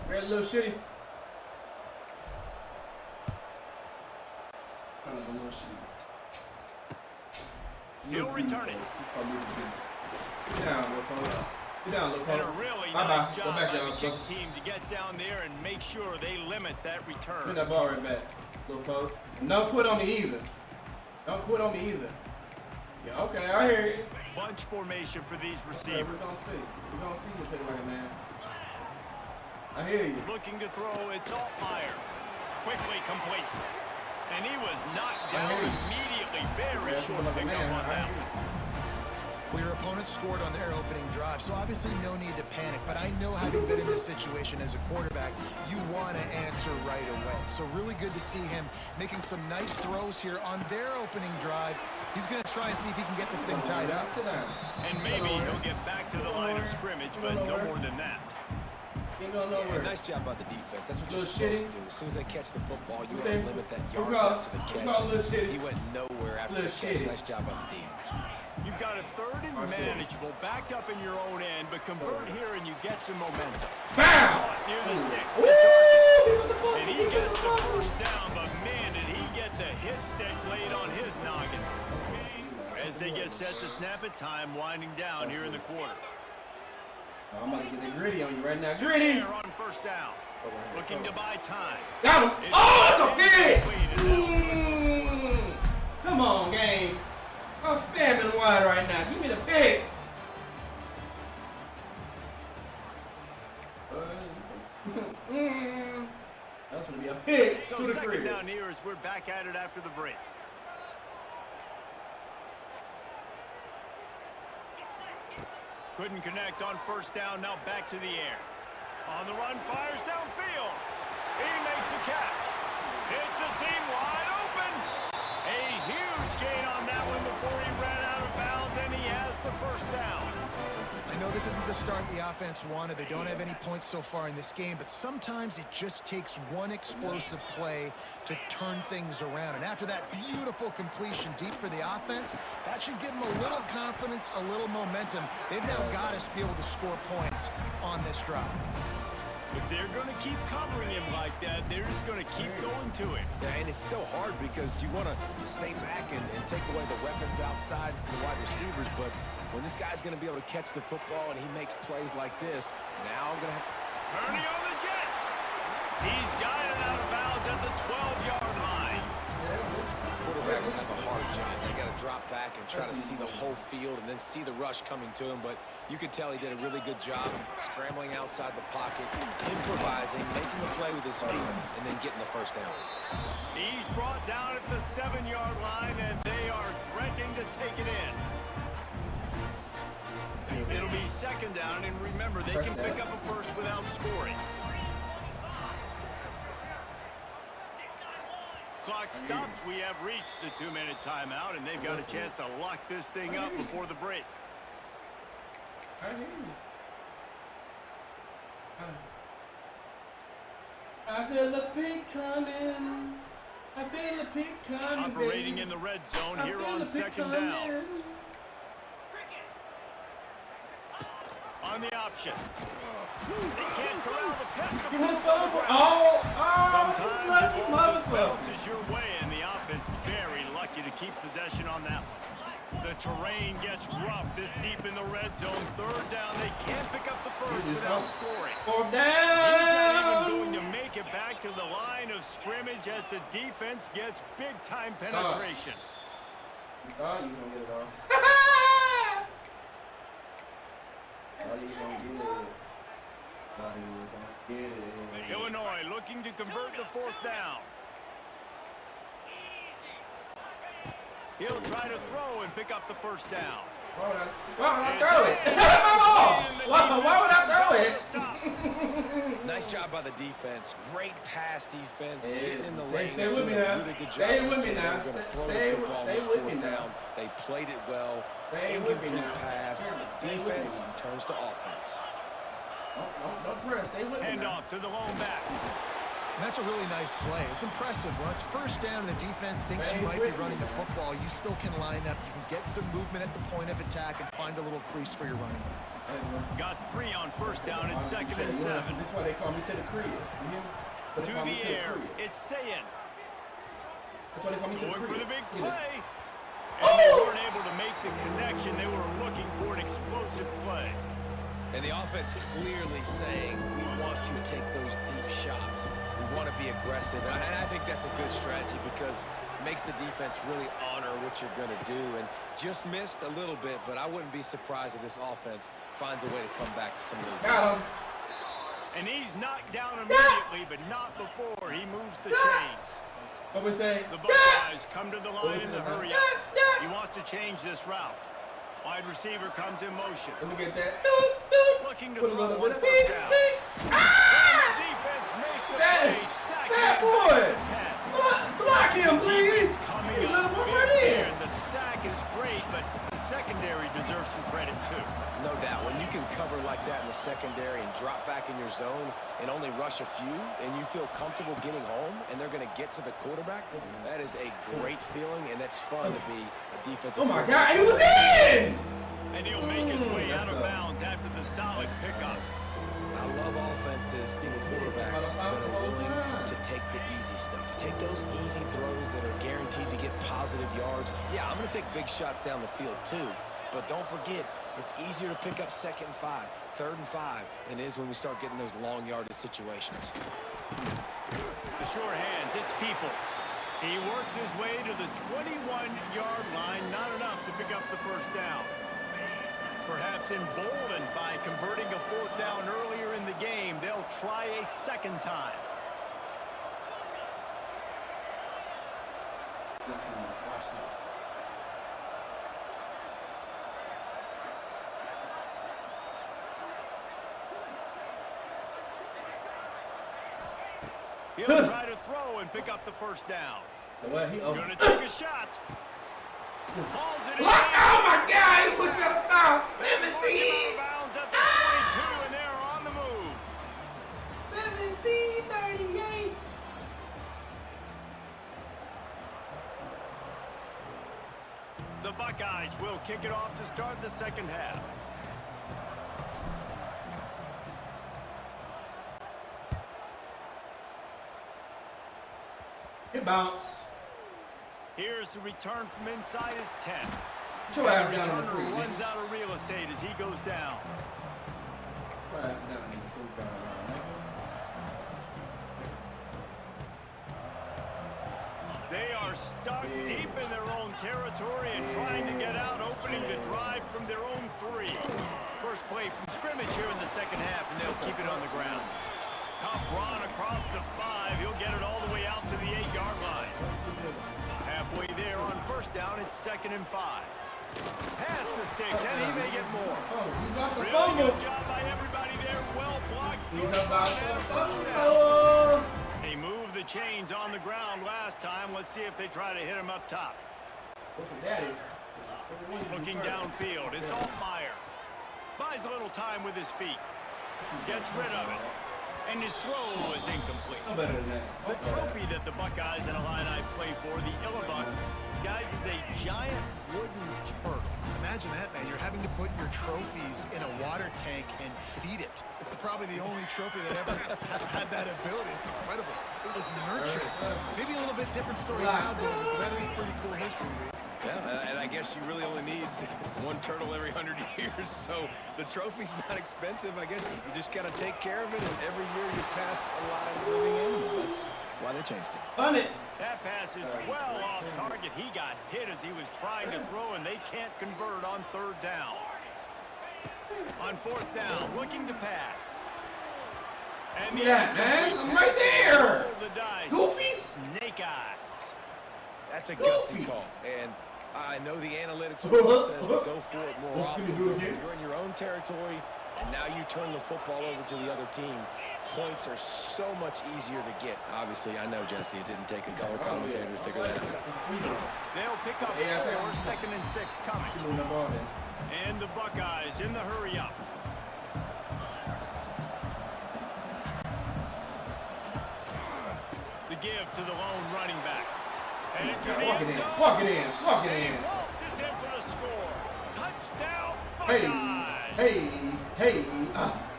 Red little shitty. Kind of a little shitty. He'll return it. Get down, little folks. Get down, little folks. And a really Bye-bye. nice Go job back, by y'all. the kick team to get down there and make sure they limit that return. Bring that ball right back, little folks. Don't quit on me either. Don't quit on me either. Yeah, okay, I hear you. Bunch formation for these Okay, receivers. we're gonna see. We're gonna see what take it right, man. I hear you. Looking to throw, it's Altmaier. Quickly complete. And he was knocked down immediately. Very short pickup on that one. Well, your opponent scored on their opening drive, so obviously no need to panic. But I know having been in this situation as a quarterback, you want to answer right away. So really good to see him making some nice throws here on their opening drive. He's going to try and see if he can get this thing tied up. And maybe he'll get back to the line of scrimmage, but no more than that. Yeah, nice job by the defense. That's what you're supposed to do. As soon as they catch the football, you want to limit that yards after the catch. He went nowhere after the catch. Nice job by the team. You've got a third and manageable, backed up in your own end, but convert here and you get some momentum. Bam! Near the sticks. And he gets the first down, but man, did he get the hit stick laid on his noggin. As they get set to snap it, time winding down here in the quarter. I'm about to get the gritty on you right now. Gritty! On first down. Looking to buy time. Got him! Oh, that's a pig! Come on, game. I'm spamming wide right now. Give me the pick. That's going to be a pick. So second down here as we're back at it after the break. Couldn't connect on first down, now back to the air. On the run, fires downfield. He makes the catch. It's a seam wide open. A huge gain on that one before he ran out of bounds, and he has the first down. I know this isn't the start the offense wanted. They don't have any points so far in this game, but sometimes it just takes one explosive play to turn things around. And after that beautiful completion deep for the offense, that should give them a little confidence, a little momentum. They've now got to be able to score points on this drive. If they're going to keep covering him like that, they're just going to keep going to him. Yeah, and it's so hard because you want to stay back and take away the weapons outside the wide receivers, but when this guy's going to be able to catch the football and he makes plays like this, now I'm going to have... Turning on the Jets. He's got it out of bounds at the 12-yard line. Quarterbacks have a hard job. They got to drop back and try to see the whole field and then see the rush coming to him, but you could tell he did a really good job scrambling outside the pocket, improvising, making the play with his feet, and then getting the first down. He's brought down at the 7-yard line, and they are threatening to take it in. It'll be second down, and remember, they can pick up a first without scoring. Clock stops. We have reached the 2-minute timeout, and they've got a chance to lock this thing up before the break. I hear you. I feel the pick coming. I feel the pick coming. Operating in the red zone here on second down. On the option. He can't corral the pass. Give me the fumble. Oh, Sometimes lucky the ball just motherfucker. bounces your way, and the offense very lucky to keep possession on that one. The terrain gets rough this deep in the red zone. Third down, they can't pick up the first without scoring. Fourth He's not down. even going to make it back to the line of scrimmage as the defense gets big-time penetration. You thought he was going to get it off. Thought he was going to get it. Thought he was going to get it. Illinois looking to convert the fourth down. He'll try to throw and pick up the first down. Why would I throw it? Why would I throw it? Nice job by the defense. Great pass defense. Getting in the lane. Stay with me now. Stay with me now. Stay with me now. They played it well. Stay with me Inconvenient now. pass. Defense turns to offense. Don't press. Stay with me Hand now. off to the lone back. And that's a really nice play. It's impressive. When it's first down and the defense thinks you might be running the football, you still can line up. You can get some movement at the point of attack and find a little crease for your running back. Got 3 on first down and 2nd and 7. That's why they call me to the crib. You hear me? To the air, it's Sayin. That's why they call me to the Going crib. for the big Look at this. play. And they weren't able to make the connection. They were looking for an explosive play. And the offense clearly saying, we want to take those deep shots. We want to be aggressive. And I think that's a good strategy because it makes the defense really honor what you're going to do. And just missed a little bit, but I wouldn't be surprised if this offense finds a way to come back to some of those games. And he's knocked down immediately, but not before he moves the chains. What we say? The Buckeyes come to the line in the hurry up. He wants to change this route. Wide receiver comes in motion. Let me get that. Looking to Put a throw little one bit of first down. The defense makes a play. Sack Fat him boy. at 10. Block him, please. Coming He's up little one big right here, in. and the sack is great, but the secondary deserves some credit too. No doubt. When you can cover like that in the secondary and drop back in your zone and only rush a few, and you feel comfortable getting home, and they're going to get to the quarterback, that is a great feeling, and that's fun to be a defensive. Oh, my God. He was in. And he'll make his way out of bounds after the solid pickup. I love offenses and quarterbacks that are willing to take the easy stuff. Take those easy throws that are guaranteed to get positive yards. Yeah, I'm going to take big shots down the field too. But don't forget, it's easier to pick up 2nd and 5, 3rd and 5 than it is when we start getting those long yardage situations. The sure hands, it's Peoples. He works his way to the 21-yard line, not enough to pick up the first down. Perhaps emboldened by converting a 4th down earlier in the game, they'll try a 2nd time. Watch this. He'll try to throw and pick up the first down. Well, he Going to take a shot. Hauls it in. Oh, my God. He pushed me out of bounds. 17. Out of bounds at the 22, and they're on the move. 17-38. The Buckeyes will kick it off to start the 2nd half. It bounce. Here's the return from inside his 10. Put your ass down on the 3. Returner runs out of real estate as he goes down. Put your ass down on the 3 down, nigga. They are stuck deep in their own territory and trying to get out, opening the drive from their own 3. First play from scrimmage here in the 2nd half, and they'll keep it on the ground. Tough run across the 5. He'll get it all the way out to the 8-yard line. Halfway there on first down, it's 2nd and 5. Pass the sticks, and he may get more. He's got the Really fumble. good job by everybody there. Well blocked. He's about And to a first down. fumble. They moved the chains on the ground last time. Let's see if they try to hit him up top. Look at daddy. Looking downfield, it's Altmaier. Buys a little time with his feet. Gets rid of it. And his throw is incomplete. I'm better than that. The trophy that the Buckeyes and Illini play for, the Illibut, guys, is a giant wooden turtle. Imagine that, man. You're having to put your trophies in a water tank and feed it. It's probably the only trophy that ever had that ability. It's incredible. It was nurtured. Maybe a little bit different story now, but that is pretty cool history, Reese. Yeah, and I guess you really only need one turtle every 100 years, so the trophy's not expensive. I guess you just got to take care of it, and every year you pass a live living animal. That's why they changed it. Run it. That pass is well off target. He got hit as he was trying to throw, and they can't convert on 3rd down. On 4th down, looking to pass. And Look at that, man. I'm right there. The dice. Goofy. Snake eyes. That's a Goofy. gutsy call, and I know the analytics report says to go for it more often. Do it again. You're in your own territory, and now you turn the football over to the other team. Points are so much easier to get. Obviously, I know, Jesse, it didn't take a color commentator to figure that out. They'll pick up 4, 2nd and 6 coming. And the Buckeyes in the hurry up. The give to the lone running back. And it's in the Walk it end in. zone. Walk it in. Walk it And in. he waltzes in for the score. Touchdown, Hey. Buckeyes. Hey, hey.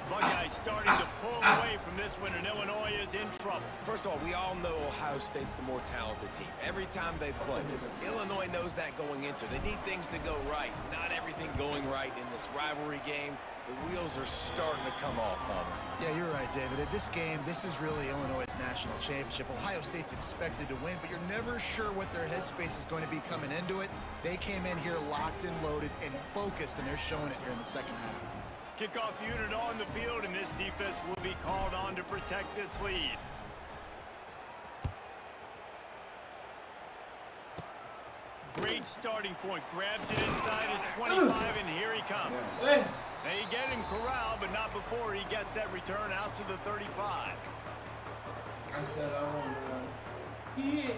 Buckeyes starting to pull away from this one, and Illinois is in trouble. First of all, we all know Ohio State's the more talented team. Every time they play, Illinois knows that going into. They need things to go right. Not everything going right in this rivalry game. The wheels are starting to come off, Palmer. Yeah, you're right, David. At this game, this is really Illinois' national championship. Ohio State's expected to win, but you're never sure what their headspace is going to be coming into it. They came in here locked and loaded and focused, and they're showing it here in the second half. Kickoff unit on the field, and this defense will be called on to protect this lead. Great starting point. Grabs it inside his 25, and here he comes. They get him corralled, but not before he gets that return out to the 35. I said I want to hit.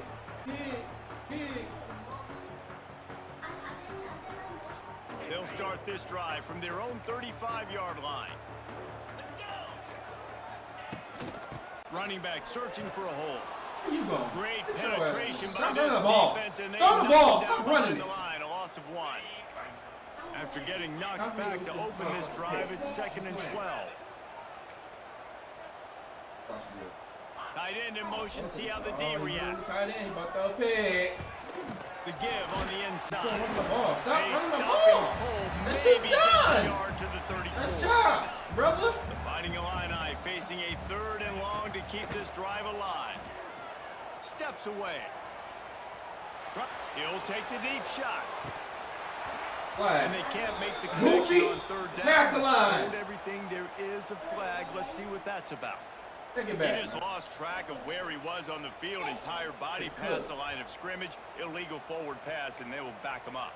They'll start this drive from their own 35-yard line. Running back searching for a hole. Where you going? Great Sit your penetration ass. by Stop this running the ball. defense, and they Throw the knock ball. him Stop down running the it. line, a loss of 1. After getting knocked back to open this drive, it's 2nd and 12. Tight end in motion, see how the D reacts. Tight end, about to pick. The give on the inside. Stop running the ball. Stop A running the stopping ball. pull, That maybe shit's gets a done. yard to the 34. That's chopped, brother. The Fighting Illini facing a 3rd and long to keep this drive alive. Steps away. He'll take the deep shot. And they can't make the Goofy. connection on 3rd down. Pass the line. And everything, there is a flag. Let's see what that's about. Take it He back. just lost track of where he was on the field. Entire body past the line of scrimmage. Illegal forward pass, and they will back him up.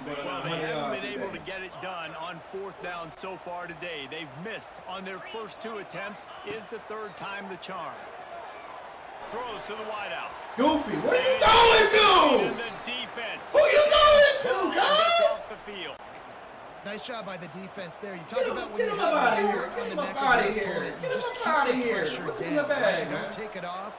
Well, they haven't been able to get it done on 4th down so far today. They've missed on their first 2 attempts. Is the 3rd time the charm. Throws to the wideout. Goofy, what are you going to? And the defense. Who you going to, Gets guys? off the field. Nice job by the defense there. You talk about when Get you him have up out a of foot here. on Get the him neck up of out of your here. opponent, you Get him just up keep out of the here. pressure Put this down, in the right? bag, You man. don't take it off.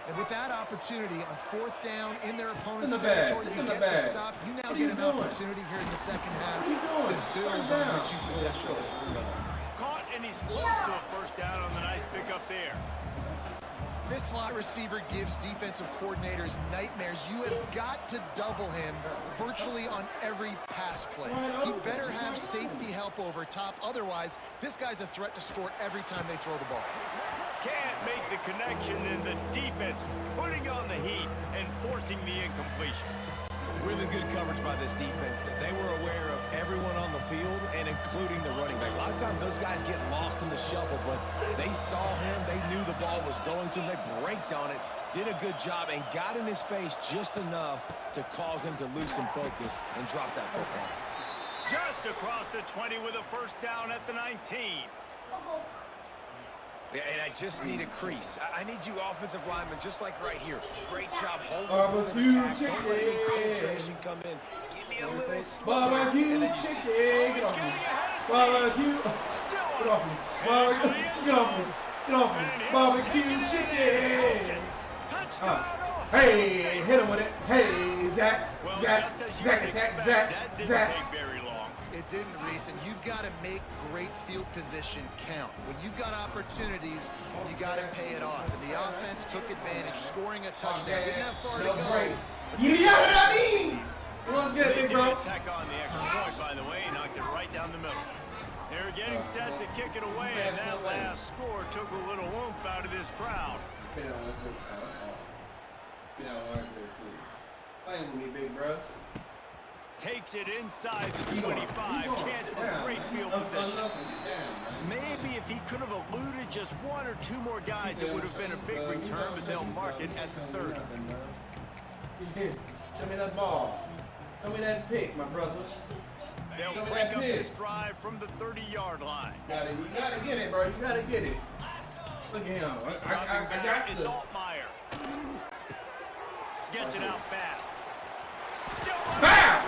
And with that opportunity on 4th down in their opponent's in the bag. territory, It's you in the get the bag. stop. You now What are get you an doing? opportunity here in the second half What are you doing? to build First on down. your 2 possessions. Caught, and he's close to a 1st down on the nice pickup there. This slot receiver gives defensive coordinators nightmares. You have got to double him virtually on every pass play. He better have safety help over top. Otherwise, this guy's a threat to score every time they throw the ball. Can't make the connection, and the defense putting on the heat and forcing the incompletion. Really good coverage by this defense. That they were aware of everyone on the field, and including the running back. A lot of times those guys get lost in the shuffle, but they saw him. They knew the ball was going to him. They braked on it, did a good job, and got in his face just enough to cause him to lose some focus and drop that football. Just across the 20 with a 1st down at the 19. Yeah, and I just need a crease. I need you offensive linemen, just like right here. Great job holding Barbecue the attack. Don't let any chicken. penetration come in. Give me a little slip. Barbecue And then you see- chicken. Get off me. Barbecue. Get off me. Barbecue. Get off me. Get off me. Barbecue chicken. Touchdown. Hey, hit him with it. Hey, Zach. Well, Zach. just as you Zach would attack. expect, Zach. that didn't Zach. take very long. It didn't, Reese, and you've got to make great field position count. When you've got opportunities, you got to pay it off. And the offense took advantage, scoring a touchdown. Didn't have far to go. You know what I mean? It was good, They big did bro. attack on the extra point, by the way, knocked it right down the middle. They're getting set to kick it away, and that last score took a little oomph out of this crowd. Playing with me, big bro. Takes it inside the 25. Chance for great field position. Maybe if he could have eluded just 1 or 2 more guys, it would have been a big return, but they'll mark it at the 30. Show me that ball. Show me that pick, my brother. They'll break up this drive from the 30-yard line. You gotta get it, bro. You gotta get it. Look at him. I got It's to. Altmaier. Gets it out fast. Still running. Bam!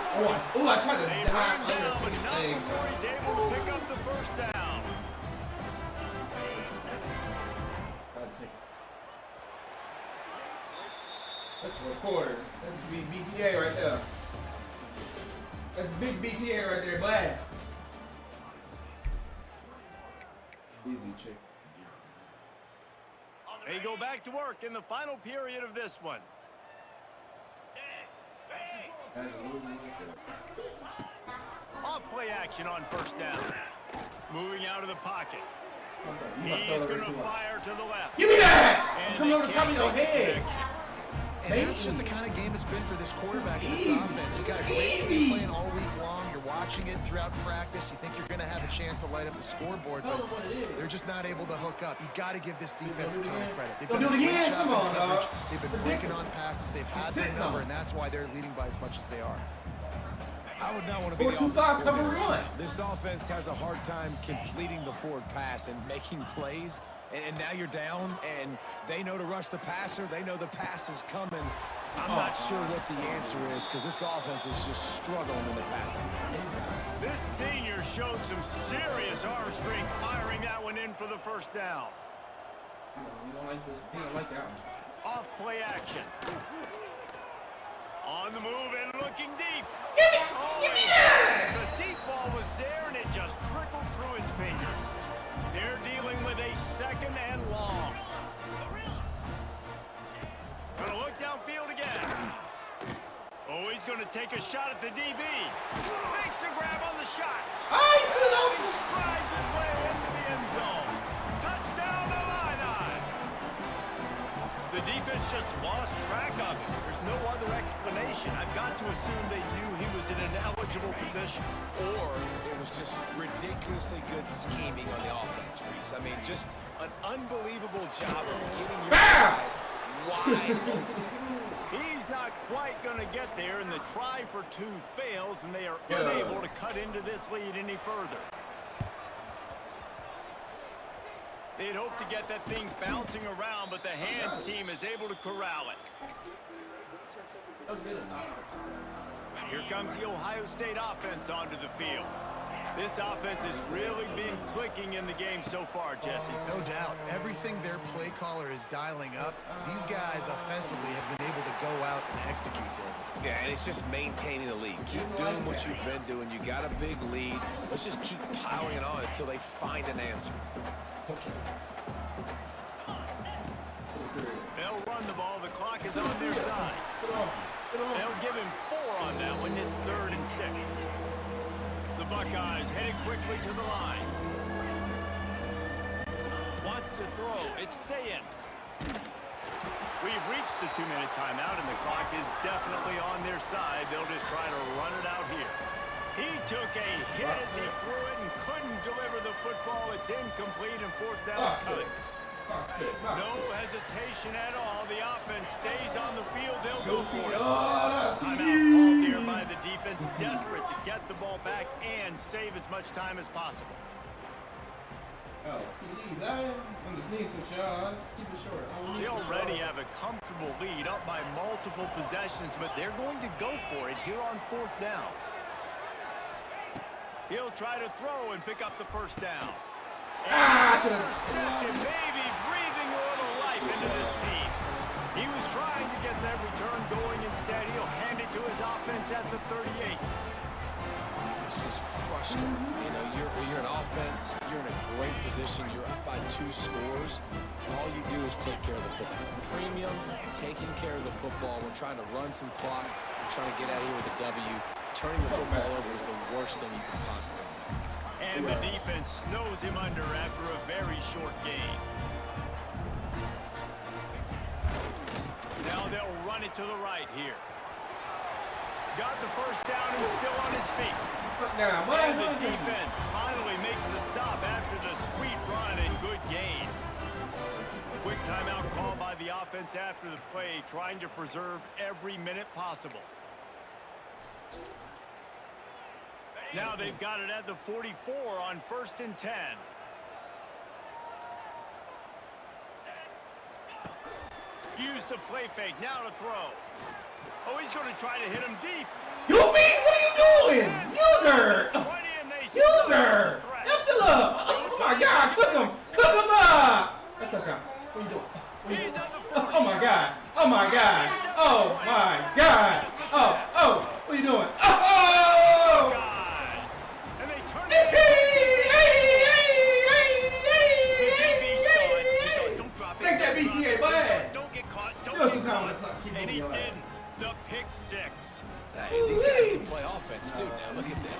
Oh, I tried to They dive bring him down, under but his not legs. before he's able to pick up the 1st down. Gotta take it. That's for a quarter. That's big BTA right there. That's big BTA right there, Black. Easy, chick. They go back to work in the final period of this one. Off play action on first down. Moving out of the pocket. He's going to fire to the left. Give me that! And Come over the top of your head. And that's just the kind of game it's been for this quarterback and this offense. You got a great game playing all week long. You're watching it throughout practice. You think you're going to have a chance to light up the scoreboard, but they're just not able to hook up. You got to give this defense a ton of credit. They've done a great job in coverage. They've been breaking on passes. They've had their number, and that's why they're leading by as much as they are. I would not want to be the 4-2-5 cover one. This offense has a hard time completing the forward pass and making plays. And now you're down, and they know to rush the passer. They know the pass is coming. I'm not sure what the answer is because this offense is just struggling in the passing game. This senior showed some serious arm strength firing that one in for the first down. You don't like this. You don't like that one. Off play action. On the move and looking deep. Give me that! The deep ball was there, and it just trickled through his fingers. They're dealing with a second and long. Gonna look downfield again. Oh, he's gonna take a shot at the DB. Makes a grab on the shot. He Strides his way into the end zone. Touchdown, Illini. The defense just lost track of it. There's no other explanation. I've got to assume they knew he was in an eligible position. Or it was just ridiculously good scheming on the offense, Reese. I mean, just an unbelievable job of getting your guy wide open. He's not quite going to get there, and the try for two fails, and they are unable to cut into this lead any further. They'd hoped to get that thing bouncing around, but the hands team is able to corral it. Here comes the Ohio State offense onto the field. This offense has really been clicking in the game so far, Jesse. No doubt. Everything their play caller is dialing up, these guys offensively have been able to go out and execute there. Yeah, and it's just maintaining the lead. Keep doing what you've been doing. You got a big lead. Let's just keep piling it on until they find an answer. They'll run the ball. The clock is on their side. They'll give him 4 on that one. It's 3rd and 6. The Buckeyes headed quickly to the line. Wants to throw. It's Sayin. We've reached the 2-minute timeout, and the clock is definitely on their side. They'll just try to run it out here. He took a hit as he threw it and couldn't deliver the football. It's incomplete, and 4th down is coming. No hesitation at all. The offense stays on the field. They'll go for it. Timeout called here by the defense, desperate to get the ball back and save as much time as possible. It's TDs. I'm just needing some shot. Let's keep it short. They already have a comfortable lead up by multiple possessions, but they're going to go for it here on 4th down. He'll try to throw and pick up the first down. Intercepted, maybe breathing a little life into this team. He was trying to get that return going. Instead, he'll hand it to his offense at the 38. It's just frustrating. You know, you're an offense. You're in a great position. You're up by 2 scores. All you do is take care of the football. Premium, taking care of the football. We're trying to run some clock. We're trying to get out of here with a W. Turning the football over is the worst thing you can possibly do. And the defense snows him under after a very short game. Now they'll run it to the right here. Got the first down and still on his feet. And the defense finally makes the stop after the sweet run and good gain. Quick timeout call by the offense after the play, trying to preserve every minute possible. Now they've got it at the 44 on 1st and 10. Use the play fake, now to throw. Oh, he's going to try to hit him deep. What are you doing? User! User! I'm still up. Oh my God, cook him. Cook him up. That's a shot. What are you doing? Oh my God. Oh my God. Oh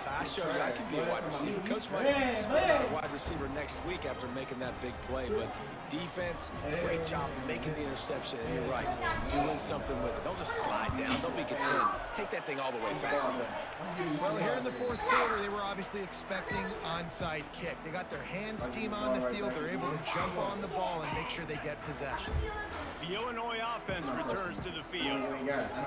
I showed you I can be a wide receiver. Coach might spell out a wide receiver next week after making that big play, but defense, great job making the interception, and you're right, doing something with it. Don't just slide down. Don't be content. Take that thing all the way back. Well, here in the fourth quarter, they were obviously expecting onside kick. They got their hands team on the field. They're able to jump on the ball and make sure they get possession. The Illinois offense returns to the field.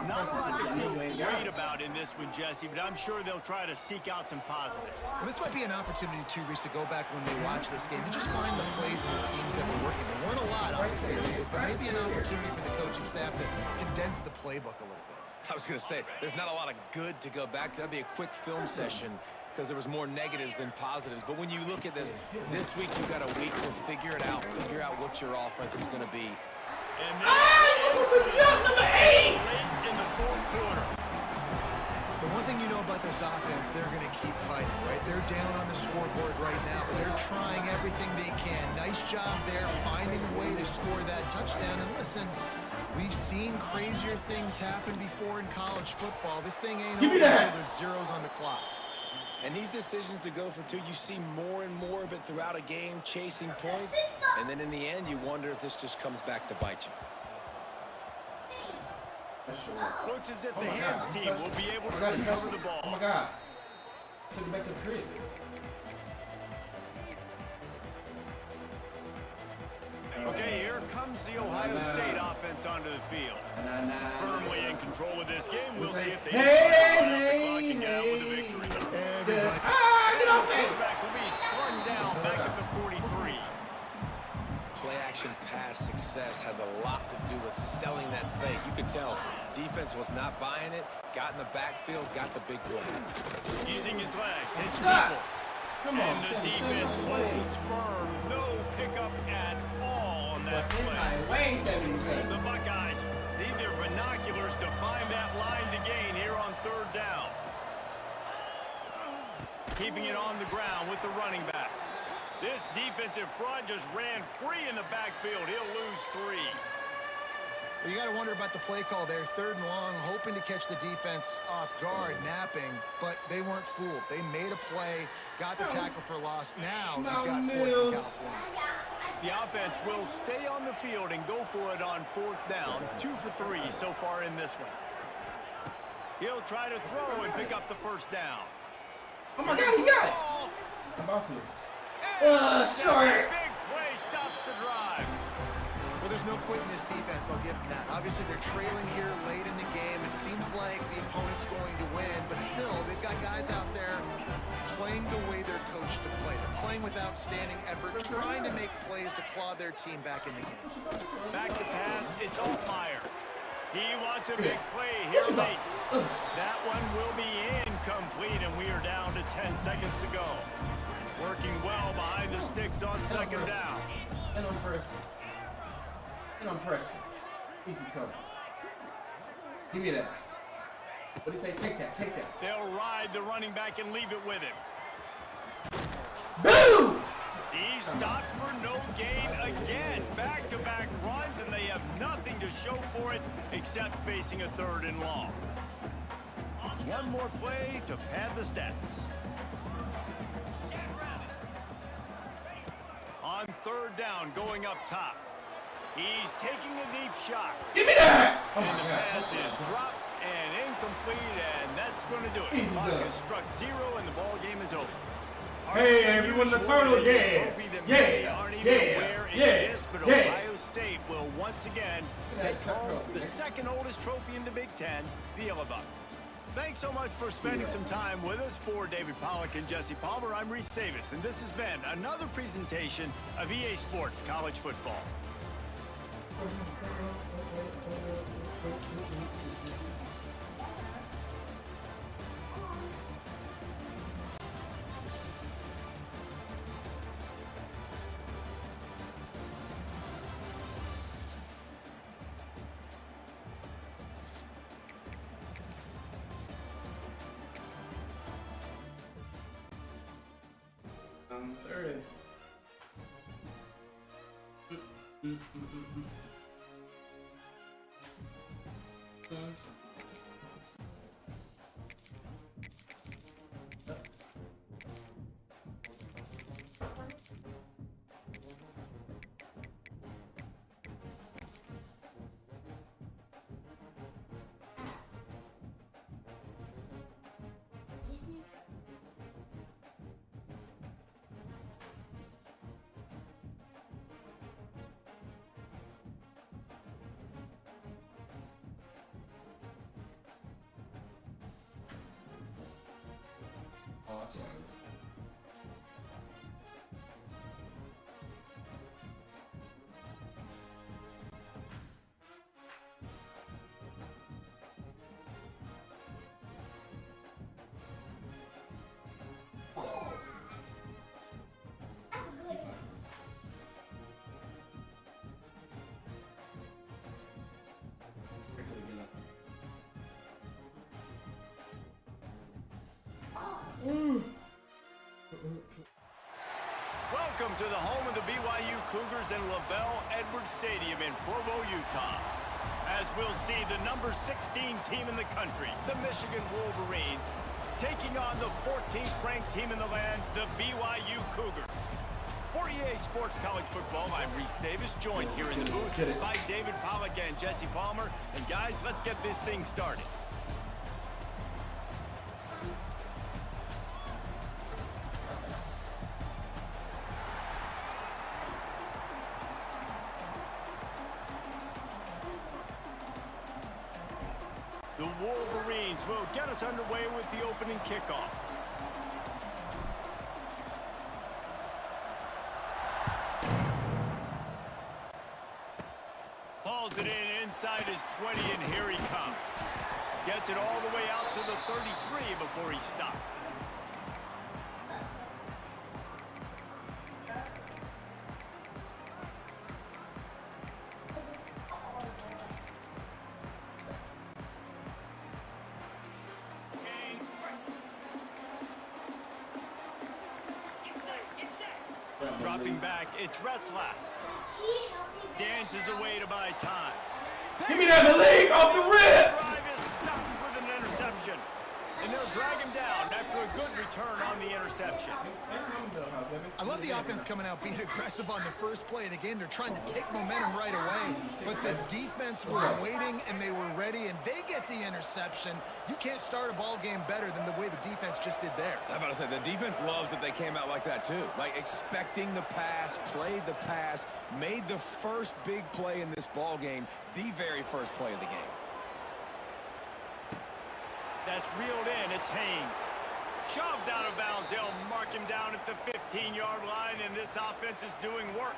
Not a lot to feel great about in this one, Jesse, but I'm sure they'll try to seek out some positives. Well, this might be an opportunity, too, Reese, to go back when we watch this game and just find the plays and the schemes that were working. There weren't a lot, obviously, but maybe an opportunity for the coaching staff to condense the playbook a little bit. I was going to say, there's not a lot of good to go back to. That'd be a quick film session because there was more negatives than positives. But when you look at this week you've got a week to figure it out, figure out what your offense is going to be. And this was the jump, number 8! Late in the fourth quarter. The one thing you know about this offense, they're going to keep fighting, right? They're down on the scoreboard right now, but they're trying everything they can. Nice job there, finding a way to score that touchdown. And listen, we've seen crazier things happen before in college football. This thing ain't over until there's zeros on the clock. And these decisions to go for 2, you see more and more of it throughout a game, chasing points. And then in the end, you wonder if this just comes back to bite you. Looks as if the hands team will be able to recover the ball. Oh my God. Took it back to the crib. Okay, here comes the Ohio State offense onto the field. Firmly in control of this game. We'll see if they can get out with a victory. Get off me! Quarterback will be slung down back at the 43. Play-action pass success has a lot to do with selling that fake. You could tell defense was not buying it, got in the backfield, got the big play. Using his legs, his Stop. dribbles. Come on, And the defense holds firm. No pickup at all on that play. The Buckeyes need their binoculars to find that line to gain here on third down. Keeping it on the ground with the running back. This defensive front just ran free in the backfield. He'll lose 3. Well, you got to wonder about the play call there. 3rd and long, hoping to catch the defense off guard, napping, but they weren't fooled. They made a play, got the tackle for loss. Now you've got 4th and California. The offense will stay on the field and go for it on 4th down. 2 for 3 so far in this one. He'll try to throw and pick up the 1st down. Oh my God, he got it! I'm about to. Short! Big play stops the drive. Well, there's no quitting this defense, I'll give them that. Obviously, they're trailing here late in the game. It seems like the opponent's going to win, but still, they've got guys out there playing the way they're coached to play. They're playing with outstanding effort, trying to make plays to claw their team back in the game. Back to pass, it's all fire. He wants a big play here late. That one will be incomplete, and we are down to 10 seconds to go. Working well behind the sticks on 2nd down. And I'm pressing. Easy cover. Give me that. What do you say? Take that. They'll ride the running back and leave it with him. Boom! He stopped for no gain again. Back-to-back runs, and they have nothing to show for it except facing a 3rd and long. One more play to pad the stats. On 3rd down, going up top. He's taking a deep shot. Give me that! Oh my And the God. pass is dropped and incomplete, and that's going to do it. Easy Clock done. has struck 0, and the ball game is over. Hey, everyone, the turtle, yeah, But Ohio State will once again take home the 2nd oldest trophy in the Big Ten, the Yellow Buck. Thanks so much for spending some time with us. For David Pollack and Jesse Palmer, I'm Reese Davis, and this has been another presentation of EA Sports College Football. I'm 30. Oh, that's what it is. Welcome to the home of the BYU Cougars in Lavelle Edwards Stadium in Provo, Utah. As we'll see the number 16 team in the country, the Michigan Wolverines, taking on the 14th ranked team in the land, the BYU Cougars. For EA Sports College Football, I'm Reese Davis, joined here in the booth by David Pollack and Jesse Palmer. And guys, let's get this thing started. The Wolverines will get us underway with the opening kickoff. Hauls it in inside his 20, and here he comes. Gets it all the way out to the 33 before he stopped. Dropping back, it's Retzlaff. Dances away to buy time. Give me that Malik off the rip! Drive is stopped with an interception. And they'll drag him down after a good return on the interception. I love the offense coming out being aggressive on the first play of the game. They're trying to take momentum right away. But the defense was waiting, and they were ready, and they get the interception. You can't start a ball game better than the way the defense just did there. I'm about to say, the defense loves that they came out like that, too. Like, expecting the pass, played the pass, made the first big play in this ball game, the very first play of the game. That's reeled in. It's Haynes. Shoved out of bounds. They'll mark him down at the 15-yard line, and this offense is doing work.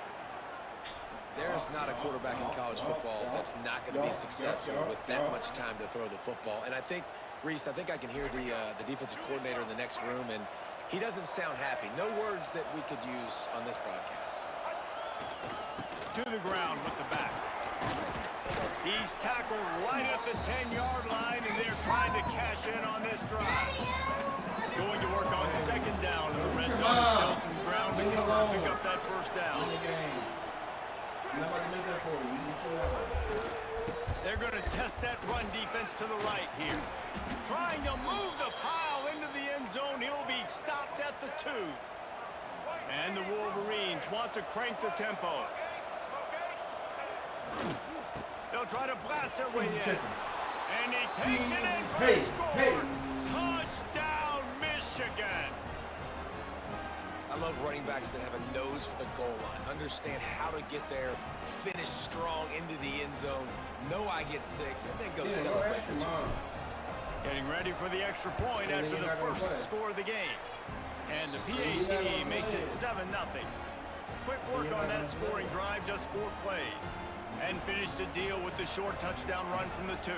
There's not a quarterback in college football that's not going to be successful with that much time to throw the football. And I think, Reese, I think I can hear the defensive coordinator in the next room, and he doesn't sound happy. No words that we could use on this broadcast. To the ground with the back. He's tackled right at the 10-yard line, and they're trying to cash in on this drive. Going to work on second down in the red zone. Still some ground to cover, pick up that first down. They're going to test that run defense to the right here. Trying to move the pile into the end zone. He'll be stopped at the 2. And the Wolverines want to crank the tempo. They'll try to blast their way in. And he takes it in for a score. Touchdown, Michigan. I love running backs that have a nose for the goal line, understand how to get there, finish strong into the end zone, know I get 6, and then go celebrate for 2 points. Getting ready for the extra point after the first score of the game. And the PAT makes it 7-0. Quick work on that scoring drive, just 4 plays. And finished the deal with the short touchdown run from the 2.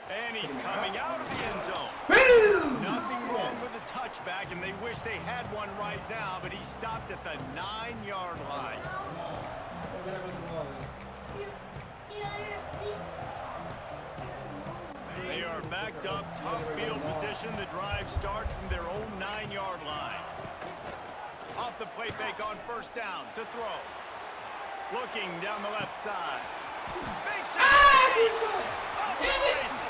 And he's coming out of the end zone. Boom! Nothing wrong with the touchback, and they wish they had one right now, but he stopped at the 9-yard line. They are backed up, tough field position. The drive starts from their own 9-yard line. Off the play fake on first down to throw. Looking down the left side. Makes it. Off the races.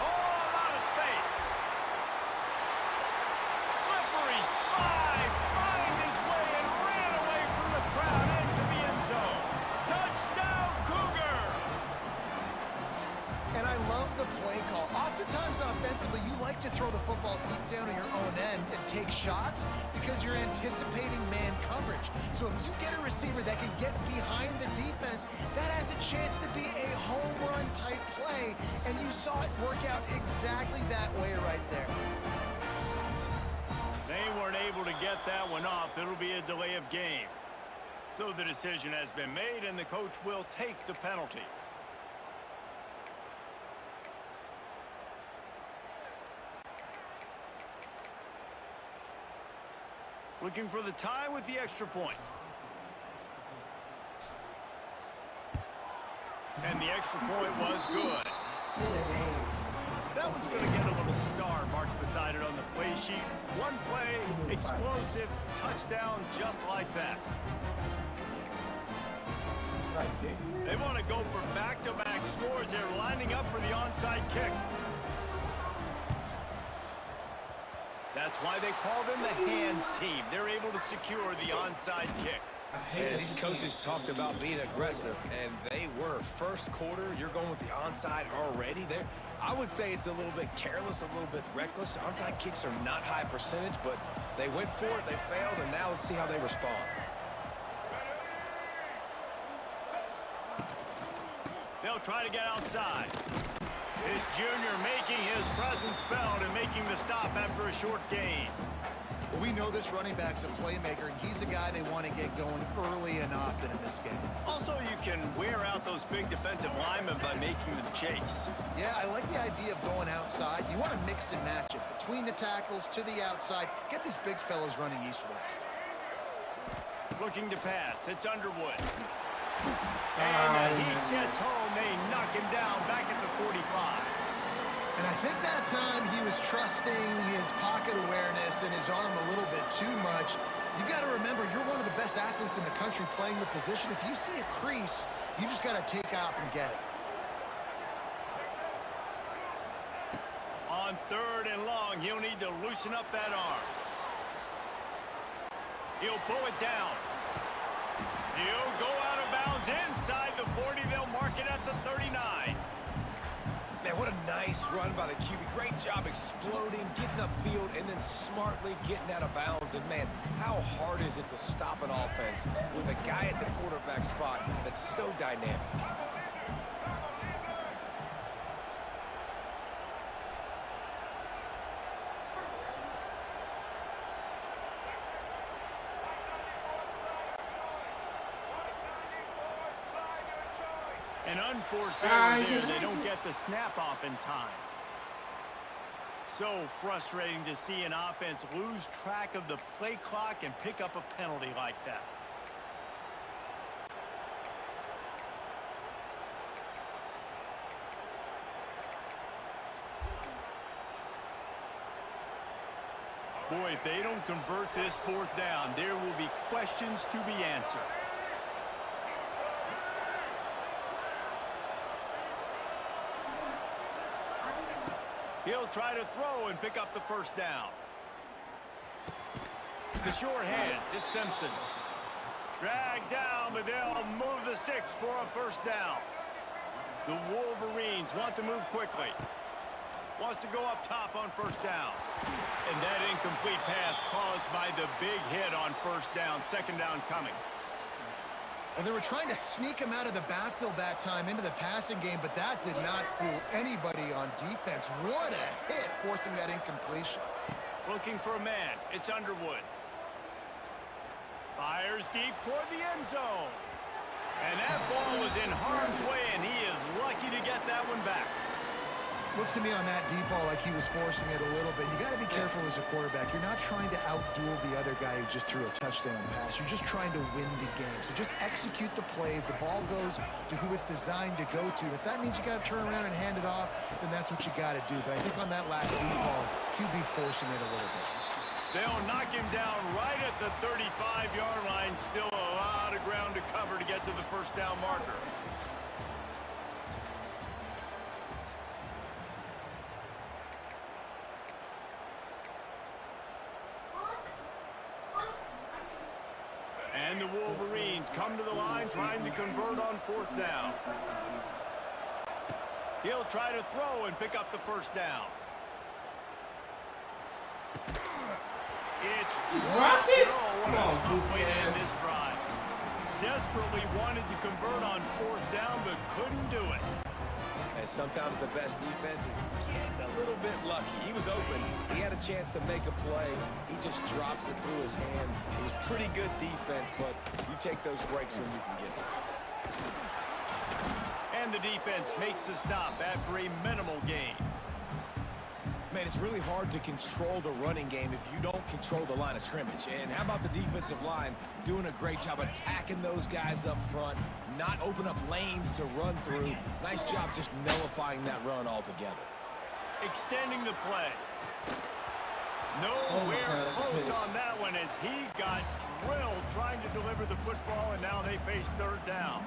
Oh, a lot of space. Slippery slide. Find his way and ran away from the crowd into the end zone. Touchdown, Cougar. And I love the play call. Oftentimes offensively, you like to throw the football deep down on your own end and take shots because you're anticipating man coverage. So if you get a receiver that can get behind the defense, that has a chance to be a home run type play, and you saw it work out exactly that way right there. They weren't able to get that one off. It'll be a delay of game. So the decision has been made, and the coach will take the penalty. Looking for the tie with the extra point. And the extra point was good. That one's going to get a little star marked beside it on the play sheet. One play, explosive, touchdown just like that. They want to go for back-to-back scores. They're lining up for the onside kick. That's why they call them the hands team. They're able to secure the onside kick. And these coaches talked about being aggressive, and they were. First quarter, you're going with the onside already there. I would say it's a little bit careless, a little bit reckless. Onside kicks are not high percentage, but they went for it, they failed, and now let's see how they respond. They'll try to get outside. This junior making his presence felt and making the stop after a short gain. Well, we know this running back's a playmaker, and he's a guy they want to get going early and often in this game. Also, you can wear out those big defensive linemen by making them chase. Yeah, I like the idea of going outside. You want to mix and match it. Between the tackles to the outside, get these big fellas running east-west. Looking to pass. It's Underwood. And he gets home. They knock him down back at the 45. And I think that time he was trusting his pocket awareness and his arm a little bit too much. You've got to remember, you're one of the best athletes in the country playing the position. If you see a crease, you just got to take off and get it. On 3rd and long, he'll need to loosen up that arm. He'll pull it down. He'll go out of bounds inside the 40. They'll mark it at the 39. Man, what a nice run by the QB. Great job exploding, getting upfield, and then smartly getting out of bounds. And, man, how hard is it to stop an offense with a guy at the quarterback spot that's so dynamic? An unforced error there. They don't get the snap off in time. So frustrating to see an offense lose track of the play clock and pick up a penalty like that. Boy, if they don't convert this 4th down, there will be questions to be answered. He'll try to throw and pick up the 1st down. The short hands, it's Simpson. Dragged down, but they'll move the sticks for a 1st down. The Wolverines want to move quickly. Wants to go up top on 1st down. And that incomplete pass caused by the big hit on 1st down. 2nd down coming. Well, they were trying to sneak him out of the backfield that time into the passing game, but that did not fool anybody on defense. What a hit, forcing that incompletion. Looking for a man. It's Underwood. Fires deep toward the end zone. And that ball was in harm's way, and he is lucky to get that one back. Looks to me on that deep ball like he was forcing it a little bit. You got to be careful as a quarterback. You're not trying to outduel the other guy who just threw a touchdown pass. You're just trying to win the game. So just execute the plays. The ball goes to who it's designed to go to. If that means you got to turn around and hand it off, then that's what you got to do. But I think on that last deep ball, QB forcing it a little bit. They'll knock him down right at the 35-yard line. Still a lot of ground to cover to get to the 1st down marker. And the Wolverines come to the line trying to convert on 4th down. He'll try to throw and pick up the 1st down. It's dropped it. What a tough way to end this drive. desperately wanted to convert on 4th down, but couldn't do it. And sometimes the best defense is getting a little bit lucky. He was open. He had a chance to make a play. He just drops it through his hand. It was pretty good defense, but you take those breaks when you can get them. And the defense makes the stop after a minimal gain. Man, it's really hard to control the running game if you don't control the line of scrimmage. And how about the defensive line doing a great job attacking those guys up front, not open up lanes to run through. Nice job just nullifying that run altogether. Extending the play. Nowhere close on that one as he got drilled trying to deliver the football, and now they face 3rd down.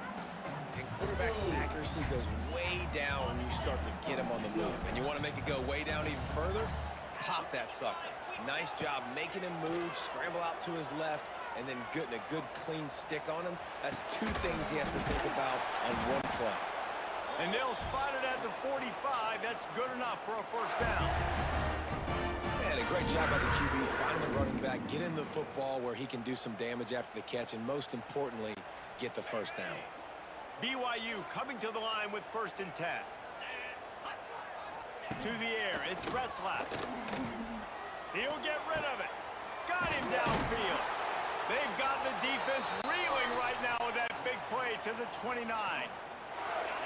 And quarterback's accuracy goes way down when you start to get him on the move. And you want to make it go way down even further? Pop that sucker. Nice job making him move, scramble out to his left, and then getting a good clean stick on him. That's 2 things he has to think about on one play. And they'll spot it at the 45. That's good enough for a 1st down. Man, a great job by the QB finding the running back, getting the football where he can do some damage after the catch, and most importantly, get the 1st down. BYU coming to the line with 1st and 10. To the air, it's Retzlaff. He'll get rid of it. Got him downfield. They've got the defense reeling right now with that big play to the 29.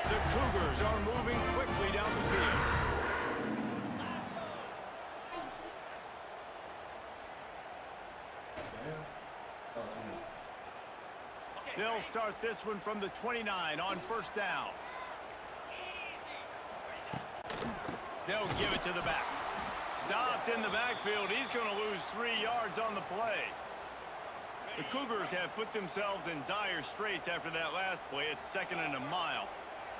The Cougars are moving quickly down the field. They'll start this one from the 29 on 1st down. They'll give it to the back. Stopped in the backfield. He's going to lose 3 yards on the play. The Cougars have put themselves in dire straits after that last play. It's 2nd and a mile.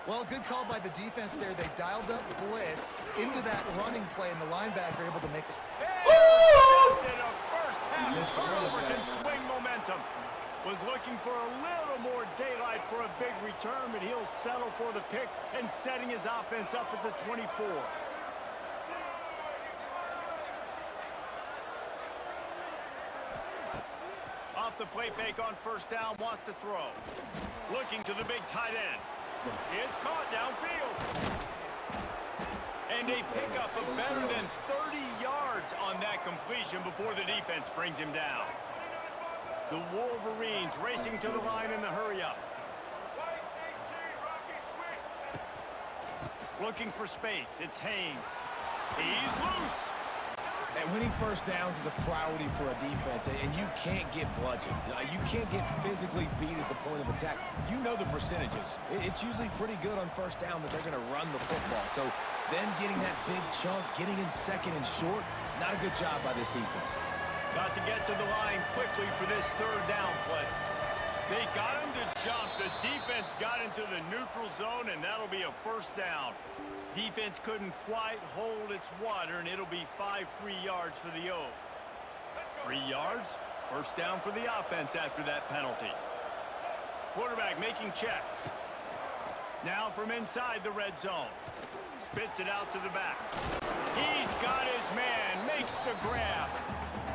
Well, good call by the defense there. They dialed up blitz into that running play, and the linebacker able to make it. Intercepted. A first-half turnover can swing momentum. Was looking for a little more daylight for a big return, but he'll settle for the pick and setting his offense up at the 24. Off the play fake on 1st down, wants to throw. Looking to the big tight end. It's caught downfield. And a pickup of better than 30 yards on that completion before the defense brings him down. The Wolverines racing to the line in the hurry-up. Looking for space. It's Haynes. He's loose. And winning 1st downs is a priority for a defense, and you can't get bludgeoned. You can't get physically beat at the point of attack. You know the percentages. It's usually pretty good on 1st down that they're going to run the football. So then getting that big chunk, getting in 2nd and short, not a good job by this defense. Got to get to the line quickly for this 3rd down play. They got him to jump. The defense got into the neutral zone, and that'll be a 1st down. Defense couldn't quite hold its water, and it'll be 5 free yards for the O. 3 yards, 1st down for the offense after that penalty. Quarterback making checks. Now from inside the red zone. Spits it out to the back. He's got his man, makes the grab.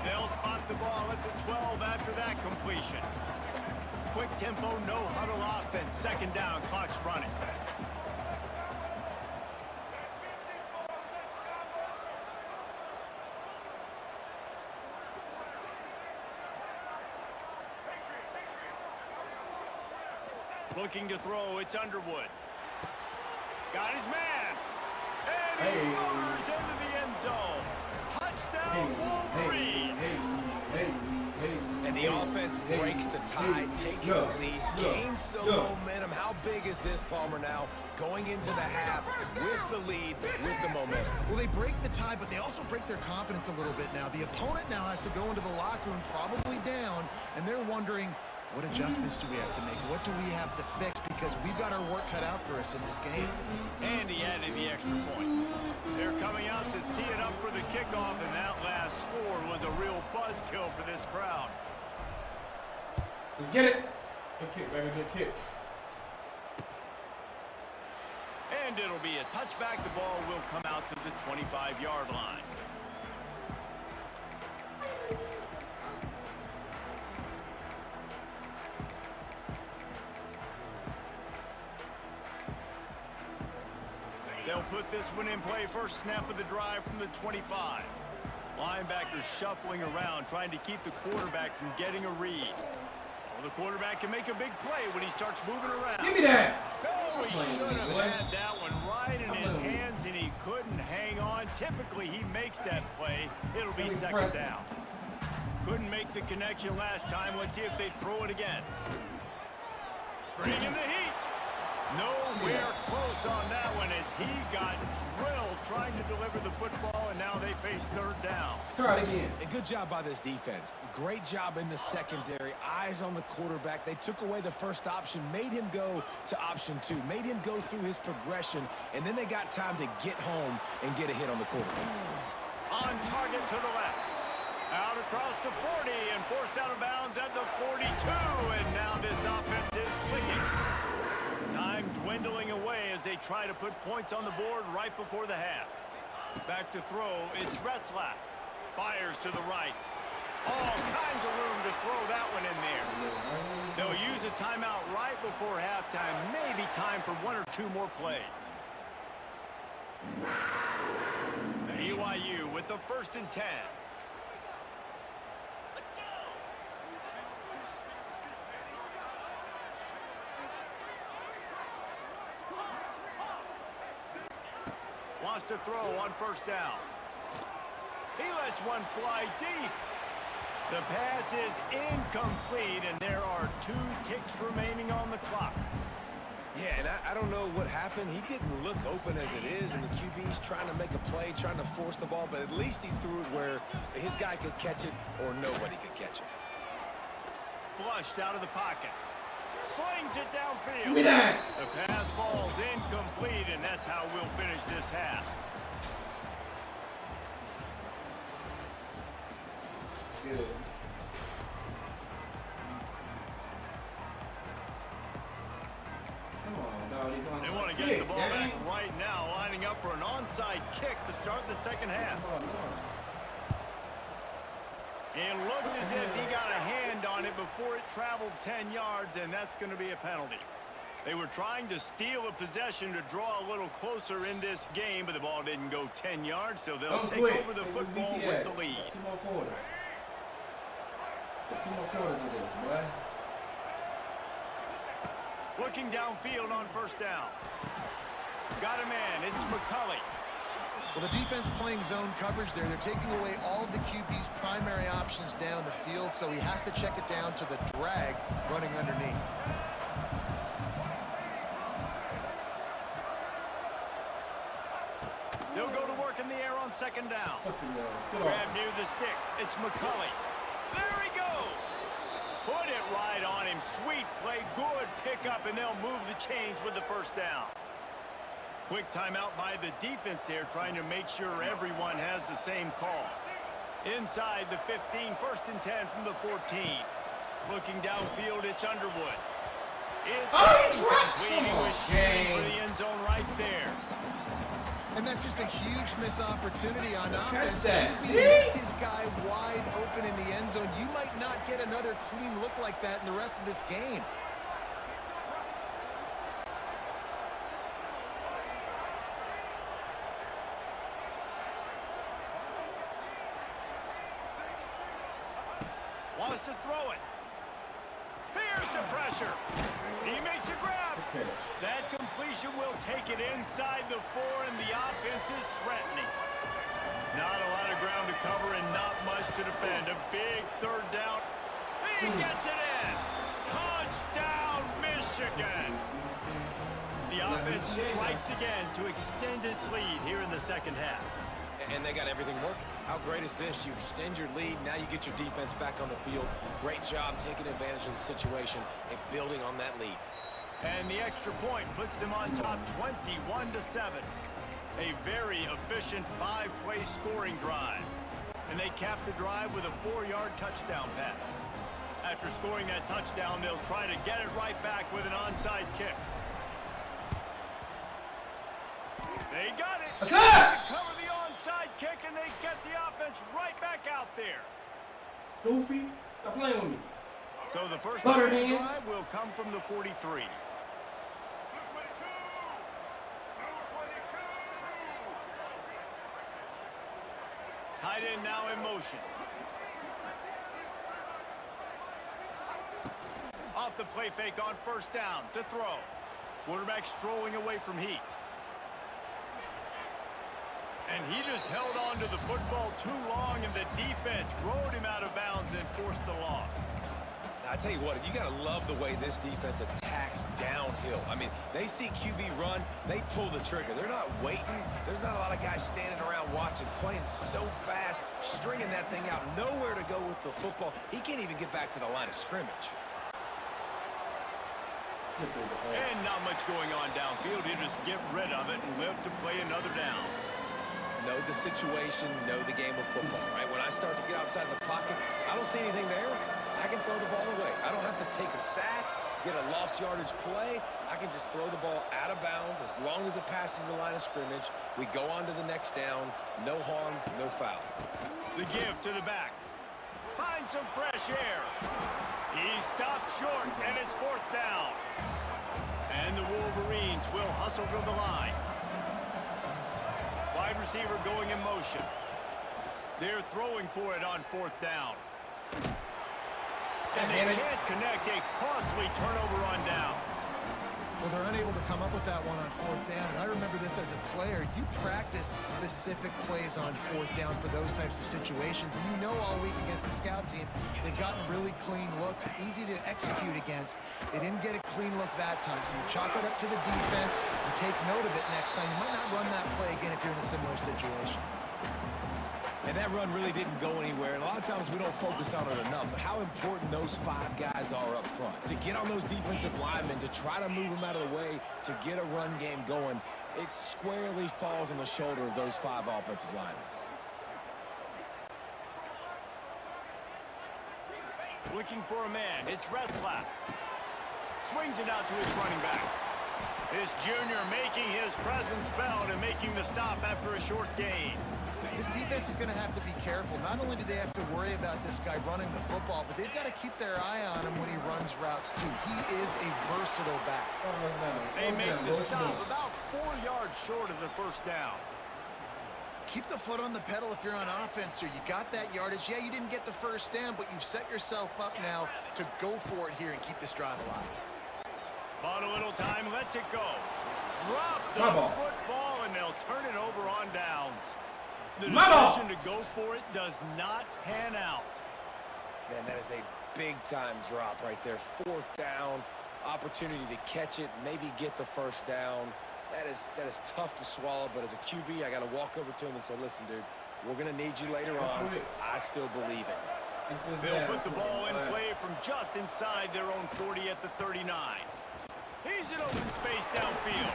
They'll spot the ball at the 12 after that completion. Quick tempo, no huddle offense. 2nd down, clock's running. Looking to throw, it's Underwood. Got his man. And he motors into the end zone. Touchdown, Wolverine. And the offense breaks the tie, takes the lead, gains some momentum. How big is this, Palmer, now? Going into the half with the lead, with the momentum. Well, they break the tie, but they also break their confidence a little bit now. The opponent now has to go into the locker room probably down, and they're wondering, what adjustments do we have to make? What do we have to fix? Because we've got our work cut out for us in this game. And he added the extra point. They're coming out to tee it up for the kickoff, and that last score was a real buzzkill for this crowd. Let's get it. Good kick, baby, good kick. And it'll be a touchback. The ball will come out to the 25-yard line. They'll put this one in play first snap of the drive from the 25. Linebackers shuffling around, trying to keep the quarterback from getting a read. Well, the quarterback can make a big play when he starts moving around. Give me that. Oh, he should have had that one right in his hands, and he couldn't hang on. Typically, he makes that play. It'll be second down. Couldn't make the connection last time. Let's see if they throw it again. Bringing the heat. Nowhere close on that one as he got drilled trying to deliver the football, and now they face third down. Try it again. A good job by this defense. Great job in the secondary. Eyes on the quarterback. They took away the first option, made him go to option 2, made him go through his progression, and then they got time to get home and get a hit on the quarterback. On target to the left. Out across the 40 and forced out of bounds at the 42, and now this offense is clicking. Time dwindling away as they try to put points on the board right before the half. Back to throw, it's Retzlaff. Fires to the right. All kinds of room to throw that one in there. They'll use a timeout right before halftime. Maybe time for 1 or 2 more plays. BYU with the 1st and 10. Wants to throw on first down. He lets one fly deep. The pass is incomplete, and there are 2 ticks remaining on the clock. Yeah, and I don't know what happened. He didn't look open as it is, and the QB's trying to make a play, trying to force the ball, but at least he threw it where his guy could catch it or nobody could catch it. Flushed out of the pocket. Slings it downfield. Give me that. The pass falls incomplete, and that's how we'll finish this half. Good. Come on, dog. These They want to get the ball back right now, lining up for an onside kick to start the second half. It looked as if he got a hand on it before it traveled 10 yards, and that's going to be a penalty. They were trying to steal a possession to draw a little closer in this game, but the ball didn't go 10 yards, so they'll take over the football with the lead. 2 more quarters. 2 more quarters of this, boy. Looking downfield on first down. Got a man. It's McCulley. Well, the defense playing zone coverage there. They're taking away all of the QB's primary options down the field, so he has to check it down to the drag running underneath. They'll go to work in the air on second down. Grab near the sticks. It's McCulley. There he goes. Put it right on him. Sweet play. Good pickup, and they'll move the chains with the first down. Quick timeout by the defense there, trying to make sure everyone has the same call. Inside the 15, 1st and 10 from the 14. Looking downfield, it's Underwood. It's incomplete. He was shooting for the end zone right there. And that's just a huge missed opportunity on offense. Catch that. He missed his guy wide open in the end zone. You might not get another clean look like that in the rest of this game. Wants to throw it. Here's the pressure. He makes a grab. Okay. That completion will take it inside the 4, and the offense is threatening. Not a lot of ground to cover and not much to defend. A big 3rd down. He gets it in. Touchdown, Michigan. The offense strikes again to extend its lead here in the second half. And they got everything working. How great is this? You extend your lead, now you get your defense back on the field. Great job taking advantage of the situation and building on that lead. And the extra point puts them on top 21-7. A very efficient 5-play scoring drive. And they cap the drive with a 4-yard touchdown pass. After scoring that touchdown, they'll try to get it right back with an onside kick. They got it. Assist! They cover the onside kick, and they get the offense right back out there. Goofy, stop playing with me. So the first Butterhands. drive will come from the 43. Tight end now in motion. Off the play fake on first down to throw. Quarterback strolling away from heat. And he just held on to the football too long, and the defense rode him out of bounds and forced the loss. Now, I tell you what, you got to love the way this defense attacks downhill. I mean, they see QB run, they pull the trigger. They're not waiting. There's not a lot of guys standing around watching, playing so fast, stringing that thing out, nowhere to go with the football. He can't even get back to the line of scrimmage. And not much going on downfield. You just get rid of it and live to play another down. Know the situation, know the game of football, right? When I start to get outside the pocket, I don't see anything there. I can throw the ball away. I don't have to take a sack, get a lost yardage play. I can just throw the ball out of bounds as long as it passes the line of scrimmage. We go on to the next down. No harm, no foul. The give to the back. Find some fresh air. He stopped short, and it's fourth down. And the Wolverines will hustle to the line. Wide receiver going in motion. They're throwing for it on fourth down. And they can't connect. A costly turnover on downs. Well, they're unable to come up with that one on fourth down. And I remember this as a player. You practice specific plays on fourth down for those types of situations. And you know all week against the scout team, they've gotten really clean looks, easy to execute against. They didn't get a clean look that time. So you chalk it up to the defense and take note of it next time. You might not run that play again if you're in a similar situation. And that run really didn't go anywhere. And a lot of times we don't focus on it enough. But how important those five guys are up front. To get on those defensive linemen, to try to move them out of the way, to get a run game going, it squarely falls on the shoulder of those five offensive linemen. Looking for a man. It's Retzlaff. Swings it out to his running back. This junior making his presence felt and making the stop after a short gain. This defense is going to have to be careful. Not only do they have to worry about this guy running the football, but they've got to keep their eye on him when he runs routes, too. He is a versatile back. They make the stop about 4 yards short of the first down. Keep the foot on the pedal if you're on offense here. You got that yardage. Yeah, you didn't get the first down, but you've set yourself up now to go for it here and keep this drive alive. Bought a little time, lets it go. Drop the football, and they'll turn it over on downs. The decision to go for it does not pan out. Man, that is a big-time drop right there. Fourth down, opportunity to catch it, maybe get the first down. That is tough to swallow, but as a QB, I got to walk over to him and say, listen, dude, we're going to need you later on. I still believe in it. They'll put the ball in play from just inside their own 40 at the 39. He's in open space downfield.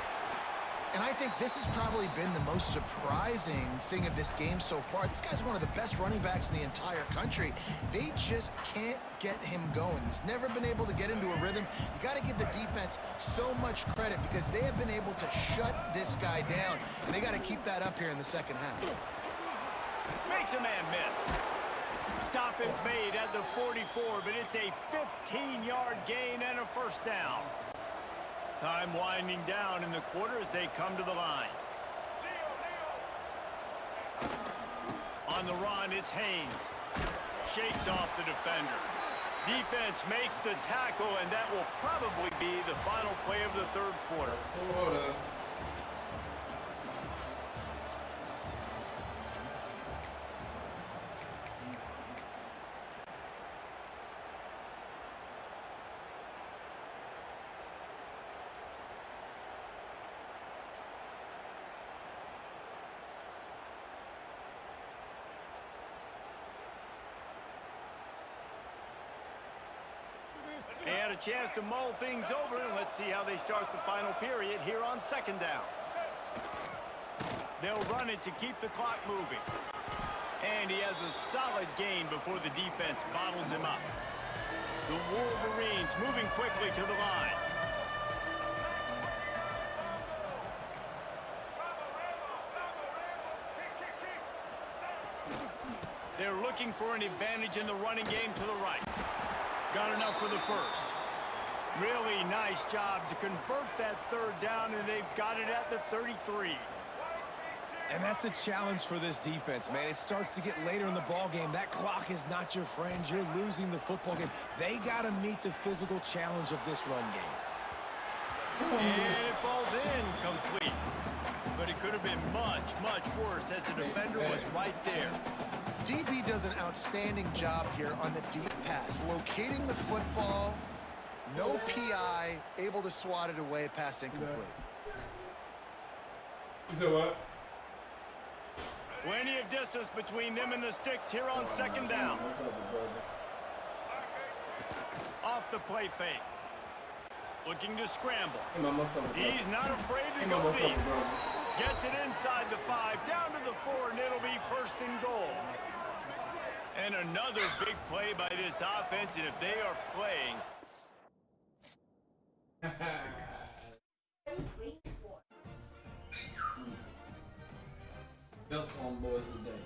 And I think this has probably been the most surprising thing of this game so far. This guy's one of the best running backs in the entire country. They just can't get him going. He's never been able to get into a rhythm. You got to give the defense so much credit because they have been able to shut this guy down. And they got to keep that up here in the second half. Makes a man miss. Stop is made at the 44, but it's a 15-yard gain and a first down. Time winding down in the quarter as they come to the line. On the run, it's Haynes. Shakes off the defender. Defense makes the tackle, and that will probably be the final play of the third quarter. They had a chance to mull things over, and let's see how they start the final period here on second down. They'll run it to keep the clock moving. And he has a solid gain before the defense bottles him up. The Wolverines moving quickly to the line. They're looking for an advantage in the running game to the right. Got enough for the first. Really nice job to convert that third down, and they've got it at the 33. And that's the challenge for this defense, man. It starts to get later in the ball game. That clock is not your friend. You're losing the football game. They got to meet the physical challenge of this run game. And it falls in complete. But it could have been much, much worse as the defender was right there. DB does an outstanding job here on the deep pass, locating the football, no PI, able to swat it away, pass incomplete. You said what? Plenty of distance between them and the sticks here on second down. Off the play fake. Looking to scramble. He's not afraid to go deep. Gets it inside the 5, down to the 4, and it'll be first and goal. And another big play by this offense, and if they are playing... Dunk on boys today.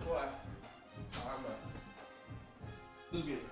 What? I'm not. Let's get it.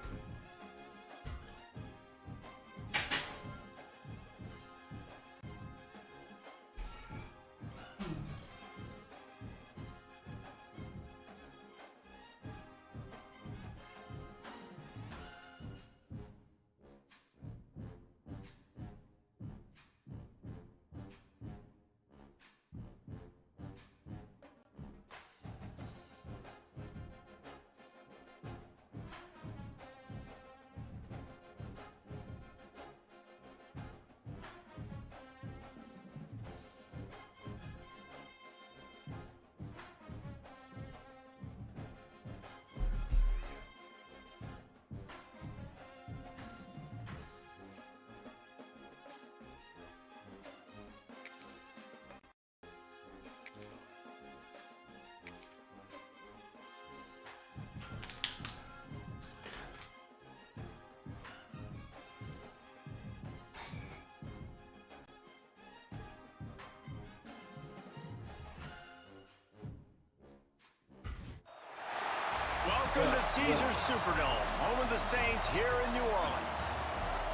Welcome to Caesars Superdome, home of the Saints here in New Orleans.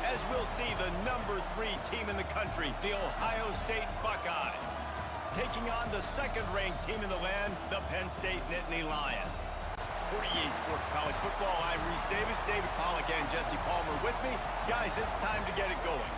As we'll see the #3 team in the country, the Ohio State Buckeyes, taking on the second-ranked team in the land, the Penn State Nittany Lions. For EA Sports College Football, I'm Reese Davis, David Pollack, and Jesse Palmer with me. Guys, it's time to get it going.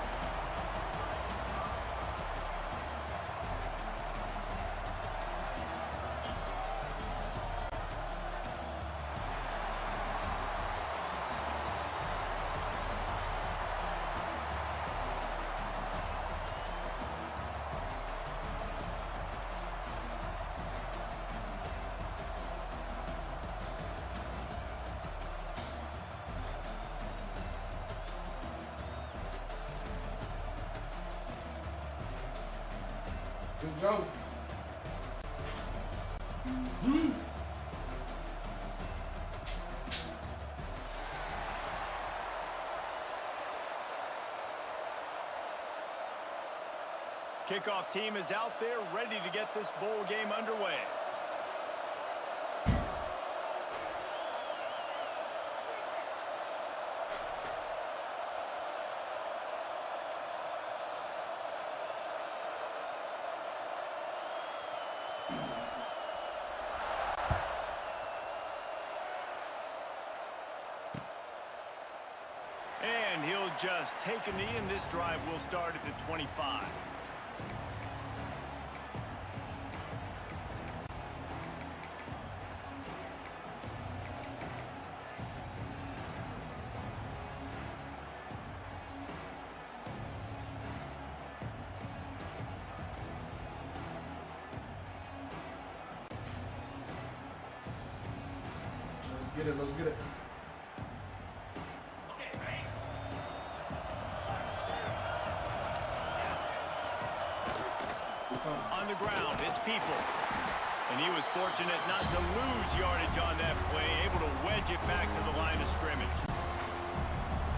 Good job. Kickoff team is out there ready to get this bowl game underway. And he'll just take a knee, and this drive will start at the 25. Let's get it, let's get it. On the ground, it's Peoples. And he was fortunate not to lose yardage on that play, able to wedge it back to the line of scrimmage.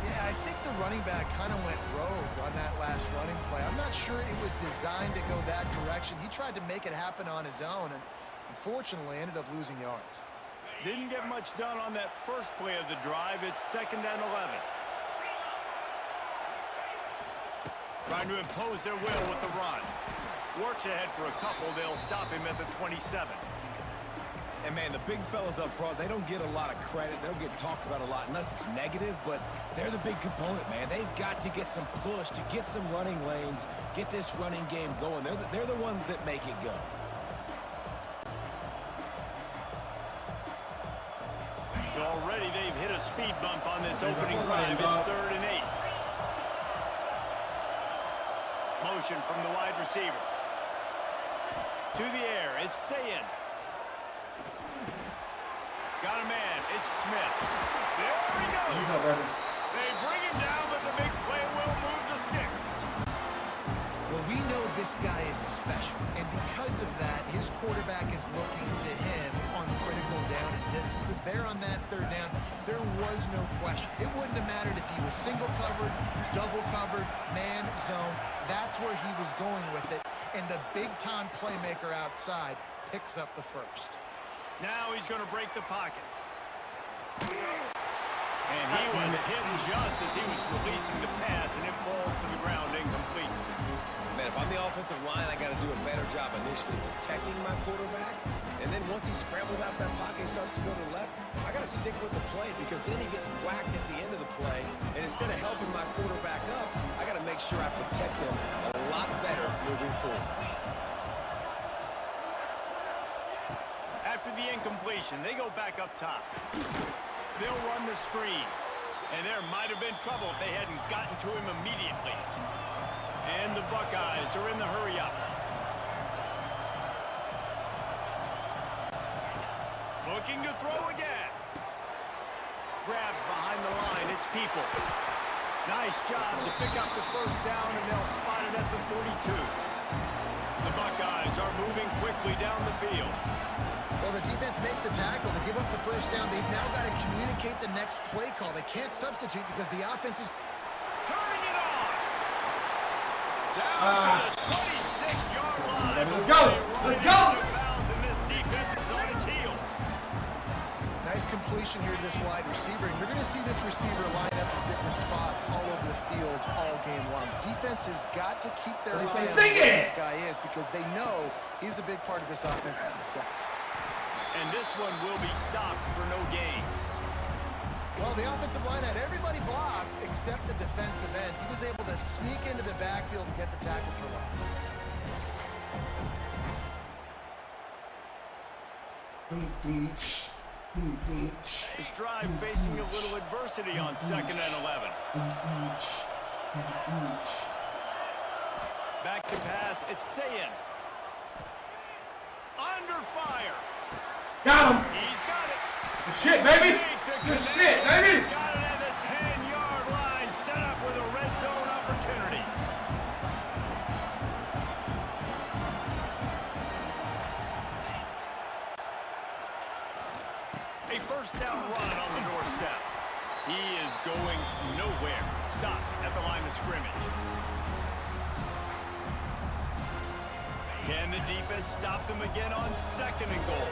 Yeah, I think the running back kind of went rogue on that last running play. I'm not sure it was designed to go that direction. He tried to make it happen on his own, and unfortunately ended up losing yards. Didn't get much done on that first play of the drive. It's 2nd and 11. Trying to impose their will with the run. Works ahead for a couple. They'll stop him at the 27. And, man, the big fellas up front, they don't get a lot of credit. They don't get talked about a lot unless it's negative, but they're the big component, man. They've got to get some push, to get some running lanes, get this running game going. They're the ones that make it go. So already they've hit a speed bump on this opening drive. It's 3rd and 8. Motion from the wide receiver. To the air, it's Sayin. Got a man, it's Smith. There he goes. They bring him down, but the big play will move the sticks. Well, we know this guy is special, and because of that, his quarterback is looking to him on critical down and distances. There on that 3rd down, there was no question. It wouldn't have mattered if he was single covered, double covered, man, zone. That's where he was going with it, and the big-time playmaker outside picks up the first. Now he's going to break the pocket. And he was hit just as he was releasing the pass, and it falls to the ground incomplete. Man, if I'm the offensive line, I got to do a better job initially protecting my quarterback. And then once he scrambles out of that pocket and starts to go to the left, I got to stick with the play because then he gets whacked at the end of the play. And instead of helping my quarterback up, I got to make sure I protect him a lot better moving forward. After the incompletion, they go back up top. They'll run the screen. And there might have been trouble if they hadn't gotten to him immediately. And the Buckeyes are in the hurry-up. Looking to throw again. Grabbed behind the line, it's Peoples. Nice job to pick up the first down, and they'll spot it at the 42. The Buckeyes are moving quickly down the field. Well, the defense makes the tackle. They give up the first down. They've now got to communicate the next play call. They can't substitute because the offense is turning it on. Down to the 26-yard line. Let's go. Let's go. And this defense is on its heels. nice completion here to this wide receiver. And you're going to see this receiver line up in different spots all over the field all game long. Defense has got to keep their eye on where this guy is because they know he's a big part of this offense's success. And this one will be stopped for no gain. Well, the offensive line had everybody blocked except the defensive end. He was able to sneak into the backfield and get the tackle for loss. His drive facing a little adversity on 2nd and 11. Back to pass, it's Sayin. Under fire. Got him. He's got it. Good shit, baby. Good shit, baby. He's got it at the 10-yard line, set up with a red zone opportunity. A first down run on the doorstep. He is going nowhere. Stop at the line of scrimmage. Can the defense stop them again on 2nd and goal?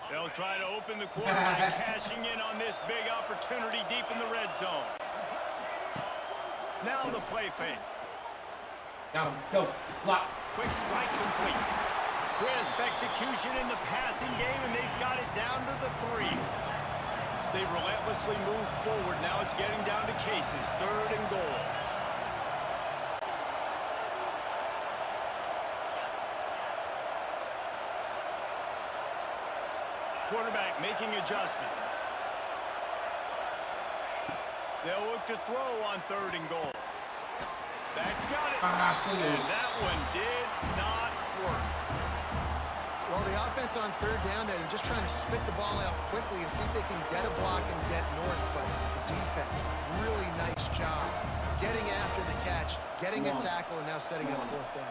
They'll try to open the quarterback, cashing in on this big opportunity deep in the red zone. Now the play fake. Got him. Go. Lock. Quick strike complete. Crisp execution in the passing game, and they've got it down to the 3. They've relentlessly moved forward. Now it's getting down to cases. 3rd and goal. Quarterback making adjustments. They'll look to throw on 3rd and goal. That's got it. And that one did not work. Well, the offense on 3rd down, they're just trying to spit the ball out quickly and see if they can get a block and get north. But the defense, really nice job getting after the catch, getting a tackle, and now setting up 4th down.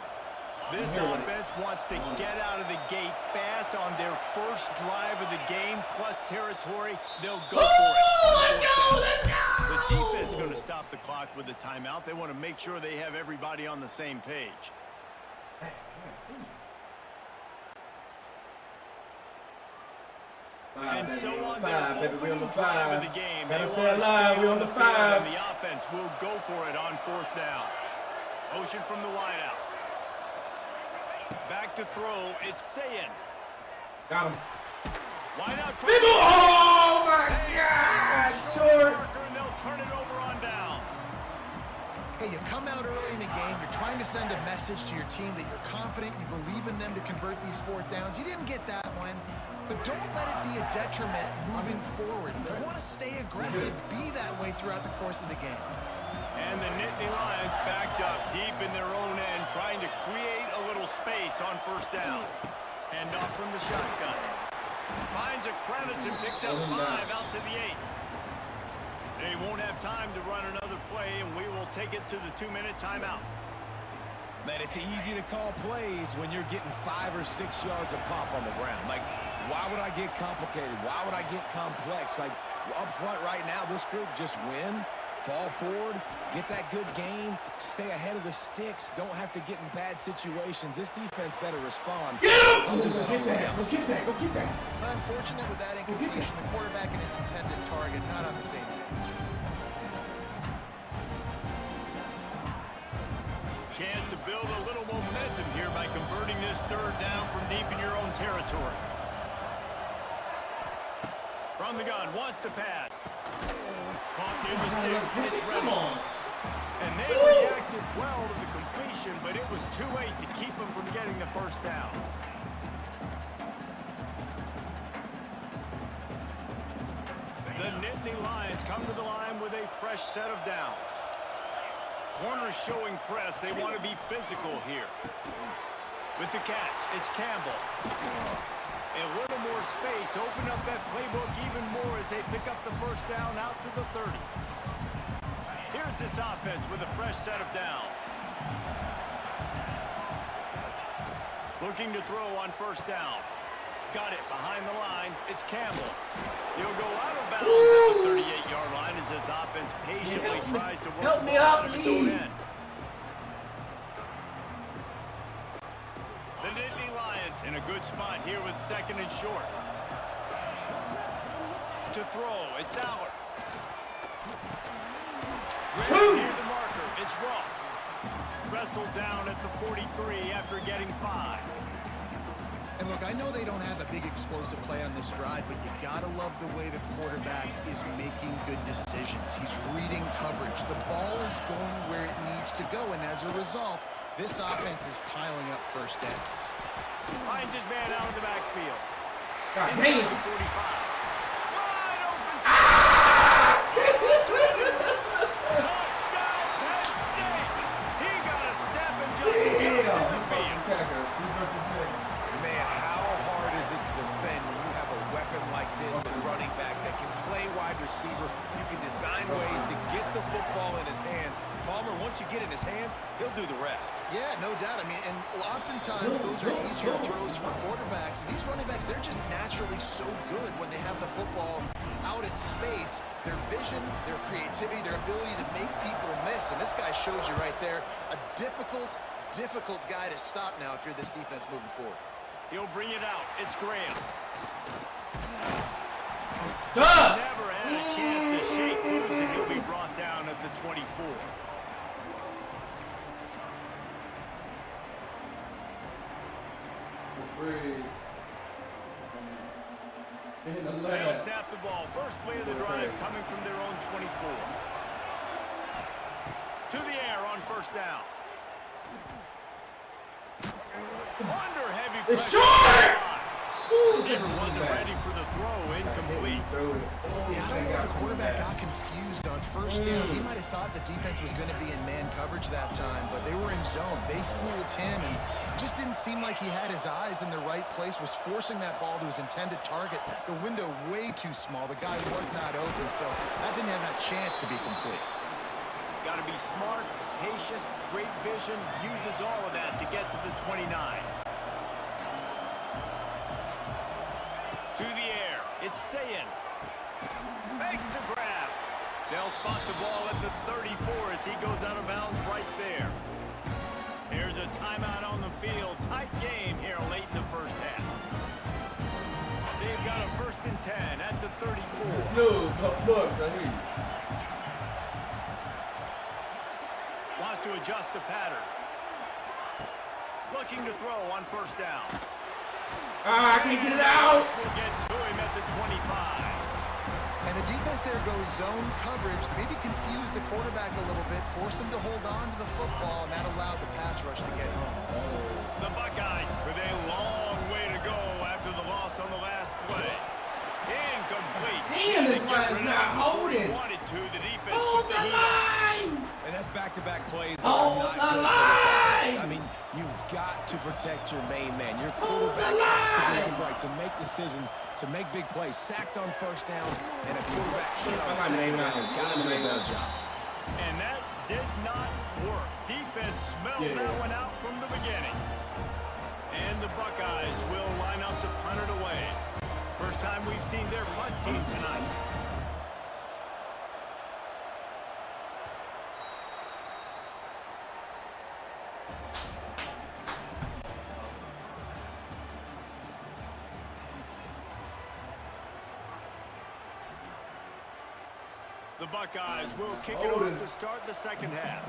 This offense wants to get out of the gate fast on their first drive of the game, plus territory. They'll go for it. Let's go! Let's go! The defense is going to stop the clock with a timeout. They want to make sure they have everybody on the same page. And so on their opening drive of the game, gotta stay alive. We on the 5. and the offense will go for it on 4th down. Motion from the wideout. Back to throw, it's Sayin. Got him. Wideout. Oh my God! Short. And they'll turn it over on downs. Hey, you come out early in the game, you're trying to send a message to your team that you're confident, you believe in them to convert these 4th downs. You didn't get that one, but don't let it be a detriment moving forward. You want to stay aggressive, be that way throughout the course of the game. And the Nittany Lions backed up deep in their own end, trying to create a little space on 1st down. Hand off from the shotgun. Finds a crevice and picks up 5 out to the 8. They won't have time to run another play, and we will take it to the 2-minute timeout. Man, it's easy to call plays when you're getting 5 or 6 yards of pop on the ground. Like, why would I get complicated? Why would I get complex? Like, up front right now, this group just win, fall forward, get that good gain, stay ahead of the sticks, don't have to get in bad situations. This defense better respond. Get him! Go get that, go get that, go get that. Unfortunate with that incompletion, the quarterback and his intended target not on the same page. Chance to build a little momentum here by converting this third down from deep in your own territory. From the gun, wants to pass. Caught near the sticks, it's Come on. and they reacted well to the completion, but it was too late to keep them from getting the first down. The Nittany Lions come to the line with a fresh set of downs. Corners showing press. They want to be physical here. With the catch, it's Campbell. A little more space. Open up that playbook even more as they pick up the first down out to the 30. Here's this offense with a fresh set of downs. Looking to throw on first down. Got it behind the line. It's Campbell. He'll go out of bounds at the 38-yard line as this offense patiently tries to work Help me out, of its own please. end. The Nittany Lions in a good spot here with second and short. To throw, it's Aller. Ready near the marker, it's Ross. Wrestled down at the 43 after getting 5. And look, I know they don't have a big explosive play on this drive, but you gotta love the way the quarterback is making good decisions. He's reading coverage. The ball is going where it needs to go, and as a result, this offense is piling up first downs. Finds his man out of the backfield. God Inside damn. the 45. Wide open. Touchdown, Penn State. He got a step and just gets to the field. Man, how hard is it to defend when you have a weapon like this, a running back that can play wide receiver? You can design ways to get the football in his hand. Palmer, once you get in his hands, he'll do the rest. Yeah, no doubt. I mean, and oftentimes those are easier throws for quarterbacks. And these running backs, they're just naturally so good when they have the football out in space. Their vision, their creativity, their ability to make people miss. And this guy shows you right there, a difficult guy to stop now if you're this defense moving forward. He'll bring it out. It's Graham. I'm stuck. Never had a chance to shake loose, and he'll be brought down at the 24. They'll snap the ball. First play of the drive coming from their own 24. To the air on first down. Under heavy pressure. It's short! Receiver wasn't ready for the throw. Incomplete. Yeah, I don't know if the quarterback got confused on first down. He might have thought the defense was going to be in man coverage that time, but they were in zone. They fooled him, and just didn't seem like he had his eyes in the right place, was forcing that ball to his intended target. The window way too small. The guy was not open, so that didn't have that chance to be complete. Got to be smart, patient, great vision, uses all of that to get to the 29. To the air, it's Sayin. Makes the grab. They'll spot the ball at the 34 as he goes out of bounds right there. There's a timeout on the field. Tight game here late in the first half. They've got a 1st and 10 at the 34. Snooze, bugs, I hear you. Wants to adjust the pattern. Looking to throw on first down. I can't get it out. Will get to him at the 25. And the defense there goes zone coverage, maybe confused the quarterback a little bit, forced him to hold on to the football, and that allowed the pass rush to get him. The Buckeyes with a long way to go after the loss on the last play. Incomplete. Damn, this line is not holding. Wanted to. The defense Hold put the the heat on. line. And that's back-to-back plays. that Hold are not the good for this offense. line. I mean, you've got to protect your main man. Your Hold the quarterback has to be line. upright, to make decisions, to make big plays. Sacked on first down, and a quarterback hit on my main second man. down. Got to do a better job. And that did not work. Defense defense smelled that one out from the beginning. And the Buckeyes will line up to punt it away. First time we've seen their punt team tonight. The Buckeyes will kick it off to start the second half.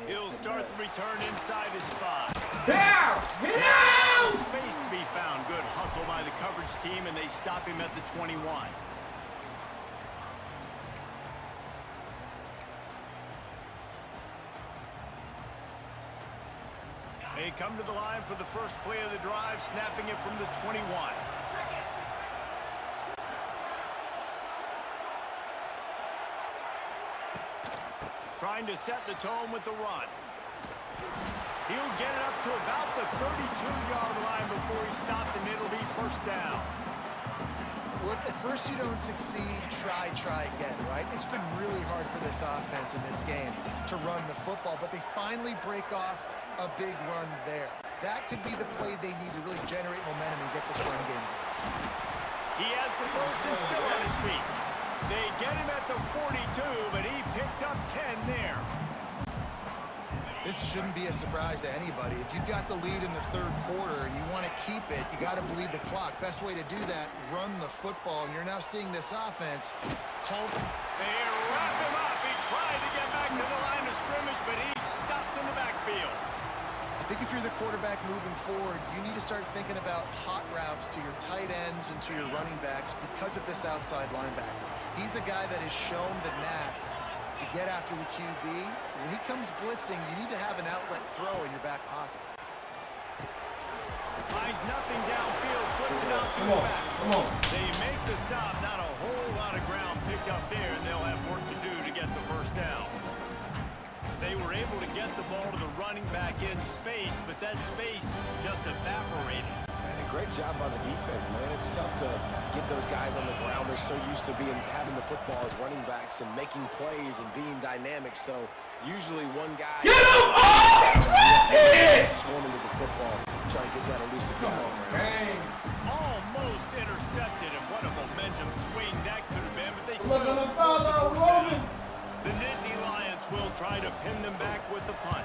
He'll start the return inside his 5. Down! Hit out! Space to be found. Good hustle by the coverage team, and they stop him at the 21. They come to the line for the first play of the drive, snapping it from the 21. Trying to set the tone with the run. He'll get it up to about the 32-yard line before he stopped, and it'll be first down. Well, if at first you don't succeed, try again, right? It's been really hard for this offense in this game to run the football, but they finally break off a big run there. That could be the play they need to really generate momentum and get this run game. He has the first and still on his feet. They get him at the 42, but he picked up 10 there. This shouldn't be a surprise to anybody. If you've got the lead in the third quarter and you want to keep it, you got to bleed the clock. Best way to do that, run the football. And you're now seeing this offense called. They wrap him up. He tried to get back to the line of scrimmage, but he's stopped in the backfield. I think if you're the quarterback moving forward, you need to start thinking about hot routes to your tight ends and to your running backs because of this outside linebacker. He's a guy that has shown the knack to get after the QB. When he comes blitzing, you need to have an outlet throw in your back pocket. Finds nothing downfield, flips it out to his back. Come on. They make the stop. Not a whole lot of ground picked up there, and they'll have work to do to get the first down. They were able to get the ball to the running back in space, but that space just evaporated. And a great job by the defense, man. It's tough to get those guys on the ground. They're so used to having the football as running backs and making plays and being dynamic. So usually one guy Get him! Oh, he's wicked! swarming to the football, trying to get that elusive guy. Dang. Almost intercepted, and what a momentum swing that could have been, but they still Look at the foul, rolling. The Nittany Lions will try to pin them back with the punt.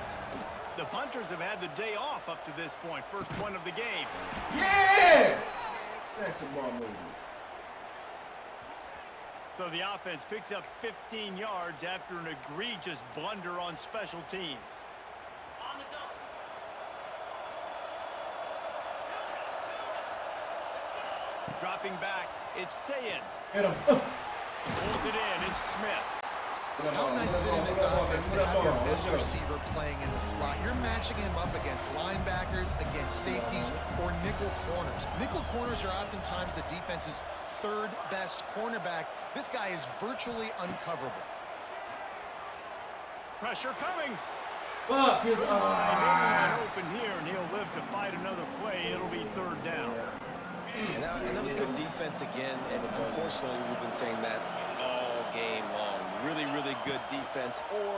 The punters have had the day off up to this point. First one of the game. Yeah! That's some ball movement. So the offense picks up 15 yards after an egregious blunder on special teams. Dropping back, it's Sayin. Hit him. Pulls it in, it's Smith. How nice is it in this offense to have your best receiver playing in the slot? You're matching him up against linebackers, against safeties, or nickel corners. Nickel corners are oftentimes the defense's third best cornerback. This guy is virtually uncoverable. Pressure coming. Fuck his Open here, and he'll live to fight another play. It'll be third down. And that was good defense again, and unfortunately we've been saying that all game long. Really, really good defense, or,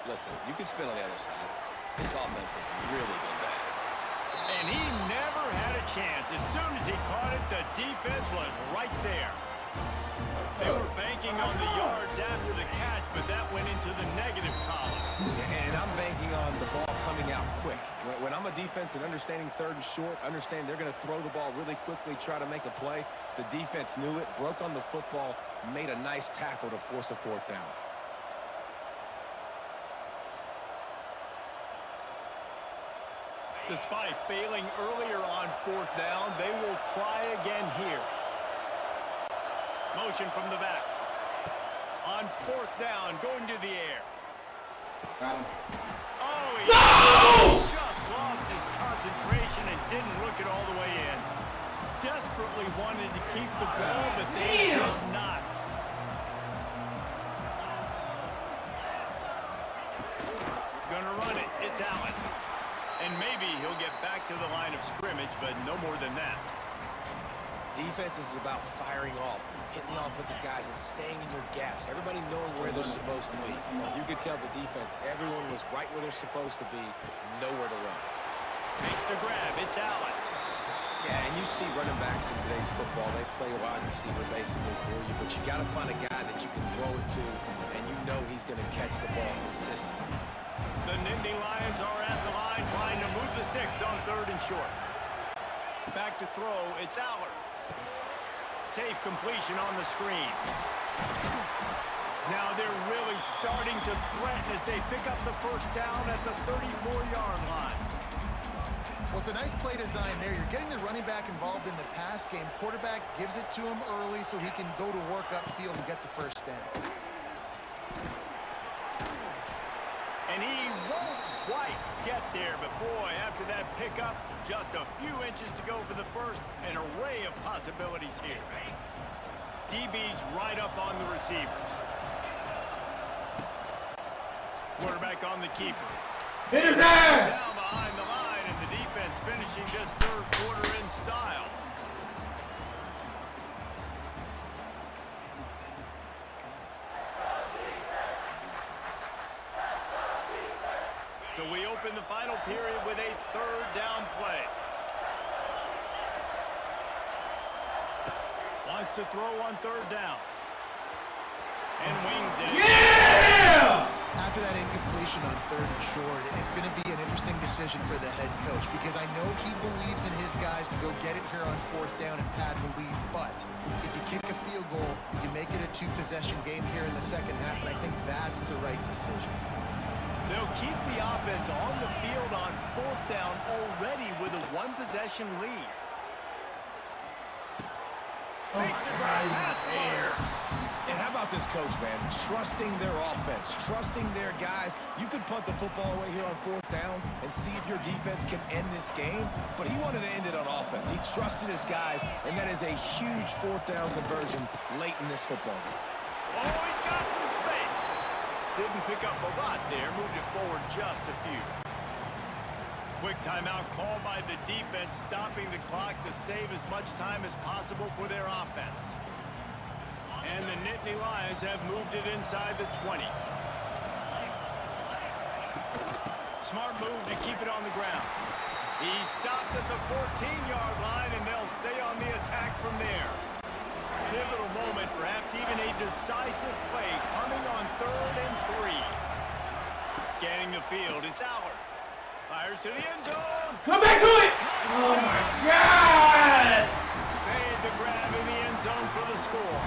listen, you can spin on the other side. This offense has really been bad. And he never had a chance. As soon as he caught it, the defense was right there. They were banking on the yards after the catch, but that went into the negative column. And I'm banking on the ball coming out quick. When I'm a defense and understanding third and short, understand they're going to throw the ball really quickly, try to make a play. The defense knew it, broke on the football, made a nice tackle to force a fourth down. Despite failing earlier on fourth down, they will try again here. Motion from the back. On fourth down, going to the air. Got him. Oh, he just lost his concentration and didn't look it all the way in. Desperately wanted to keep the ball, but they did not. Gonna run it. It's Allen. And maybe he'll get back to the line of scrimmage, but no more than that. Defense is about firing off, hitting the offensive guys, and staying in your gaps. Everybody knowing where they're supposed to be. You could tell the defense, everyone was right where they're supposed to be, nowhere to run. Makes the grab. It's Allen. Yeah, and you see running backs in today's football, they play a wide receiver basically for you, but you got to find a guy that you can throw it to, and you know he's going to catch the ball consistently. The Nittany Lions are at the line trying to move the sticks on 3rd and short. Back to throw. It's Aller. Safe completion on the screen. Now they're really starting to threaten as they pick up the first down at the 34-yard line. Well, it's a nice play design there. You're getting the running back involved in the pass game. Quarterback gives it to him early so he can go to work upfield and get the first down. And he won't quite get there, but boy, after that pickup, just a few inches to go for the first. An array of possibilities here. DB's right up on the receivers. Quarterback on the keeper. Hit his ass! Down behind the line, and the defense finishing this 3rd quarter in style. So we open the final period with a 3rd down play. Wants to throw on 3rd down. And wings it. Yeah! After that incompletion on 3rd and short, it's going to be an interesting decision for the head coach because I know he believes in his guys to go get it here on 4th down and pad the lead, but if you kick a field goal, you make it a 2-possession game here in the second half, and I think that's the right decision. They'll keep the offense on the field on 4th down already with a 1-possession lead. Makes it right past the air. And how about this coach, man? Trusting their offense, trusting their guys. You could punt the football away here on 4th down and see if your defense can end this game, but he wanted to end it on offense. He trusted his guys, and that is a huge 4th down conversion late in this football game. Oh, he's got some space. Didn't pick up a lot there, moved it forward just a few. Quick timeout call by the defense, stopping the clock to save as much time as possible for their offense. And the Nittany Lions have moved it inside the 20. Smart move to keep it on the ground. He stopped at the 14-yard line, and they'll stay on the attack from there. Pivotal moment, perhaps even a decisive play coming on 3rd and 3. Scanning the field, it's Aller. Fires to the end zone. Come back to it! Oh my God! Made the grab in the end zone for the score.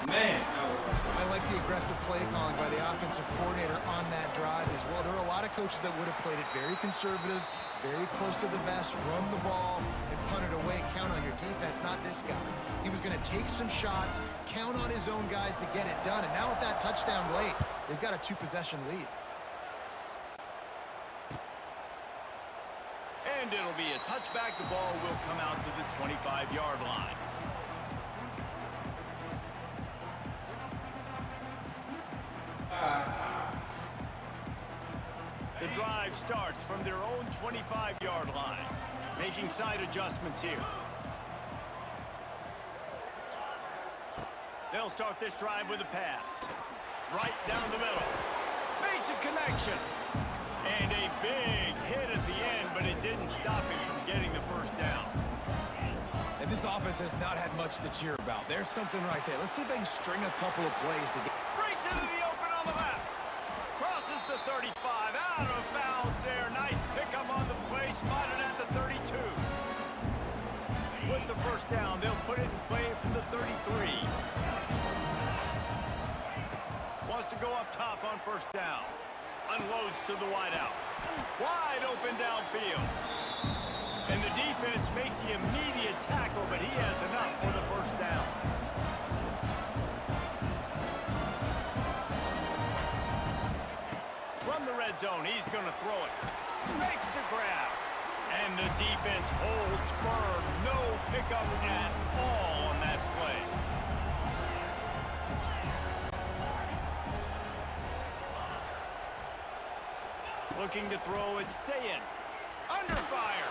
Man, I like the aggressive play calling by the offensive coordinator on that drive as well. There are a lot of coaches that would have played it very conservative, very close to the vest, run the ball, and punt it away. Count on your defense, not this guy. He was going to take some shots, count on his own guys to get it done. And now with that touchdown late, they've got a 2-possession lead. And it'll be a touchback. The ball will come out to the 25-yard line. The drive starts from their own 25-yard line, making side adjustments here. They'll start this drive with a pass. Right down the middle. Makes a connection. And a big hit at the end, but it didn't stop him from getting the first down. And this offense has not had much to cheer about. There's something right there. Let's see if they can string a couple of plays together. Breaks into the open on the left. Crosses the 35. Out of bounds there. Nice pickup on the play. Spotted at the 32. With the first down, they'll put it in play from the 33. Wants to go up top on first down. Unloads to the wideout. Wide open downfield. And the defense makes the immediate tackle, but he has enough for the first down. From the red zone, he's going to throw it. Makes the grab. And the defense holds firm. No pickup at all on that play. Looking to throw, it's Sayin. under fire.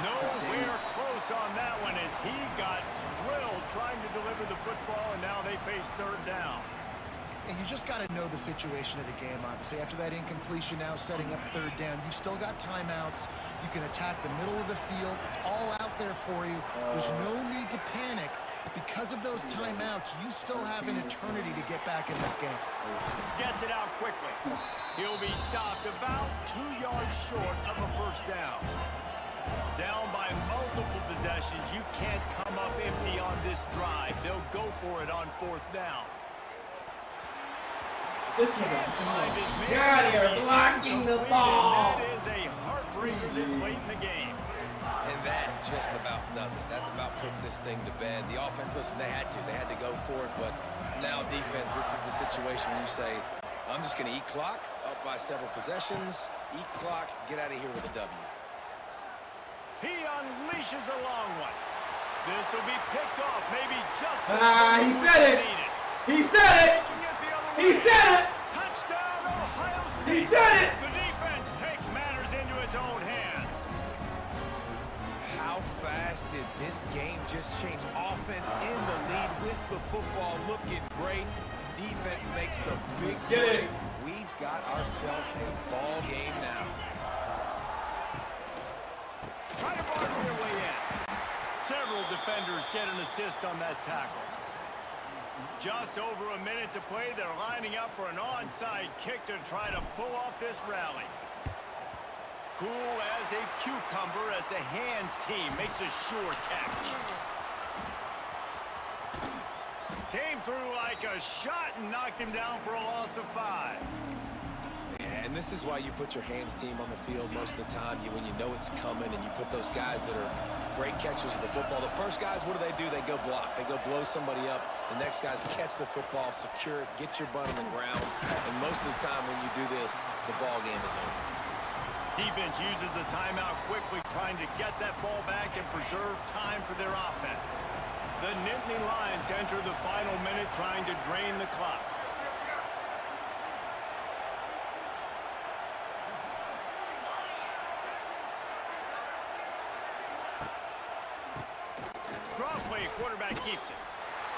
Nowhere close on that one as he got drilled trying to deliver the football, and now they face third down. And you just got to know the situation of the game, obviously. After that incompletion, now setting up third down, you've still got timeouts. You can attack the middle of the field. It's all out there for you. There's no need to panic. Because of those timeouts, you still have an eternity to get back in this game. Gets it out quickly. He'll be stopped about 2 yards short of a first down. Down by multiple possessions, you can't come up empty on this drive. They'll go for it on fourth down. This nigga, get out of here, blocking the ball. That is a heartbreaker this late in the game. And that just about does it. That about puts this thing to bed. The offense, listen, they had to go for it, but now defense, this is the situation where you say, I'm just going to eat clock, up by several possessions, eat clock, get out of here with a W. He unleashes a long one. This will be picked off, maybe just he said it. He said it. He said it. Touchdown, Ohio State. He said it. The defense takes matters into its own hands. How fast did this game just change? Offense in the lead with the football looking great. Defense makes the big play. We've got ourselves a ball game now. Try to barge their way in. Several defenders get an assist on that tackle. Just over a minute to play. They're lining up for an onside kick to try to pull off this rally. Cool as a cucumber as the hands team makes a sure catch. Came through like a shot and knocked him down for a loss of 5. And this is why you put your hands team on the field most of the time. When you know it's coming and you put those guys that are great catchers of the football. The first guys, what do? They go block. They go blow somebody up. The next guys catch the football, secure it, get your butt on the ground. And most of the time when you do this, the ball game is over. Defense uses a timeout quickly, trying to get that ball back and preserve time for their offense. The Nittany Lions enter the final minute trying to drain the clock. Draw play, quarterback keeps it.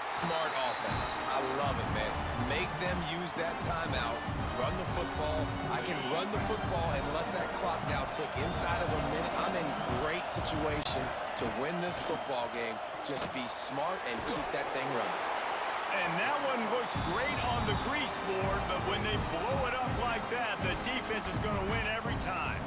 Smart offense. I love it, man. Make them use that timeout. Run the football. I can run the football and let that clock now tick inside of a minute. I'm in great situation to win this football game. Just be smart and keep that thing running. And that one looked great on the grease board, but when they blow it up like that, the defense is going to win every time.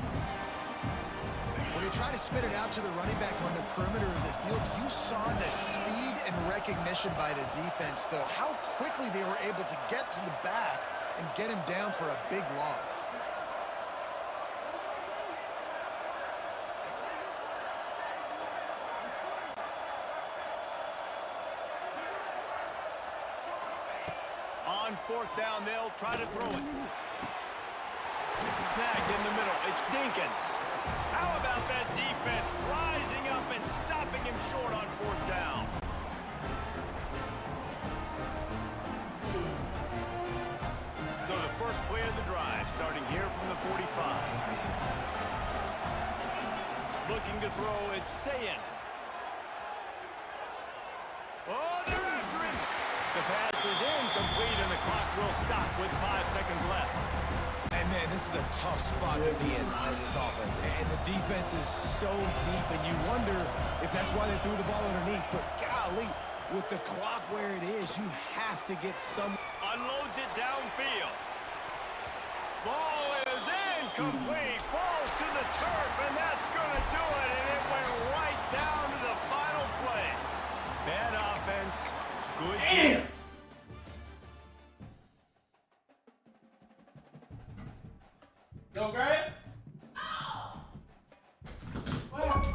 When they try to spit it out to the running back on the perimeter of the field, you saw the speed and recognition by the defense, though. How quickly they were able to get to the back and get him down for a big loss. On fourth down, they'll try to throw it. Snagged in the middle. It's Dinkins. How about that defense rising up and stopping him short on fourth down? So the first play of the drive, starting here from the 45. Looking to throw, it's Sayin. Oh, they're after him. The pass is incomplete, and the clock will stop with 5 seconds left. And, man, this is a tough spot to be in as this offense. And the defense is so deep, and you wonder if that's why they threw the ball underneath. But, golly, with the clock where it is, you have to get some... Unloads it downfield. Ball is incomplete. Falls to the turf, and that's going to do it. And it went right down to the final play. Bad offense. Good game. Go, Grant. Well.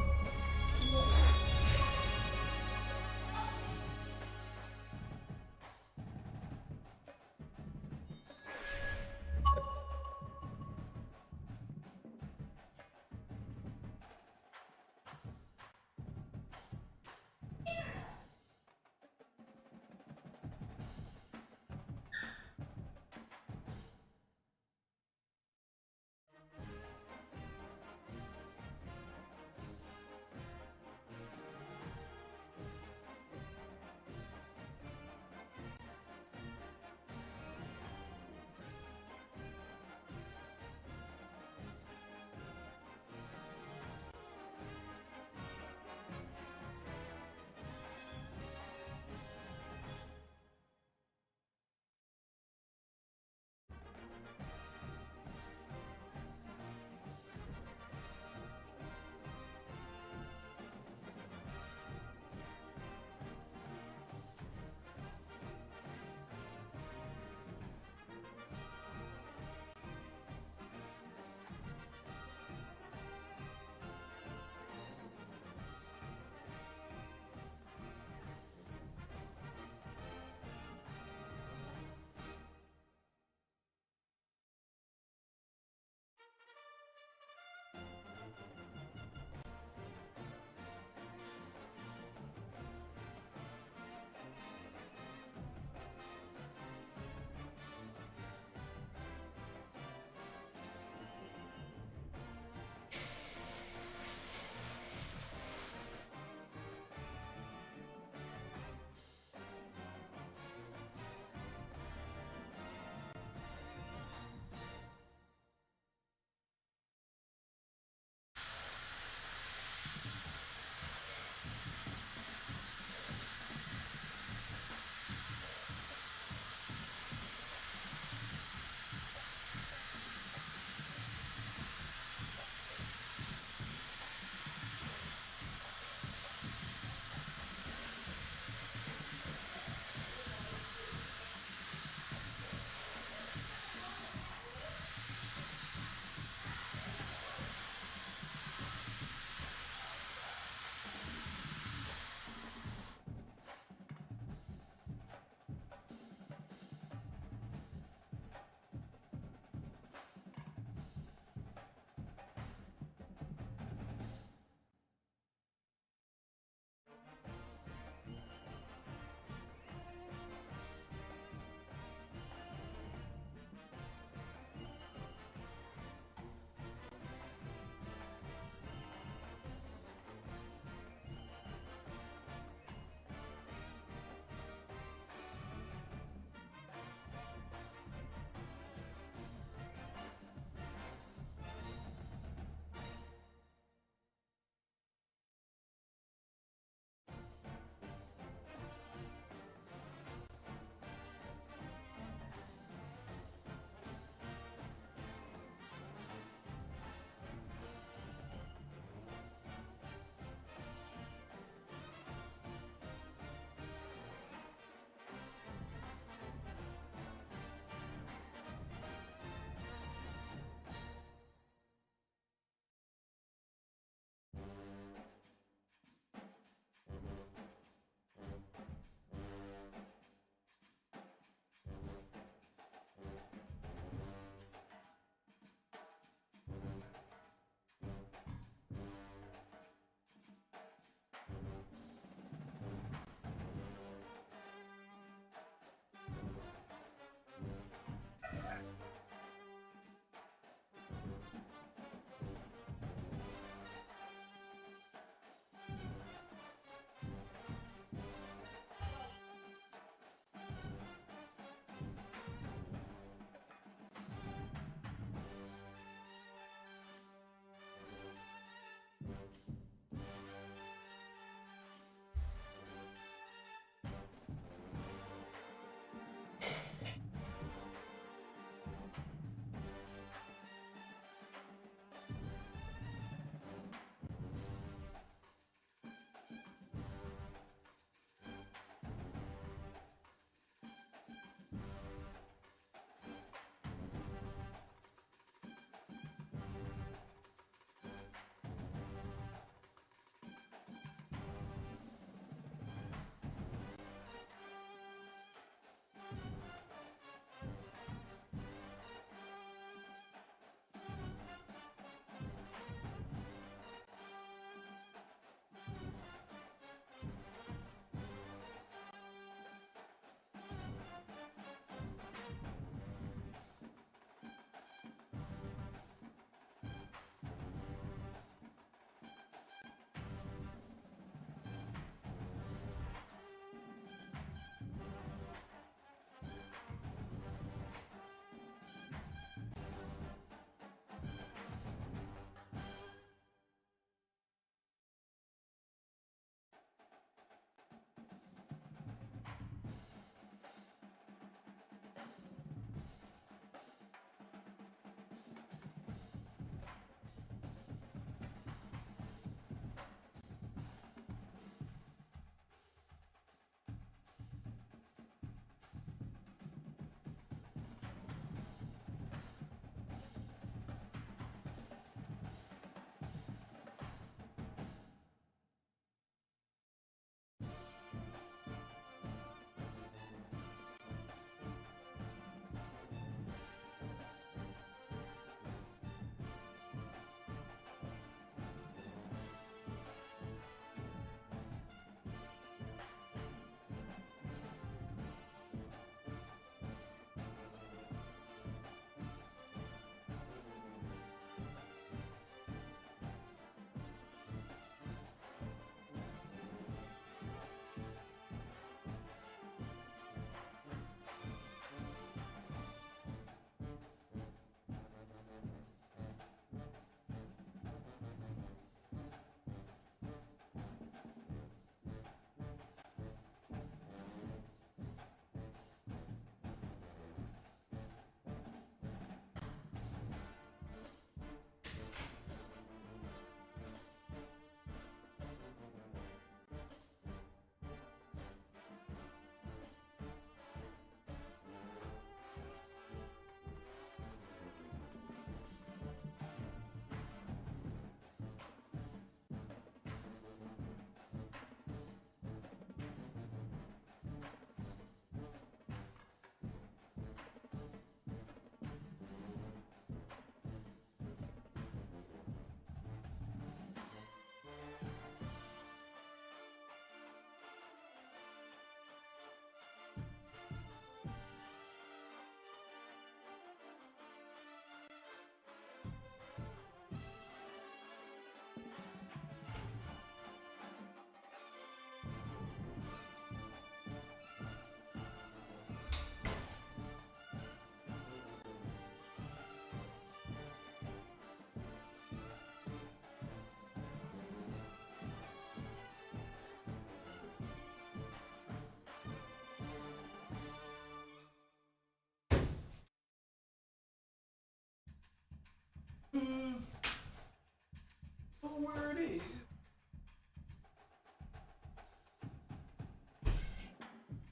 Oh, where it is.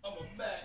I'm back.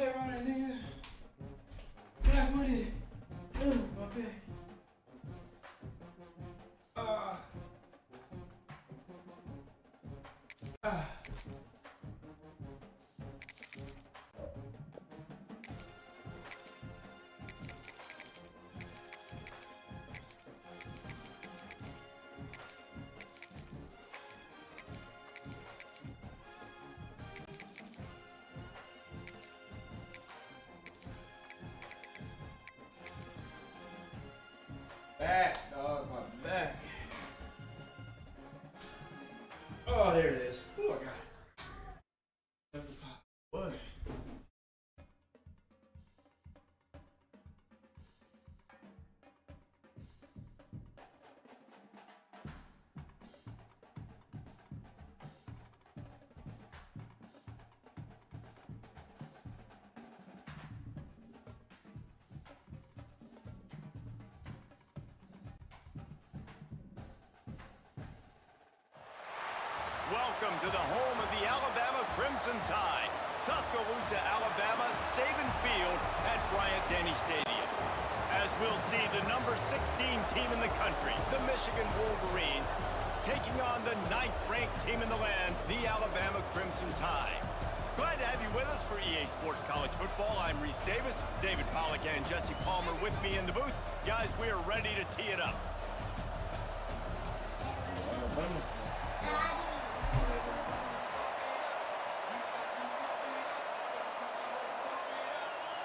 back on it, nigga. Back with it. My back. Back, dog, my back. Oh, there it is. Oh, I got it. What? Welcome to the home of the Alabama Crimson Tide. Tuscaloosa, Alabama, Saban Field at Bryant-Denny Stadium. As we'll see, the number 16 team in the country, the Michigan Wolverines, taking on the 9th-ranked team in the land, the Alabama Crimson Tide. Glad to have you with us for EA Sports College Football. I'm Reese Davis, David Pollack and Jesse Palmer with me in the booth. Guys, we are ready to tee it up.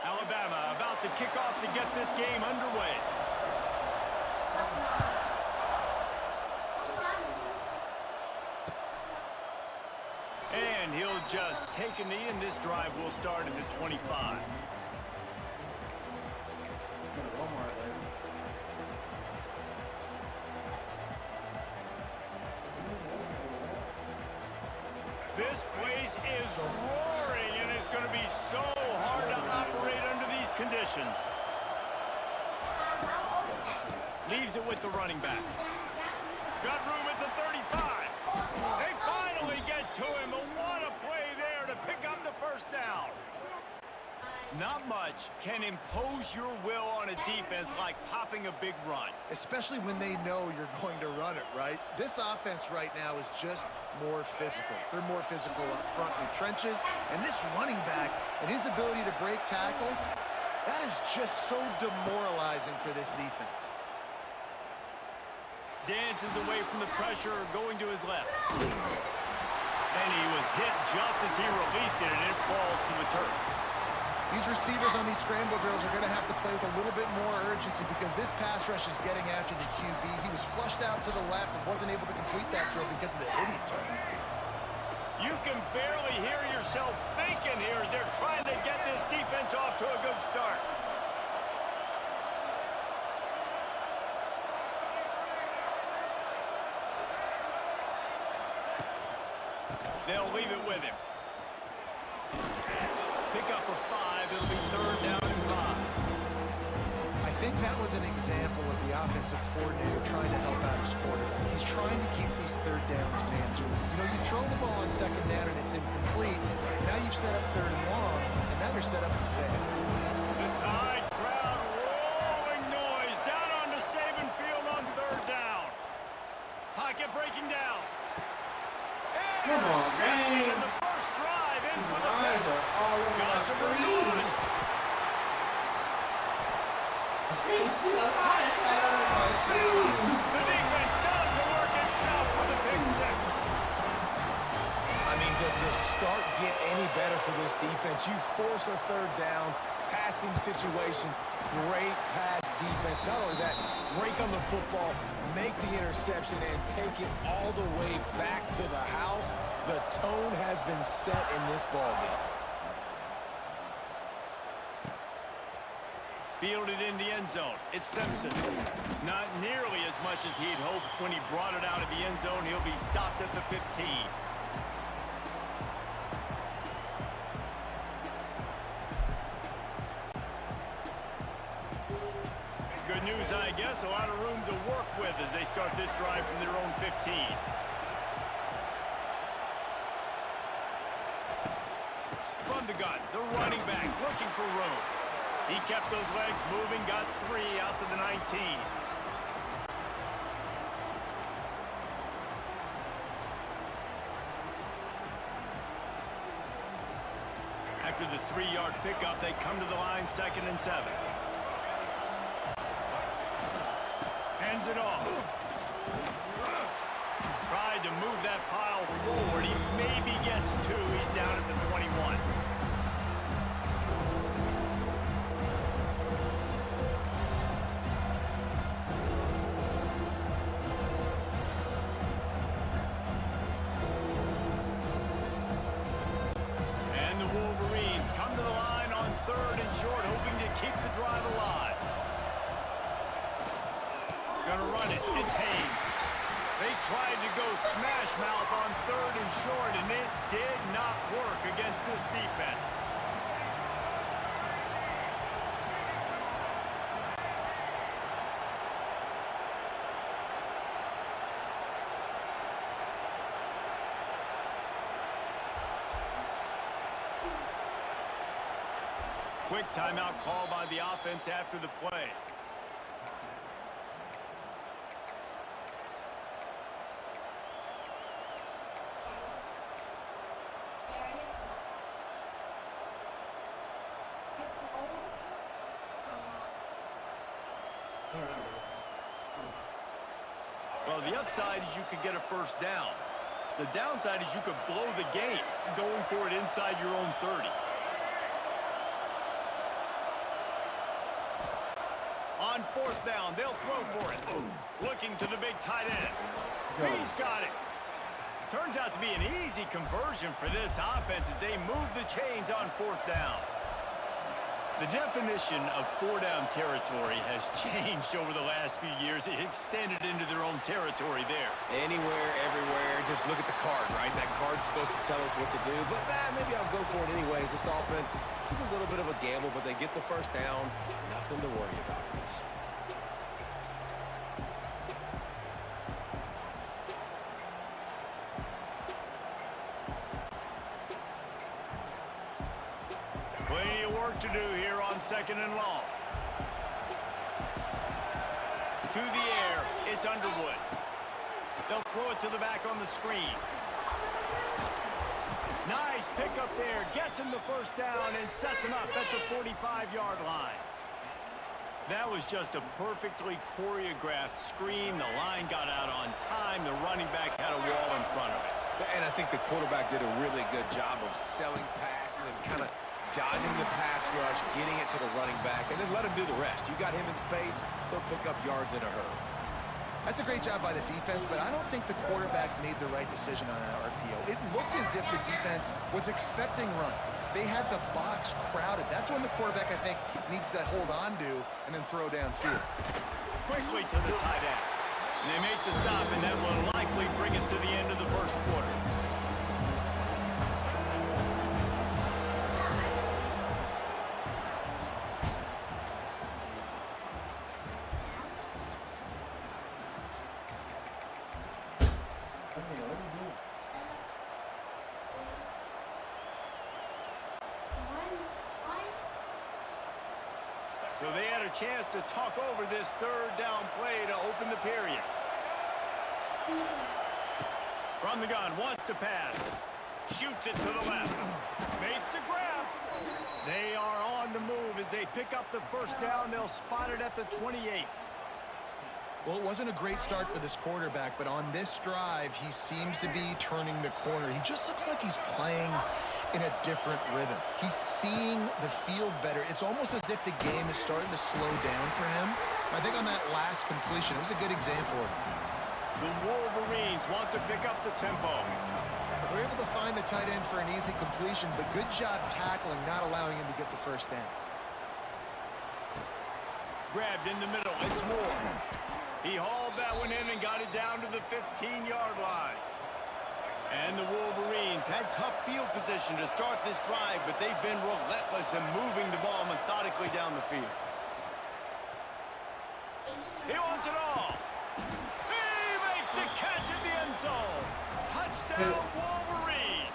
Alabama about to kick off to get this game underway. And he'll just take a knee, and this drive will start at the 25. This place is roaring, and it's going to be so hard to operate under these conditions. Leaves it with the running back. Got room at the 35. They finally get to him, but what a play there to pick up the first down. Not much can impose your will on a defense like popping a big run. Especially when they know you're going to run it, right? This offense right now is just more physical. They're more physical up front in the trenches, and this running back and his ability to break tackles, that is just so demoralizing for this defense. Dances away from the pressure, going to his left. And he was hit just as he released it, and it falls to the turf. These receivers on these scramble drills are going to have to play with a little bit more urgency because this pass rush is getting after the QB. He was flushed out to the left and wasn't able to complete that throw because of the idiot turn. You can barely hear yourself thinking here as they're trying to get this defense off to a good start. They'll leave it with him. Pick up a 5. It'll be 3rd down and 5. I think that was an example of the offensive coordinator trying to help out his quarterback. He's trying to keep these 3rd downs manageable. You know, you throw the ball on 2nd down and it's incomplete. Now you've set up 3rd and long, and now you're set up to fail. The Tide crowd rolling noise down onto Saban Field on 3rd down. Pocket breaking down. Come on, man. The first drive ends These with a lines are all over my screen. I can't see the lines all over my screen. The defense does the work itself with a pick 6. I mean, does the start get any better for this defense? You force a 3rd down, passing situation, great pass defense. Not only that, break on the football, make the interception, and take it all the way back to the house. The tone has been set in this ballgame. Fielded in the end zone. It's Simpson. Not nearly as much as he'd hoped when he brought it out of the end zone. He'll be stopped at the 15. Good news, I guess. A lot of room to work with as they start this drive from their own 15. From the gun, the running back, looking for room. He kept those legs moving, got 3 out to the 19. After the 3-yard pickup, they come to the line, 2nd and 7. Hands it off. Tried to move that pile forward. He maybe gets 2. He's down at the 21. And the Wolverines come to the line on 3rd and short, hoping to keep the drive alive. Gonna run it. It's Haynes. They tried to go smash mouth on 3rd and short, and it did not work against this defense. Quick timeout call by the offense after the play. Well, the upside is you could get a first down. The downside is you could blow the game going for it inside your own 30. On 4th down, they'll throw for it. Looking to the big tight end. He's got it. Turns out to be an easy conversion for this offense as they move the chains on 4th down. The definition of 4-down territory has changed over the last few years. It extended into their own territory there. Anywhere, everywhere, just look at the card, right? That card's supposed to tell us what to do, but maybe I'll go for it anyways. This offense took a little bit of a gamble, but they get the first down. Nothing to worry about, Reese. Plenty of work to do here on 2nd and long. To the air, it's Underwood. They'll throw it to the back on the screen. Nice pick up there, gets him the first down and sets him up at the 45-yard line. That was just a perfectly choreographed screen. The line got out on time. The running back had a wall in front of it. And I think the quarterback did a really good job of selling pass and then kind of dodging the pass rush, getting it to the running back, and then let him do the rest. You got him in space, he'll pick up yards in a hurry. That's a great job by the defense, but I don't think the quarterback made the right decision on that RPO. It looked as if the defense was expecting run. They had the box crowded. That's when the quarterback, I think, needs to hold on to and then throw downfield. Quickly to the tight end. And they make the stop, and that will likely bring us to the end of the first quarter. So they had a chance to talk over this 3rd down play to open the period. From the gun, wants to pass. Shoots it to the left. Makes the grab. They are on the move as they pick up the first down. They'll spot it at the 28. Well, it wasn't a great start for this quarterback, but on this drive, he seems to be turning the corner. He just looks like he's playing in a different rhythm. He's seeing the field better. It's almost as if the game is starting to slow down for him. I think on that last completion, it was a good example of it. The Wolverines want to pick up the tempo. They're able to find the tight end for an easy completion, but good job tackling, not allowing him to get the first down. Grabbed in the middle. It's Moore. He hauled that one in and got it down to the 15-yard line. And the Wolverines had tough field position to start this drive, but they've been relentless in moving the ball methodically down the field. He wants it all. He makes the catch in the end zone. Touchdown, Wolverines.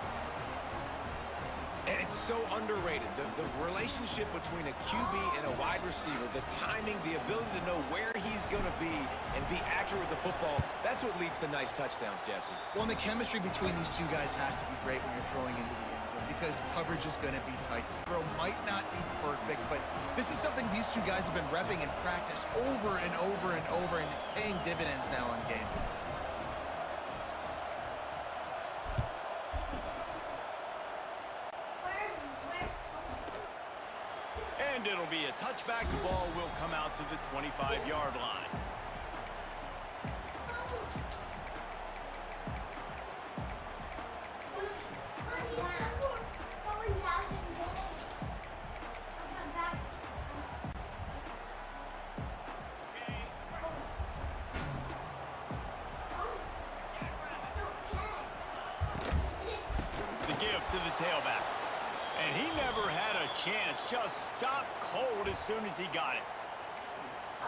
And it's so underrated. The relationship between a QB and a wide receiver, the timing, the ability to know where he's going to be and be accurate with the football, that's what leads to nice touchdowns, Jesse. Well, and the chemistry between these two guys has to be great when you're throwing into the end zone because coverage is going to be tight. The throw might not be perfect, but this is something these two guys have been repping in practice over and over and over, and it's paying dividends now on game. And it'll be a touchback. The ball will come out to the 25-yard line. The give to the tailback. And he never had a chance. Just stopped cold as soon as he got it.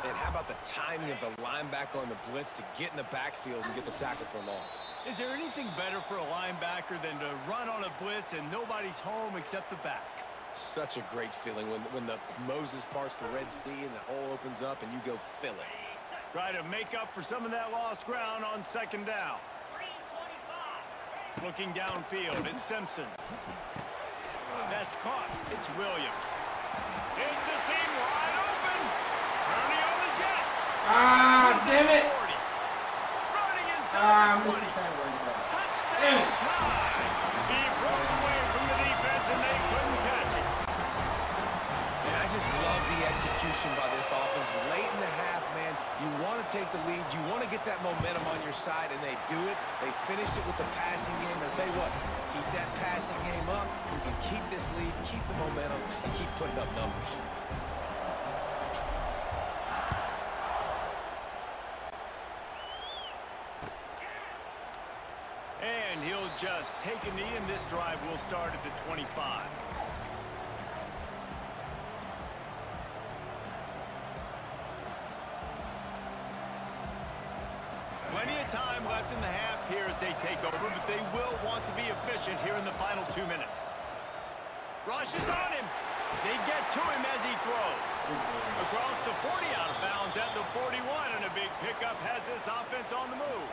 And how about the timing of the linebacker on the blitz to get in the backfield and get the tackle for loss? Is there anything better for a linebacker than to run on a blitz and nobody's home except the back? Such a great feeling when the Moses parts the Red Sea and the hole opens up and you go fill it. Try to make up for some of that lost ground on second down. Looking downfield, it's Simpson. That's caught. It's Williams. It's a seam wide open. Purdy on the Jets. Damn it. 40. Running inside the 20. Missed the tackle. Touchdown time. He broke away from the defense and they couldn't catch it. And I just love the execution by this offense. Late in the half, man, you want to take the lead. You want to get that momentum on your side, and they do it. They finish it with the passing game. I'll tell you what, keep that passing game up. You can keep this lead, keep the momentum, and keep putting up numbers. And he'll just take a knee, and this drive will start at the 25. Plenty of time left in the half here as they take over, but they will want to be efficient here in the final 2 minutes. Rush is on him. They get to him as he throws. Across the 40, out of bounds at the 41, and a big pickup has this offense on the move.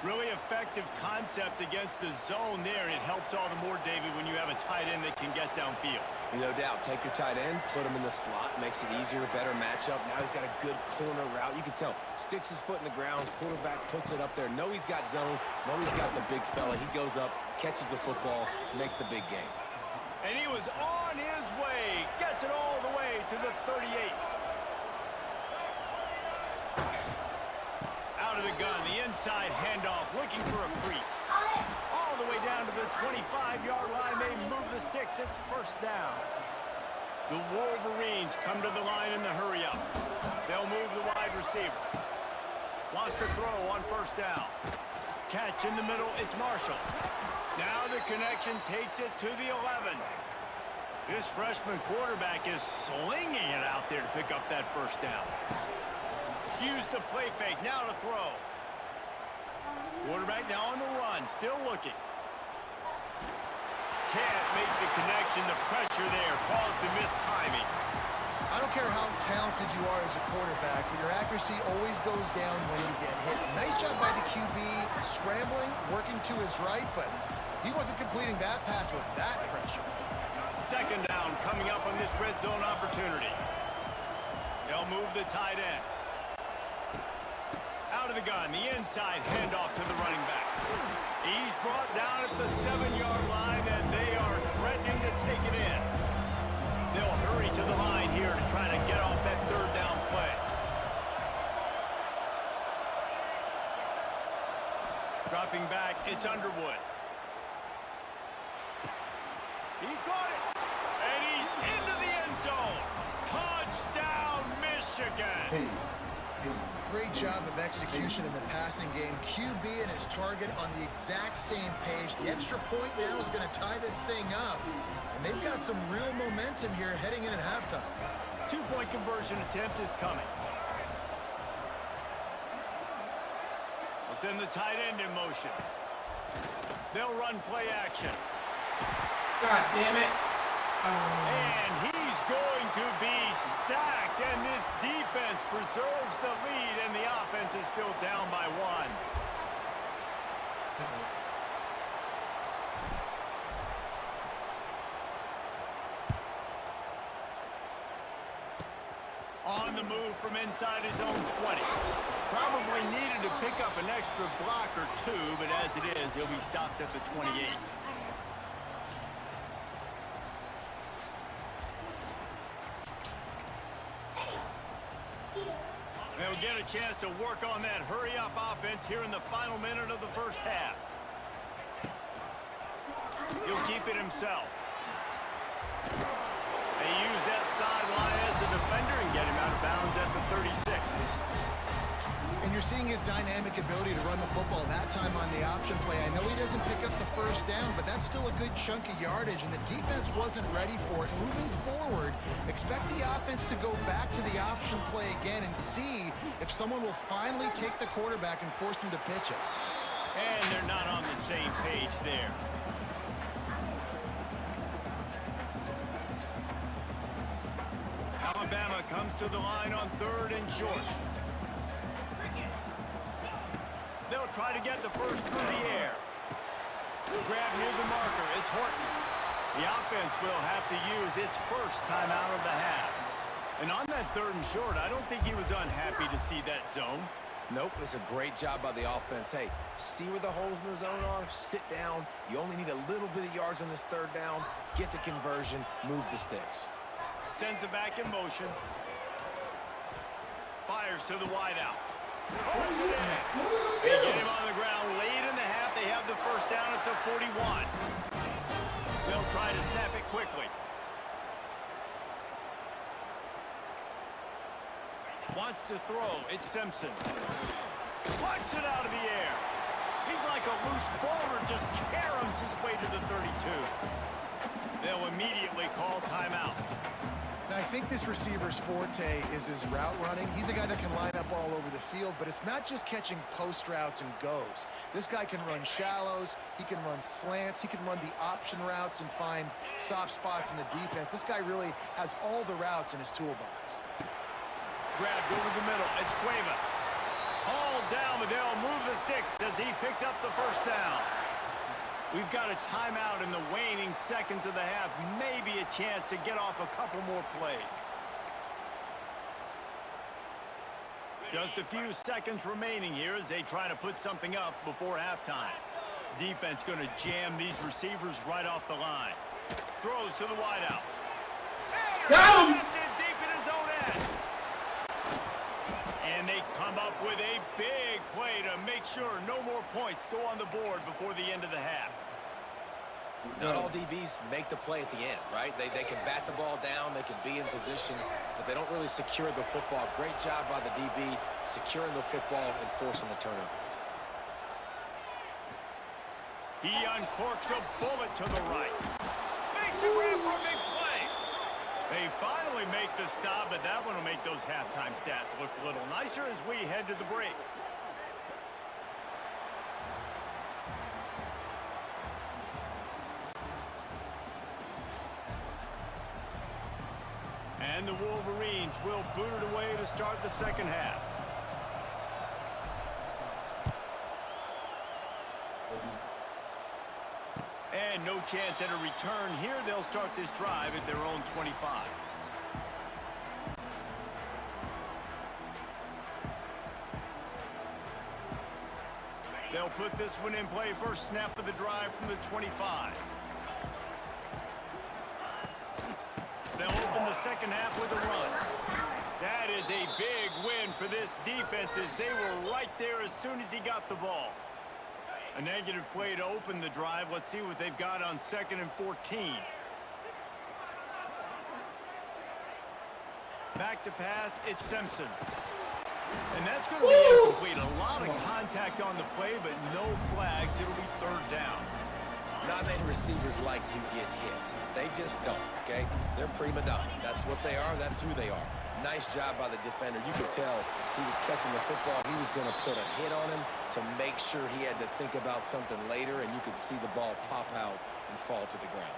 Really effective concept against the zone there. It helps all the more, David, when you have a tight end that can get downfield. No doubt. Take your tight end, put him in the slot, makes it easier, better matchup. Now he's got a good corner route. You can tell. Sticks his foot in the ground. Quarterback puts it up there. Know he's got zone. Know he's got the big fella. He goes up, catches the football, makes the big game. And he was on his way. Gets it all the way to the 38. Out of the gun, the inside handoff, looking for a crease. All the way down to the 25-yard line. They move the sticks. It's first down. The Wolverines come to the line in the hurry-up. They'll move the wide receiver. Wants to throw on first down. Catch in the middle. It's Marshall. Now the connection takes it to the 11. This freshman quarterback is slinging it out there to pick up that first down. Use the play fake. Now to throw. Quarterback now on the run. Still looking. Can't make the connection. The pressure there caused the missed timing. I don't care how talented you are as a quarterback, but your accuracy always goes down when you get hit. Nice job by the QB, scrambling, working to his right, but he wasn't completing that pass with that pressure. Second down coming up on this red zone opportunity. They'll move the tight end. Out of the gun, the inside handoff to the running back. He's brought down at the 7-yard line, and they are threatening to take it in. They'll hurry to the line here to try to get off that third down play. Dropping back, it's Underwood. He caught it, and he's into the end zone. Touchdown, Michigan. Great job of execution in the passing game. QB and his target on the exact same page. The extra point now is going to tie this thing up. And they've got some real momentum here heading in at halftime. 2-point conversion attempt is coming. They'll send the tight end in motion. They'll run play action. God damn it. And he's going to be sacked, and this defense preserves the lead, and the offense is still down by 1. On the move from inside his own 20. Probably needed to pick up an extra block or 2, but as it is, he'll be stopped at the 28. They'll get a chance to work on that hurry-up offense here in the final minute of the first half. He'll keep it himself. They use that sideline as a defender and get him out of bounds at the 36. And you're seeing his dynamic ability to run the football that time on the option play. I know he doesn't pick up the first down, but that's still a good chunk of yardage, and the defense wasn't ready for it. Moving forward, expect the offense to go back to the option play again and see if someone will finally take the quarterback and force him to pitch it. And they're not on the same page there. Alabama comes to the line on 3rd and short. They'll try to get the first through the air. Grab near the marker. It's Horton. The offense will have to use its first timeout of the half. And on that 3rd and short, I don't think he was unhappy to see that zone. Nope, it's a great job by the offense. Hey, see where the holes in the zone are? Sit down. You only need a little bit of yards on this 3rd down. Get the conversion. Move the sticks. Sends it back in motion. Fires to the wideout. They get him on the ground late in the half. They have the first down at the 41. They'll try to snap it quickly. Wants to throw. It's Simpson. Plucks it out of the air. He's like a loose boulder, just caroms his way to the 32. They'll immediately call timeout. Now, I think this receiver's forte is his route running. He's a guy that can line up all over the field, but it's not just catching post routes and goes. This guy can run shallows, he can run slants, he can run the option routes and find soft spots in the defense. This guy really has all the routes in his toolbox. Grabbed over the middle. It's Cuevas. Hauled down, but they'll move the sticks as he picks up the first down. We've got a timeout in the waning seconds of the half. Maybe a chance to get off a couple more plays. Just a few seconds remaining here as they try to put something up before halftime. Defense going to jam these receivers right off the line. Throws to the wideout. Got him! Deep in his own end. And they come up with a big play to make sure no more points go on the board before the end of the half. Not all DBs make the play at the end, right? They can bat the ball down, they can be in position, but they don't really secure the football. Great job by the DB securing the football and forcing the turnover. He uncorks a bullet to the right. Makes a grab for a big play. They finally make the stop, but that one will make those halftime stats look a little nicer as we head to the break. And the Wolverines will boot it away to start the second half. And no chance at a return here. They'll start this drive at their own 25. They'll put this one in play. First snap of the drive from the 25. They'll open the second half with a run. That is a big win for this defense as they were right there as soon as he got the ball. A negative play to open the drive. Let's see what they've got on 2nd and 14. Back to pass, it's Simpson. And that's going to be incomplete. A lot of contact on the play, but no flags. It'll be 3rd down. Not many receivers like to get hit. They just don't, okay? They're prima donnas. That's what they are. That's who they are. Nice job by the defender. You could tell he was catching the football. He was going to put a hit on him to make sure he had to think about something later, and you could see the ball pop out and fall to the ground.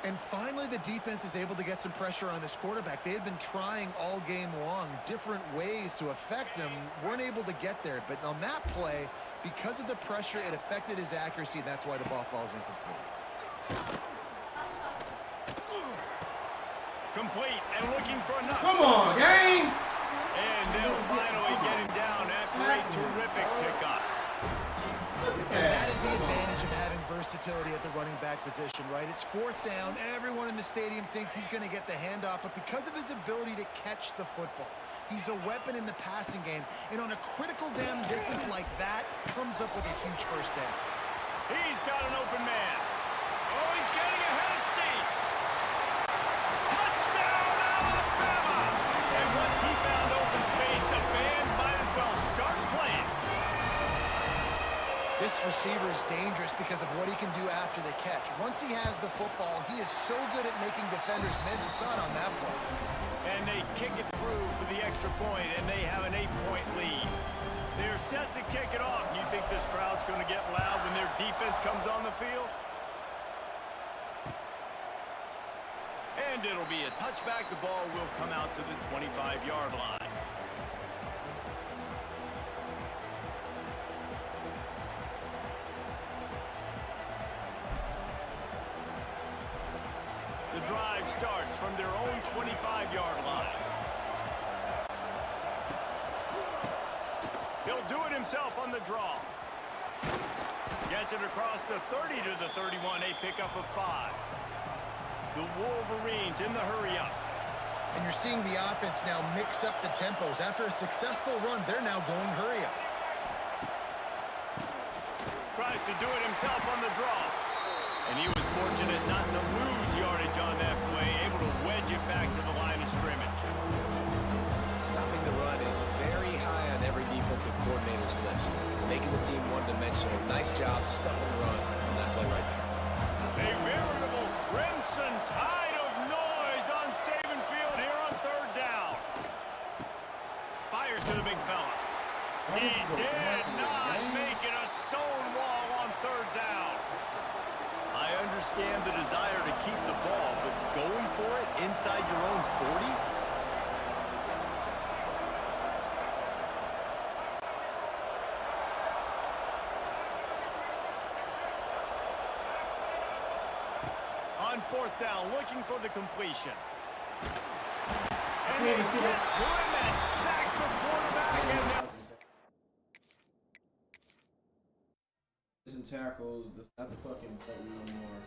And finally, the defense is able to get some pressure on this quarterback. They had been trying all game long, different ways to affect him, weren't able to get there. But on that play, because of the pressure, it affected his accuracy, and that's why the ball falls incomplete. Complete and looking for another. Come on, gang! And they'll finally get him down after a terrific pickup. And that is the advantage of having versatility at the running back position, right? It's fourth down. Everyone in the stadium thinks he's going to get the handoff, but because of his ability to catch the football, he's a weapon in the passing game. And on a critical down distance like that, comes up with a huge first down. He's got an open man. Oh, he's getting ahead of steam. Touchdown, Alabama! And once he found open space, the band might as well start playing. This receiver is dangerous because of what he can do after the catch. Once he has the football, he is so good at making defenders miss. You saw it on that play. And they kick it through for the extra point, and they have an 8-point lead. They're set to kick it off. You think this crowd's going to get loud when their defense comes on the field? And it'll be a touchback. The ball will come out to the 25-yard line. The drive starts from their own 25-yard line. He'll do it himself on the draw. Gets it across the 30 to the 31, a pickup of 5. The Wolverines in the hurry-up. And you're seeing the offense now mix up the tempos. After a successful run, they're now going hurry-up. Tries to do it himself on the draw. And he was fortunate not to lose yardage on that play, able to wedge it back to the line of scrimmage. Stopping the run is very high on every defensive coordinator's list. Making the team one-dimensional. Nice job stuffing the run on that play right there. A veritable crimson tide of noise on Saban Field here on third down. Fires to the big fella. He did not make it a stone wall on third down. I understand the desire to keep the ball, but going for it inside your own 40? On fourth down, looking for the completion. And they get to him and sack the quarterback. And And tackles, that's not the fucking button anymore.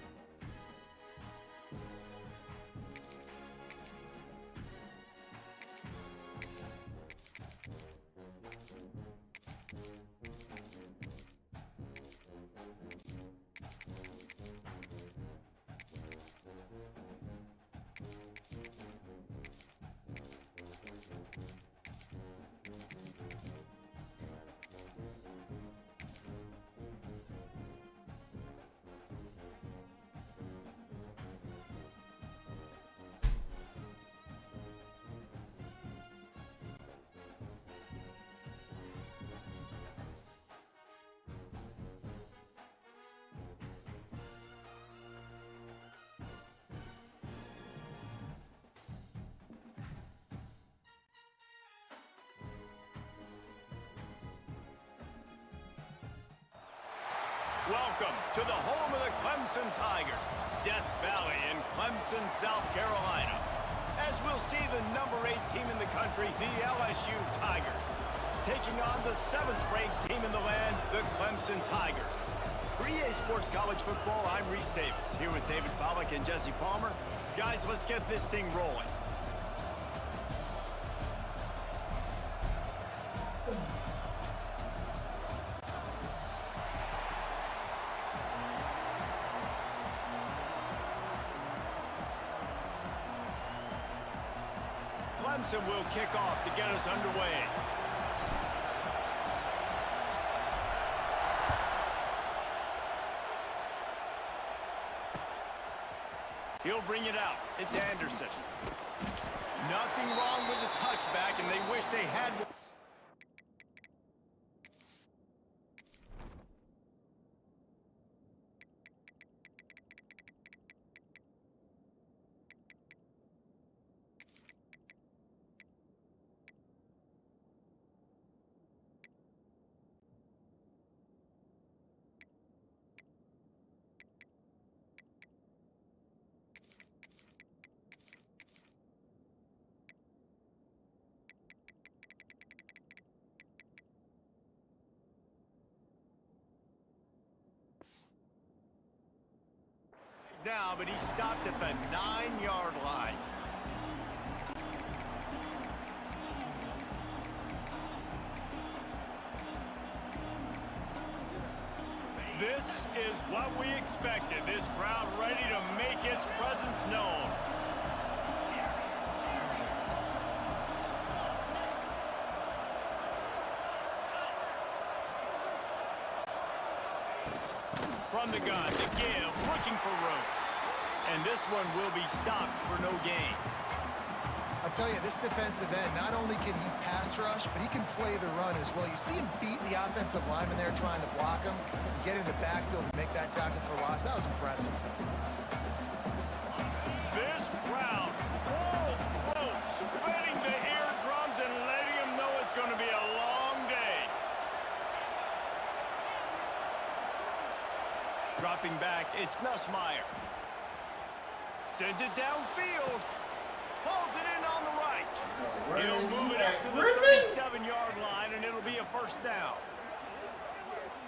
welcome to the home of the Clemson Tigers, Death Valley in Clemson, South Carolina. As we'll see the number 8 team in the country, the LSU Tigers, taking on the 7th-ranked team in the land, the Clemson Tigers. For EA Sports College Football, I'm Reese Davis, here with David Pollack and Jesse Palmer. Guys, let's get this thing rolling. Clemson will kick off to get us underway. He'll bring it out. It's Anderson. Nothing wrong with the touchback, and they wish they had one. Down, but he stopped at the 9-yard line. This is what we expected. This crowd ready to make its presence known. From the gun, to give, looking for room. And this one will be stopped for no gain. I'll tell you, this defensive end, not only can he pass rush, but he can play the run as well. You see him beat the offensive lineman there trying to block him, and get into backfield and make that tackle for loss. That was impressive. This crowd, full throat, spreading the eardrums and letting them know it's going to be a long day. Dropping back, it's Nussmeier. Sends it downfield. Pulls it in on the right. He'll move it up to the 37-yard line, and it'll be a first down.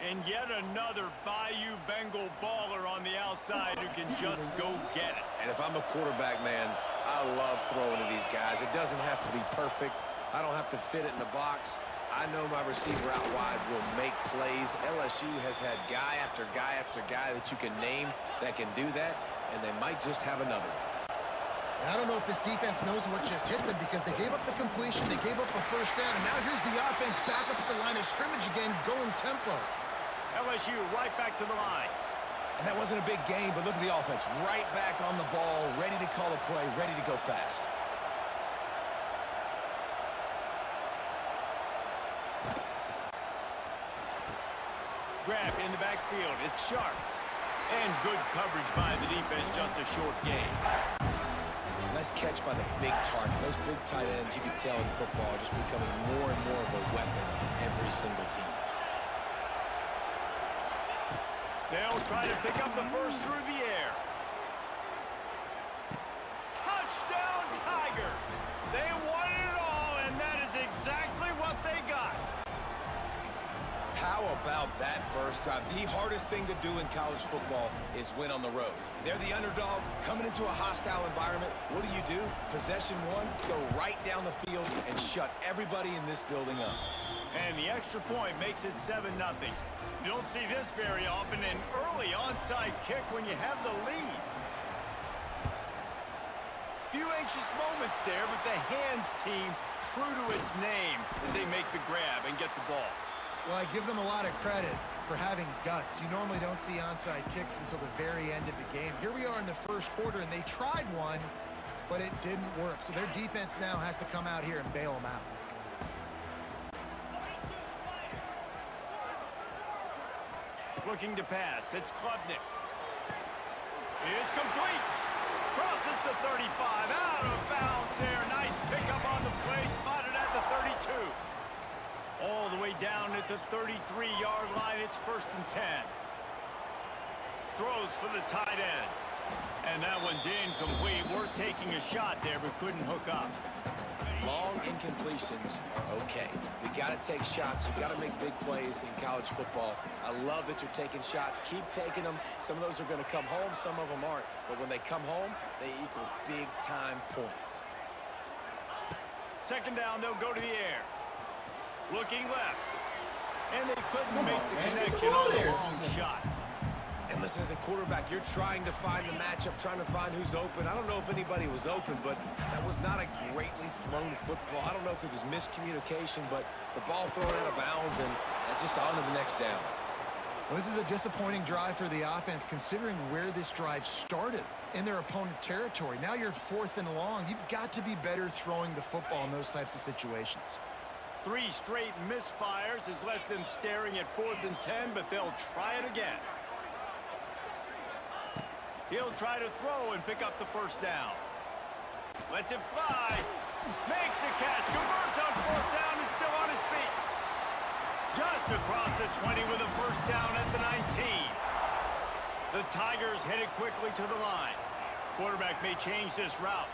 And yet another Bayou Bengal baller on the outside who can just go get it. And if I'm a quarterback, man, I love throwing to these guys. It doesn't have to be perfect. I don't have to fit it in the box. I know my receiver out wide will make plays. LSU has had guy after guy after guy that you can name that can do that, and they might just have another one. And I don't know if this defense knows what just hit them because they gave up the completion, they gave up a first down, and now here's the offense back up at the line of scrimmage again, going tempo. LSU right back to the line. And that wasn't a big gain, but look at the offense. Right back on the ball, ready to call a play, ready to go fast. Grab in the backfield. It's sharp. And good coverage by the defense, just a short gain. Nice catch by the big target. Those big tight ends, you can tell in football, are just becoming more and more of a weapon on every single team. They'll try to pick up the first through the air. Touchdown, Tiger! They won it all, and that is exactly what they got. How about that first drive? The hardest thing to do in college football is win on the road. They're the underdog coming into a hostile environment. What do? Possession one, go right down the field and shut everybody in this building up. And the extra point makes it 7-0. You don't see this very often, an early onside kick when you have the lead. Few anxious moments there, but the hands team true to its name as they make the grab and get the ball. Well, I give them a lot of credit for having guts. You normally don't see onside kicks until the very end of the game. Here we are in the first quarter, and they tried one, but it didn't work. So their defense now has to come out here and bail them out. Looking to pass. It's Klubnik. It's complete. Crosses the 35. Out of bounds there. Nice pickup on the play. Spotted at the 32. All the way down at the 33-yard line. It's 1st and 10. Throws for the tight end. And that one's incomplete. We're taking a shot there, but couldn't hook up. Long incompletions are okay. We got to take shots. You've got to make big plays in college football. I love that you're taking shots. Keep taking them. Some of those are going to come home. Some of them aren't. But when they come home, they equal big-time points. 2nd down, they'll go to the air. Looking left. And they couldn't make the connection on the long shot. And listen, as a quarterback, you're trying to find the matchup, trying to find who's open. I don't know if anybody was open, but that was not a greatly thrown football. I don't know if it was miscommunication, but the ball thrown out of bounds and just on to the next down. Well, this is a disappointing drive for the offense, considering where this drive started in their opponent territory. Now you're 4th and long. You've got to be better throwing the football in those types of situations. 3 straight misfires has left them staring at 4th and 10, but they'll try it again. He'll try to throw and pick up the first down. Lets it fly. Makes a catch. Converts on 4th down. Is still on his feet. Just across the 20 with a first down at the 19. The Tigers headed quickly to the line. Quarterback may change this route.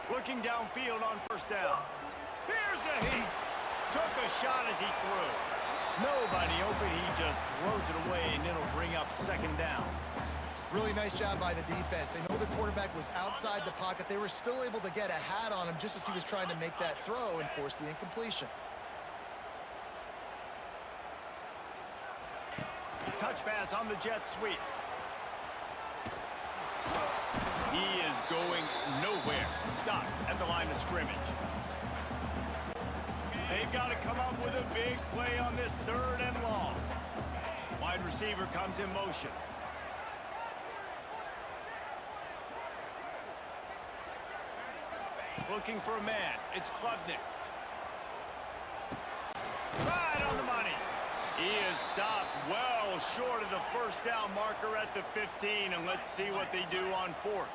Looking downfield on first down. Here's a heat. Took a shot as he threw. Nobody open. He just throws it away, and it'll bring up second down. Really nice job by the defense. They know the quarterback was outside the pocket. They were still able to get a hat on him just as he was trying to make that throw and force the incompletion. Touch pass on the jet sweep. He is going nowhere. Stop at the line of scrimmage. They've got to come up with a big play on this 3rd and long. Wide receiver comes in motion. Looking for a man. It's Klubnik. Right on the money. He is stopped well short of the first down marker at the 15, and let's see what they do on 4th.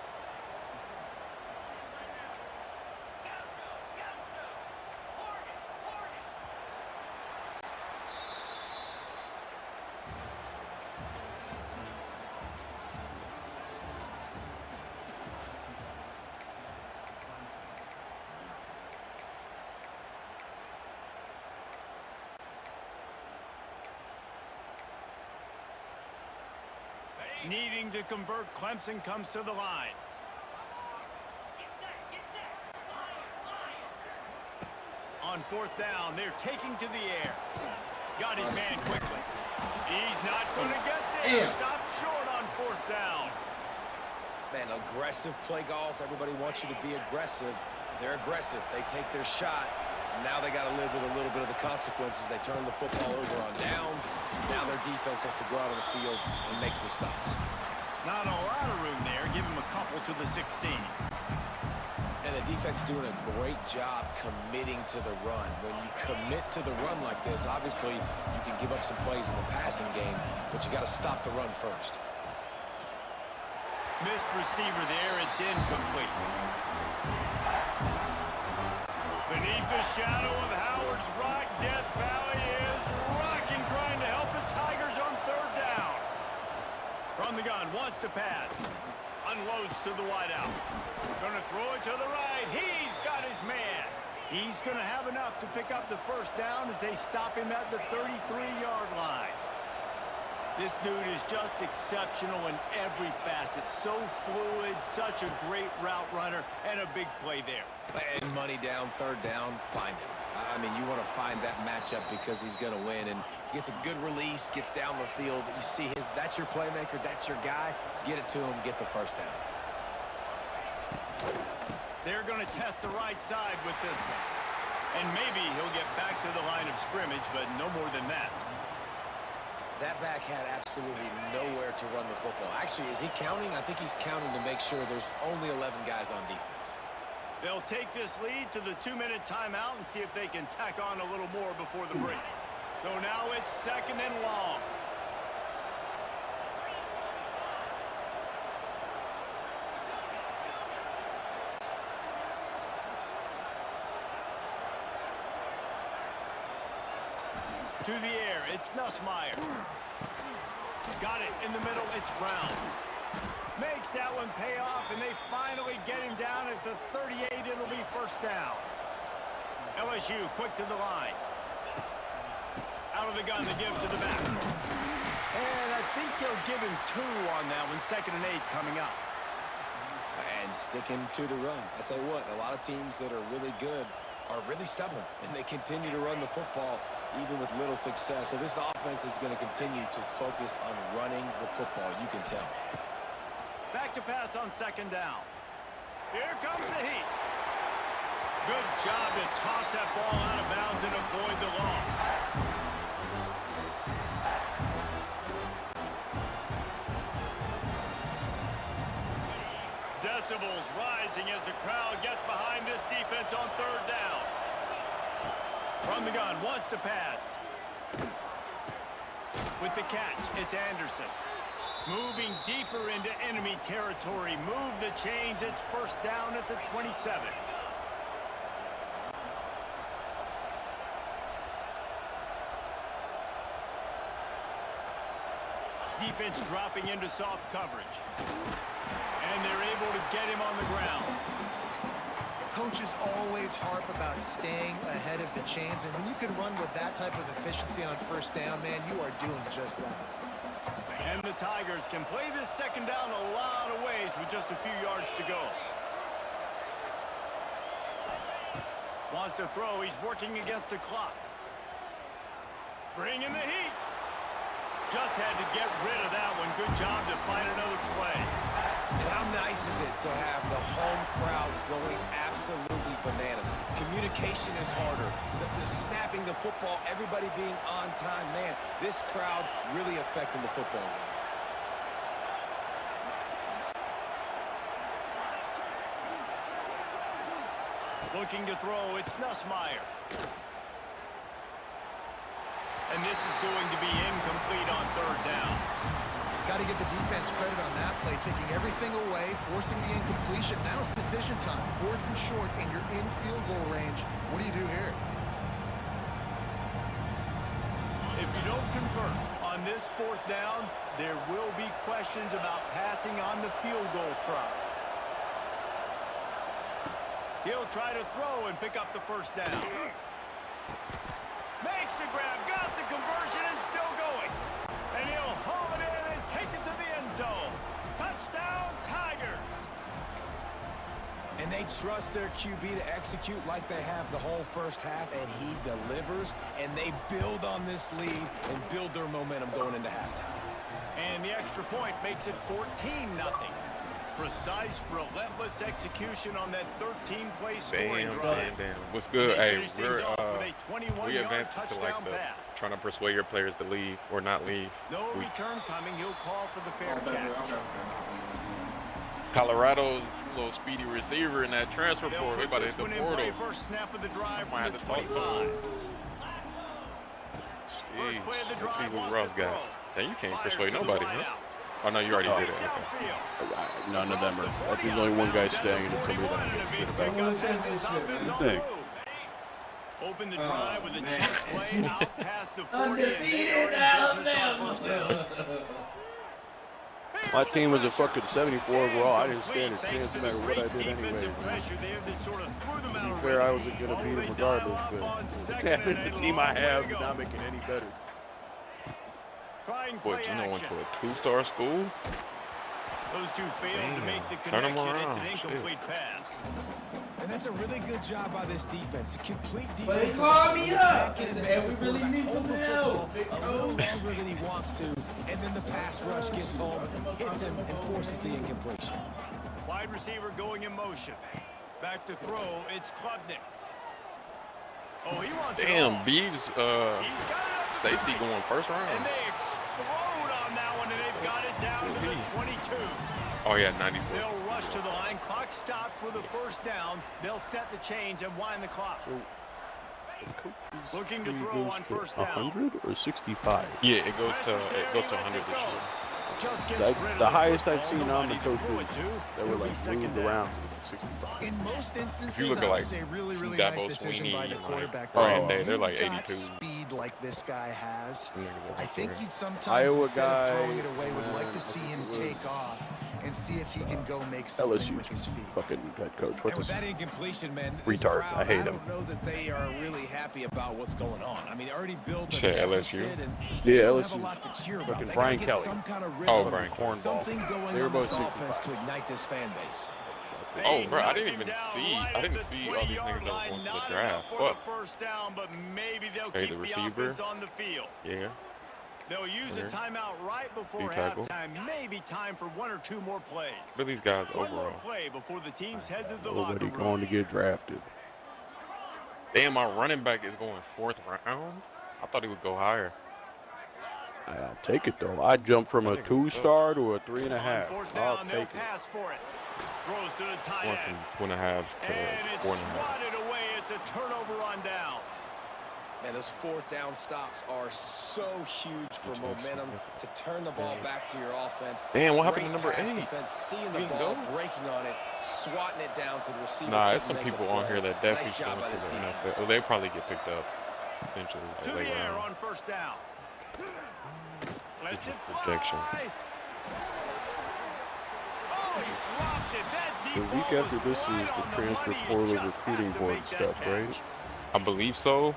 Needing to convert, Clemson comes to the line. On 4th down, they're taking to the air. Got his man quickly. He's not going to get there. Stopped short on 4th down. Man, aggressive play calls. Everybody wants you to be aggressive. They're aggressive. They take their shot. Now they got to live with a little bit of the consequences. They turn the football over on downs. Now their defense has to go out on the field and make some stops. Not a lot of room there. Give him a couple to the 16. And the defense doing a great job committing to the run. When you commit to the run like this, obviously you can give up some plays in the passing game, but you got to stop the run first. Missed receiver there. It's incomplete. Beneath the shadow of Howard's Rock, Death Valley is rocking, trying to help the Tigers on 3rd down. From the gun, wants to pass. Unloads to the wideout. Gonna throw it to the right. He's got his man. He's gonna have enough to pick up the first down as they stop him at the 33-yard line. This dude is just exceptional in every facet. So fluid, such a great route runner, and a big play there. And money down, 3rd down, find him. I mean, you want to find that matchup because he's going to win, and gets a good release, gets down the field. You see that's your playmaker, that's your guy. Get it to him, get the first down. They're going to test the right side with this one. And maybe he'll get back to the line of scrimmage, but no more than that. That back had absolutely nowhere to run the football. Actually, is he counting? I think he's counting to make sure there's only 11 guys on defense. They'll take this lead to the 2-minute timeout and see if they can tack on a little more before the break. So now it's 2nd and long. To the air, it's Nussmeier. Got it in the middle, it's Brown. Makes that one pay off, and they finally get him down at the 38. It'll be first down. LSU quick to the line. Out of the gun to give to the back. And I think they'll give him 2 on that one. 2nd and 8 coming up. And sticking to the run. I tell you what, a lot of teams that are really good are really stubborn, and they continue to run the football even with little success. So this offense is going to continue to focus on running the football, you can tell. Back to pass on 2nd down. Here comes the heat. Good job to toss that ball out of bounds and avoid the loss. Decibels rising as the crowd gets behind this defense on third down. From the gun, wants to pass. With the catch, it's Anderson. Moving deeper into enemy territory. Move the chains. It's first down at the 27. Defense dropping into soft coverage. And they're able to get him on the ground. Coaches always harp about staying ahead of the chains, and when you can run with that type of efficiency on first down, man, you are doing just that. And the Tigers can play this second down a lot of ways with just a few yards to go. Wants to throw. He's working against the clock. Bringing the heat. Just had to get rid of that one. Good job to find another play. And how nice is it to have the home crowd going absolutely bananas? Communication is harder. The snapping the football, everybody being on time. Man, this crowd really affecting the football game. Looking to throw, it's Nussmeier. And this is going to be incomplete on third down. Got to give the defense credit on that play, taking everything away, forcing the incompletion. Now it's decision time. 4th and short, and you're in field goal range. What do you do here? If you don't convert on this 4th down, there will be questions about passing on the field goal try. He'll try to throw and pick up the first down. Makes the grab, got the conversion, and still going. And he'll haul it in and take it to the end zone. Touchdown, Tigers. And they trust their QB to execute like they have the whole first half, and he delivers, and they build on this lead and build their momentum going into halftime. And the extra point makes it 14-0. Precise, relentless execution on that 13-play scoring drive. Bam. What's good? Hey, we 21-yard advanced to touchdown like pass. trying to persuade your players to leave or not leave. No return coming. He'll call for the fair catch. Colorado's little speedy receiver in that transfer They'll portal. They about to hit the portal. First snap of the drive Might from have the to talk to 25. him. First play of the Let's see drive who wants Russ to got. throw. Yeah, you can't Fires persuade to the nobody, wide huh? out. Oh, no, you already did it. Okay. Downfield. None of them are. There's only one guy staying and somebody that I give a shit about. Thing. Open the drive with a check play out past the 40. Undefeated Alabama. My team was a fucking 74 overall. I didn't stand a chance no matter what I did anyway. To be fair, I wasn't going to beat them regardless, but the team I have is not making any better. Boy, you know, went to a 2-star school? Those two failed to make the Turn 'em connection. It's around. an incomplete pass. And that's a really good job by this defense. A complete defense. But he called me up. He said, hey, we really need some help. A little longer than he wants to, and then the pass rush gets home, hits him, and forces the incompletion. Wide receiver going in motion. Back to throw. It's Klubnik. Oh, he wants Damn, it Beeves, safety going first round. And they explode on that one, and they've got it down to the 22. Oh, yeah, 94. They'll rush to the line. Clock stopped for the first down. They'll set the chains and wind the clock. Looking to throw on first down. 100 or 65? Yeah, it goes to 100 this year. The highest I've seen on the coaches that were like moved around. 65. In most instances, If you look at I would like say really Dabo nice decision by Sweeney the and, like, quarterback. Brian But Day, they're if like you've got 82. speed like this guy has, Them niggas I are think fair. you'd sometimes, Iowa instead of throwing guy, it away, would like to see him take off and see if he can go make something with his LSU's feet. fucking head coach. And What's with his that incompletion, man, this retard? crowd, I hate him. don't know that they are really happy about what's going on. I mean, they already built a Shit, deficit, LSU. and Yeah, they don't LSU. have a lot to cheer about. Fucking They Brian gotta get Kelly. some kind of Oh, rhythm, Brian Cornball. something going They were on this both offense 65. to ignite this fan base. Oh, bro, I didn't even see. I didn't see all these niggas that was going to the draft. Fuck. First down, but maybe they'll Hey, keep the the receiver. offense on the field. Yeah. They'll use a Okay. timeout right before D-tackle. halftime. Maybe time for one or two more plays. What are these guys One more overall? play before the teams head to the locker Nobody room. going to get drafted. Damn, my running back is going 4th round. I thought he would go higher. I'll take it though. I jumped from a 2-star to a 3.5. I'll take it. Pass for it. Throws to the tight Going end. from 2.5 to And it's 4.5. swatted away. It's a turnover on downs. Man, those 4th down stops are so huge for momentum to turn the ball back to your offense. Damn, what happened to Great number pass 8? defense, seeing the He didn't ball, go? breaking on it, swatting it down so the receiver Nah, there's couldn't some make a people on play. here that definitely Nice job by going this to the defense. NFL. Oh, they probably get picked up eventually. Like To the later air on. on 1st down. Let's it Protection. fly. Oh, he dropped it. That deep The week ball after was this right is the on transfer money. You portal just recruiting have to board make that stuff, right? catch. I believe so.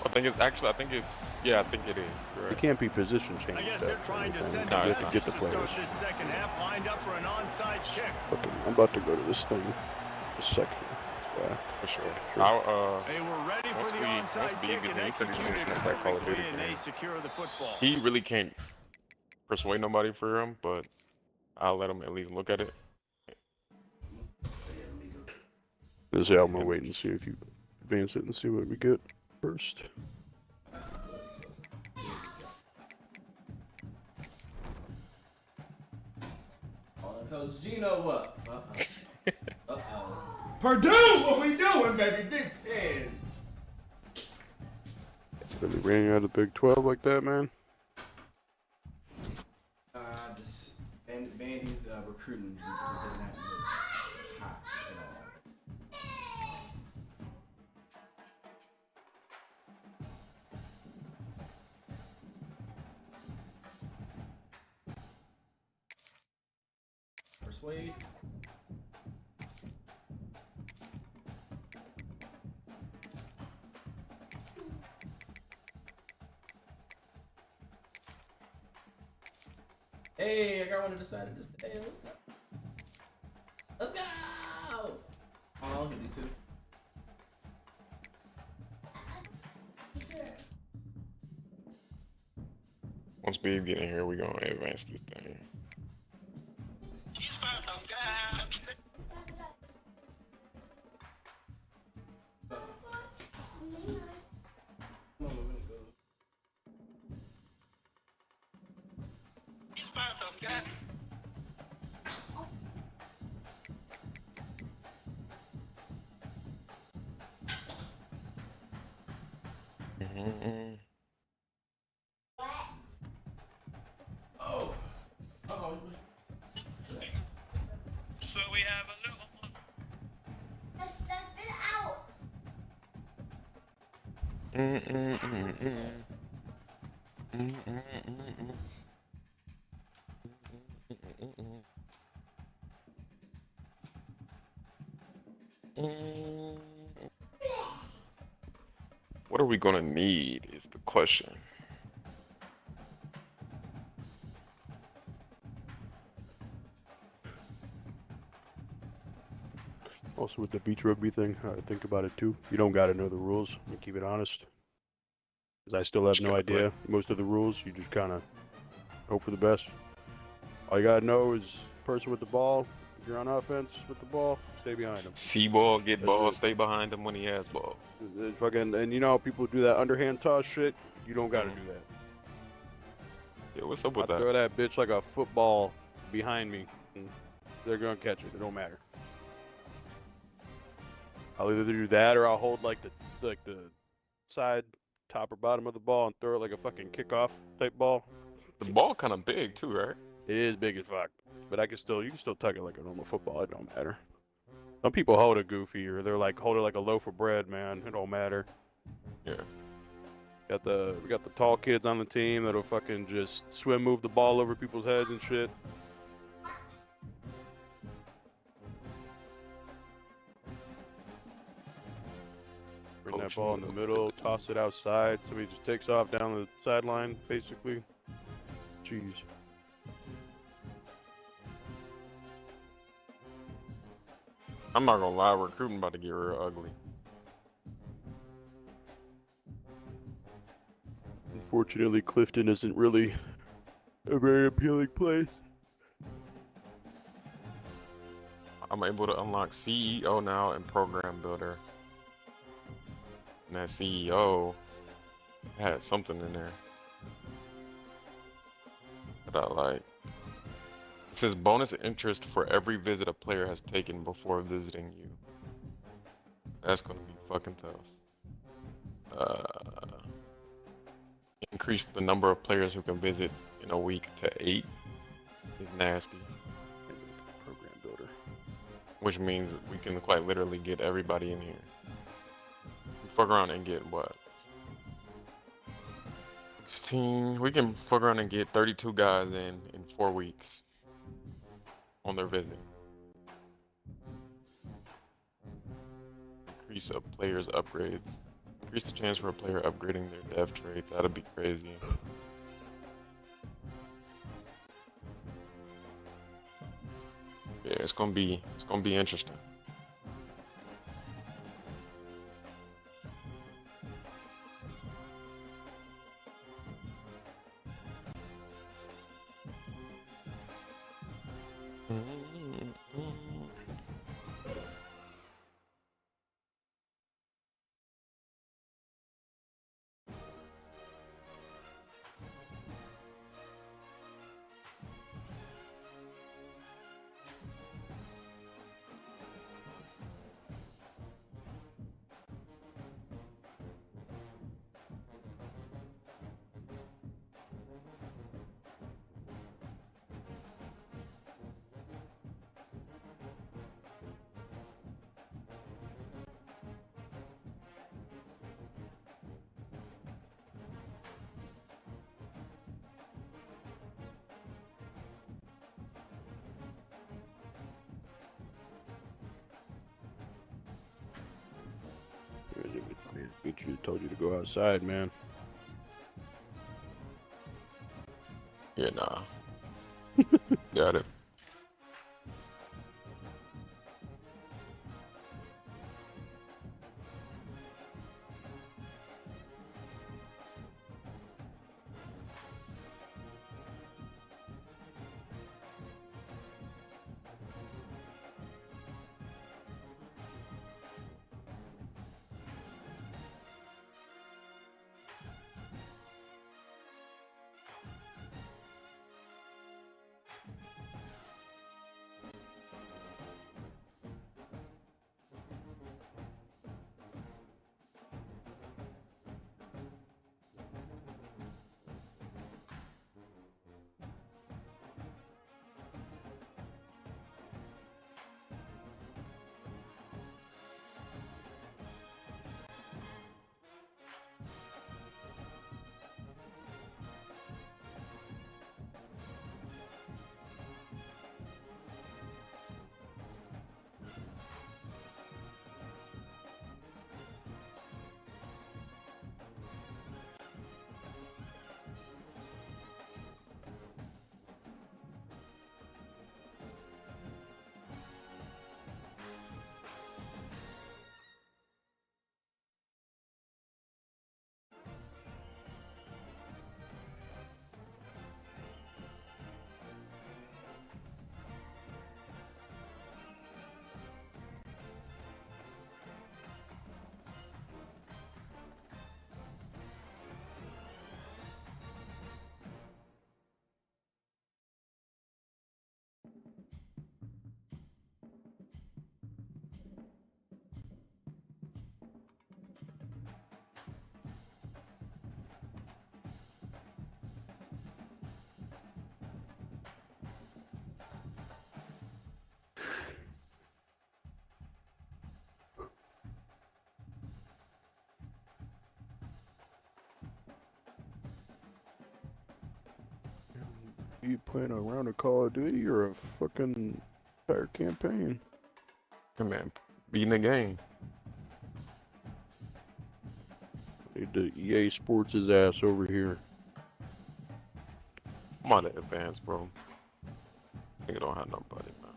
I think it's actually. I think it's. Yeah, I think it is. It Correct. can't be position change I guess stuff. they're trying to send No, a it's just not. to message get the to start players. this second half, lined up for an onside kick. Okay, I'm about to go to this thing. A second. That's why. For sure. Sure. I'll, They were ready for once the we- onside once B kick gets and in, he said he's executed gonna it play Call of perfectly, Duty and they game. secure the football. he really can't persuade nobody for him, but I'll let him at least look at it. This album, I'm waiting to see if you advance it and see what we get first. Coach Gino, what? Purdue, what we doing, baby? Big 10. Really ran out of Big 12 like that, man. Just Vandy's recruiting did not look hot at all. Persuade. Hey, I got one who decided to stay. Let's go. Let's go! Oh, I'm gonna do 2. Once B get in here, we gonna advance this thing. Oh. Uh-oh. So we have a little. That's been out. What are we gonna need is the question. Also with the beach rugby thing, I think about it too. You don't gotta know the rules. I'm gonna keep it honest. Because I still have Just no gotta idea most of the rules. You just kind of hope for the best. All you gotta know is person with the ball. If you're on offense with the ball, stay behind him. See ball, get That's ball, it. stay behind him when he has ball. Fucking, and you know people do that underhand toss shit. You don't gotta do that. Yeah, what's up I with that? throw that bitch like a football behind me. And they're gonna catch it. It don't matter. I'll either do that or I'll hold like the side, top or bottom of the ball and throw it like a fucking kickoff type ball. The ball kind of big too, right? It is big as fuck, but you can still tuck it like a normal football. It don't matter. Some people hold it goofy or they're like hold it like a loaf of bread, man. It don't matter. Yeah. We got the tall kids on the team that'll fucking just swim move the ball over people's heads and shit. Bring that ball in the middle, toss it outside. Somebody just takes off down the sideline, basically. Jeez. I'm not gonna lie, recruiting about to get real ugly. Unfortunately, Clifton isn't really a very appealing place. I'm able to unlock CEO now and Program Builder. And that CEO had something in there that I like. It says bonus interest for every visit a player has taken before visiting you. That's gonna be fucking tough. Increase the number of players who can visit in a week to 8 is nasty. Program builder. Which means we can quite literally get everybody in here. Fuck around and get what? 16. We can fuck around and get 32 guys in 4 weeks on their visit. Increase a player's upgrades. Increase the chance for a player upgrading their dev trait. That'd be crazy. Yeah, it's gonna be interesting. Get you told you to go outside, man. Yeah, nah. Got it. You playing a round of Call of Duty or a fucking entire campaign? Come on, beating the game. Need to EA Sports his ass over here. I'm on the advance, bro. Nigga don't have nobody, man.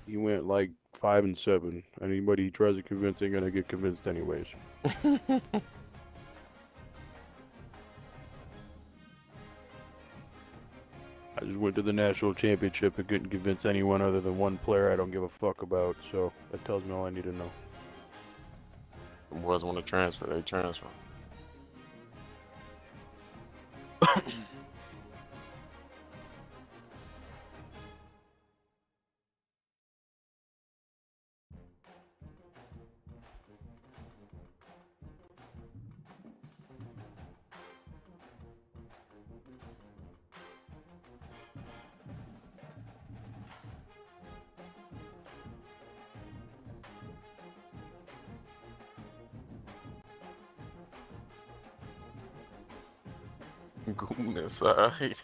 He went like 5-7. Anybody he tries to convince ain't gonna get convinced anyways. I just went to the national championship and couldn't convince anyone other than one player I don't give a fuck about, so that tells me all I need to know. The boys want to transfer, they transfer. Goon inside.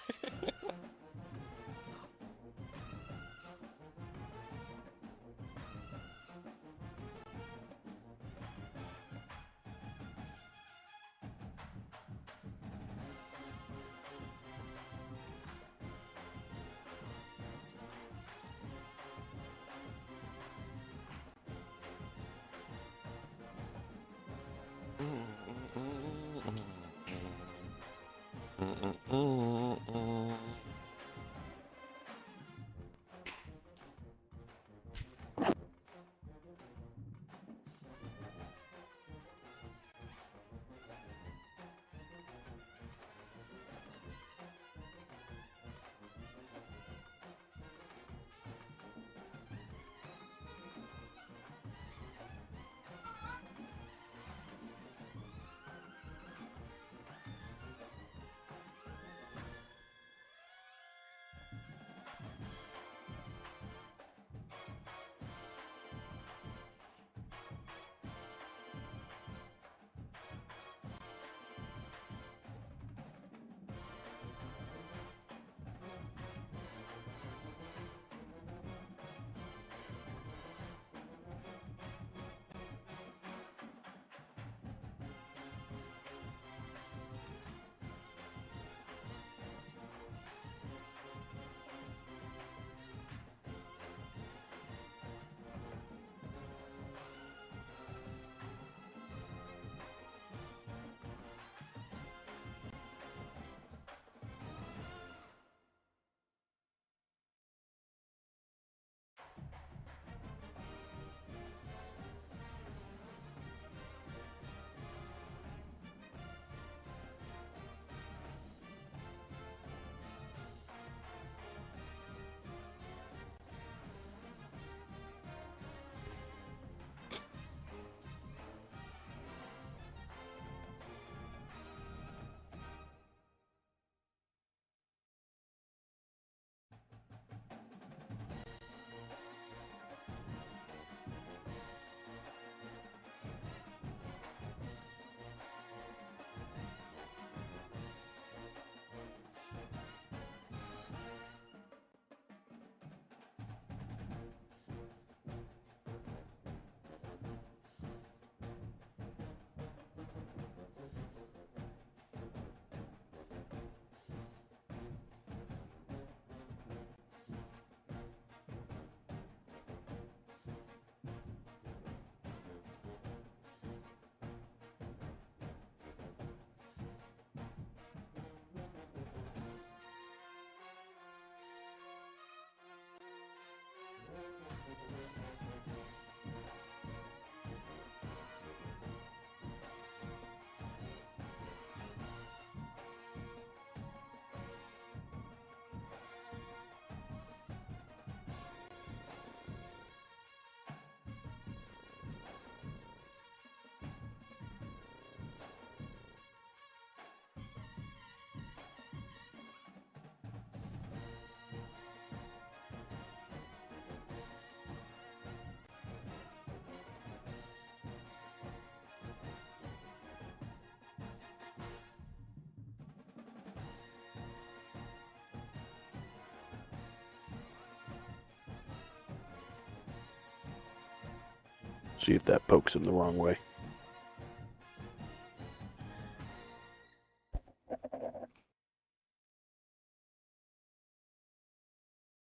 See if that pokes him the wrong way.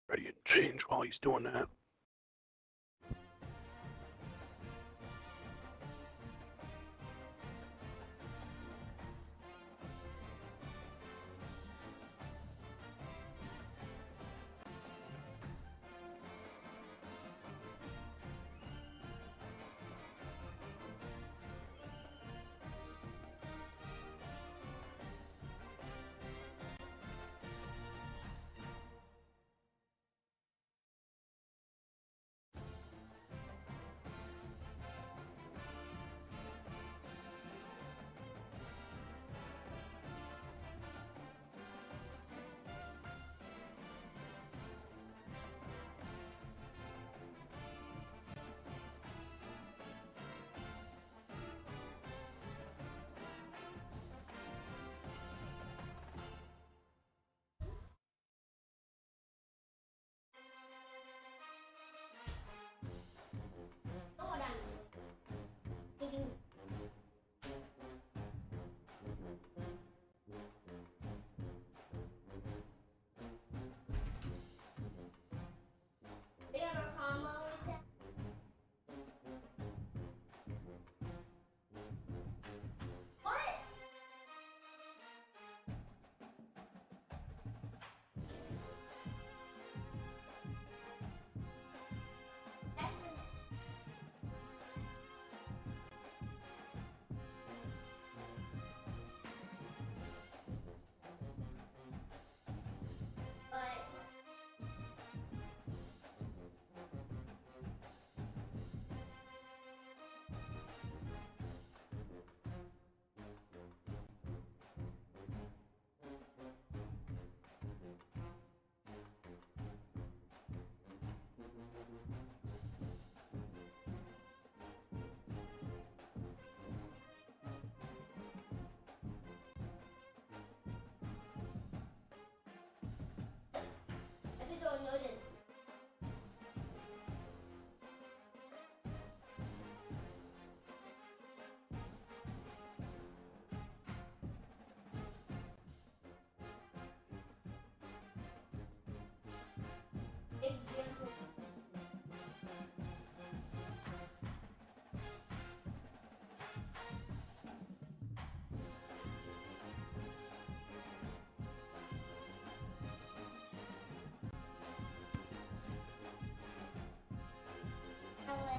Ready to change while he's doing that.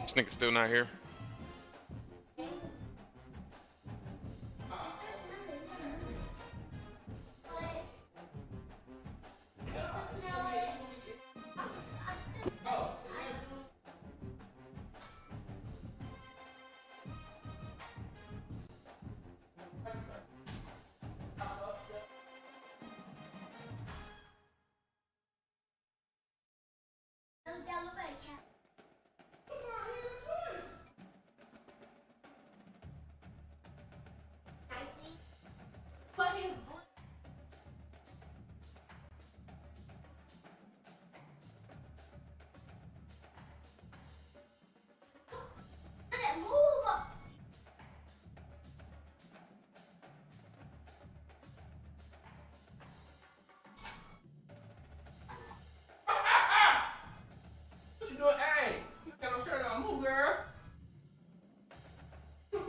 This nigga still not here. What you doing? Hey, you got no shirt on. Move, girl. Put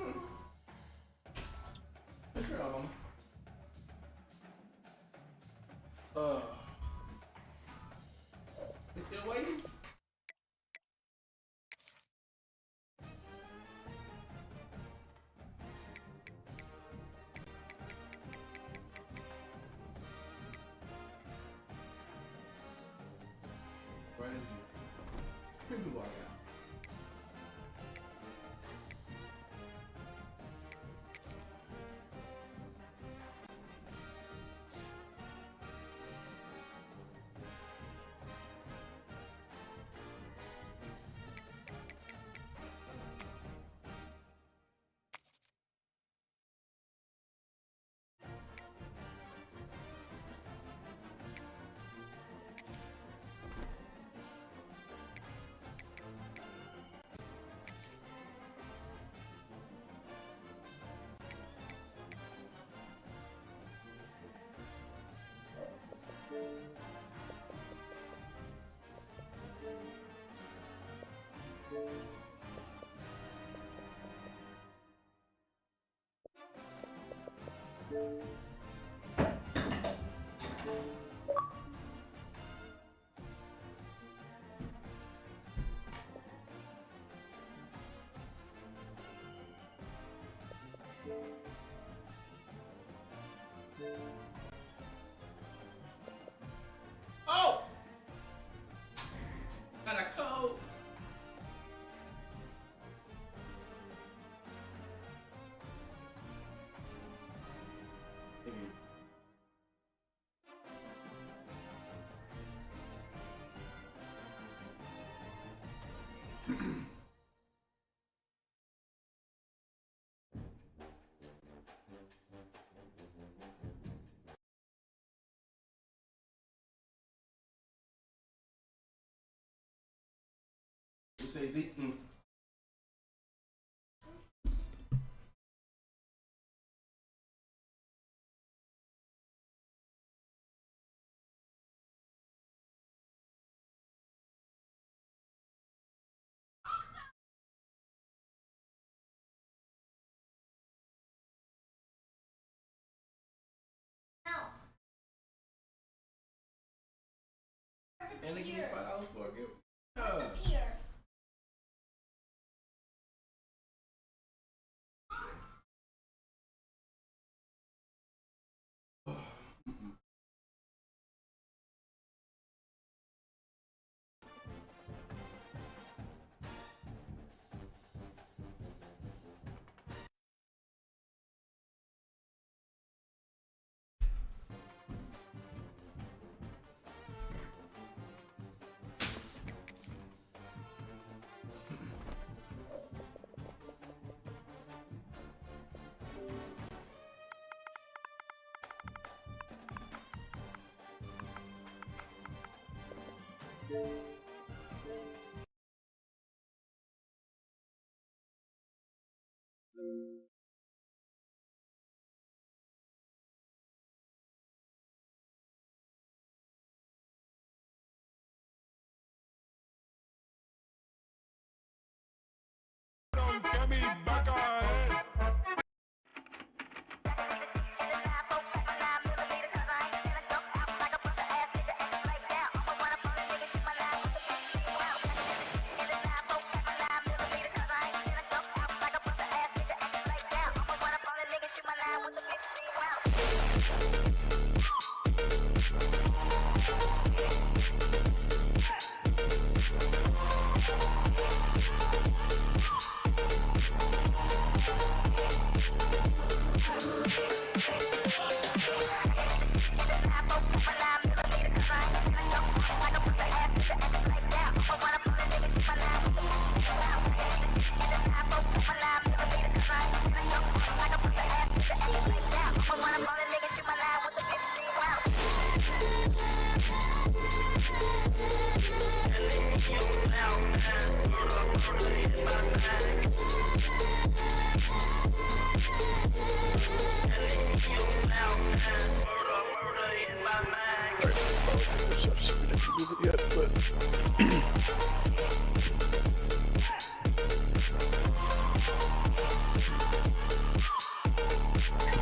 your shirt on, mama. You still waiting? Right in here. Pretty good walk out. Oh! Got a code. You say Z? And they give you $5 for a gift. Here.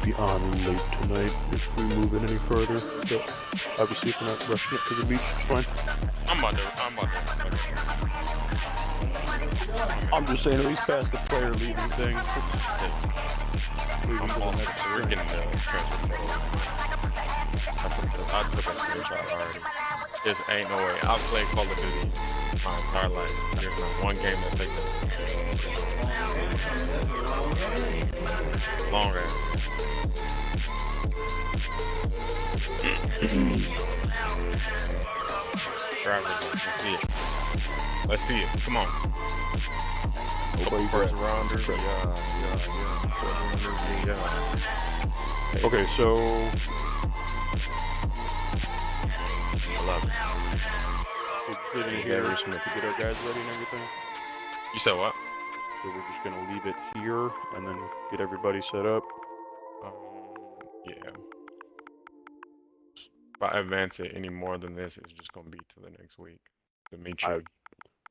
Be on late tonight if we move it any further, but obviously if we're not rushing it to the beach, it's fine. I'm under. I'm just saying, at least past the player leaving thing. I'm also, we're getting the transfer portal. I took a screenshot already. There ain't no way. I've played Call of Duty my entire life. There's not one game that takes it. Longer. Drivers, let's see it. Let's see it. Come on. Nobody First rounder. Yeah. Okay, so I love it. we're sitting here to get our guys ready and everything. You said what? So we're just gonna leave it here and then get everybody set up. Yeah. If I advance it any more than this, it's just gonna be to the next week. Dimitri.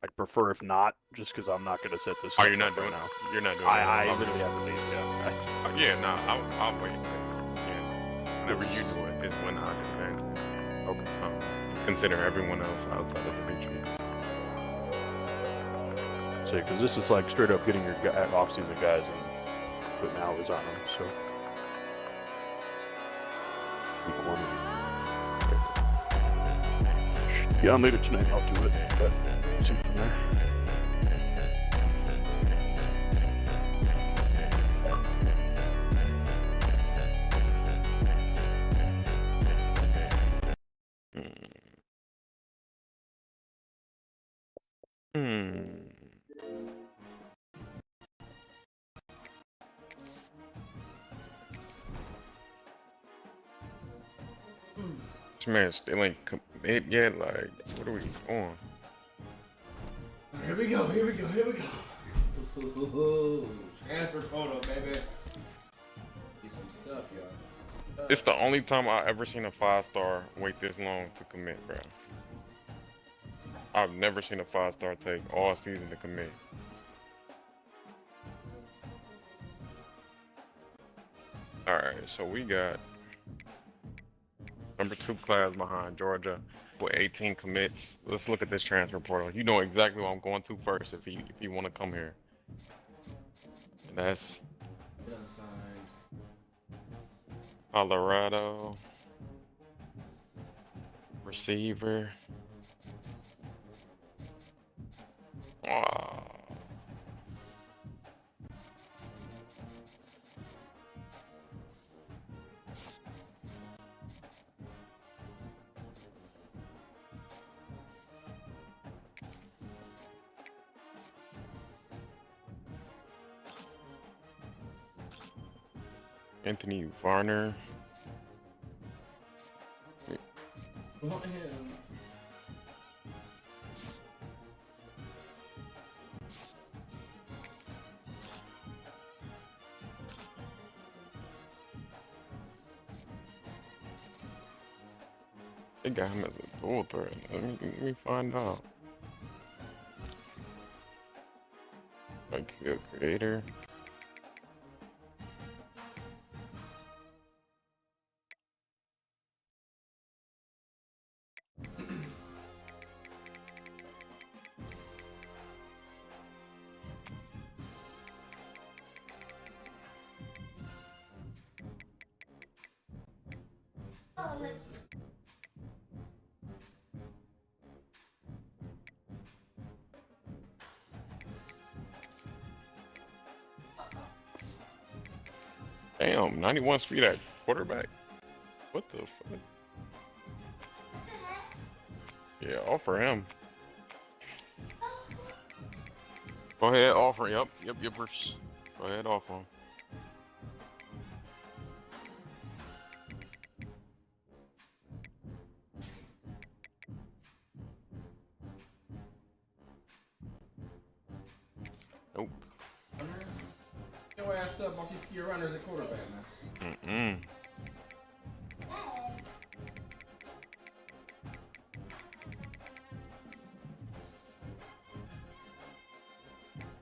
I'd prefer if not, just because I'm not gonna set this. Oh, you're not up doing right now. You're not doing I it. literally have to leave. Yeah. Yeah, no, I'll wait. Yeah. Whenever you do it, is when I advance it. Okay. Consider everyone else outside of Dimitri. See, because this is like straight up getting your off-season guys and putting hours on them. So. Yeah, I'm later tonight. I'll do it. But see from there. Man, still ain't commit yet. Like, what are we doing? Here we go. Transfer photo, baby. Get some stuff, y'all. It's the only time I ever seen a 5-star wait this long to commit, bro. I've never seen a 5-star take all season to commit. Alright, so we got number 2 class behind Georgia with 18 commits. Let's look at this transfer portal. You know exactly what I'm going to first if you want to come here. And that's Colorado receiver. Wow. Anthony Varner. Want him. They got him as a dual threat. Let me find out. Like a creator. Damn, 91 speed at quarterback. What the fuck? Yeah, offer him. Go ahead, offer. Yep. Go ahead, offer him. Nope. Your ass up off your runners at quarterback now.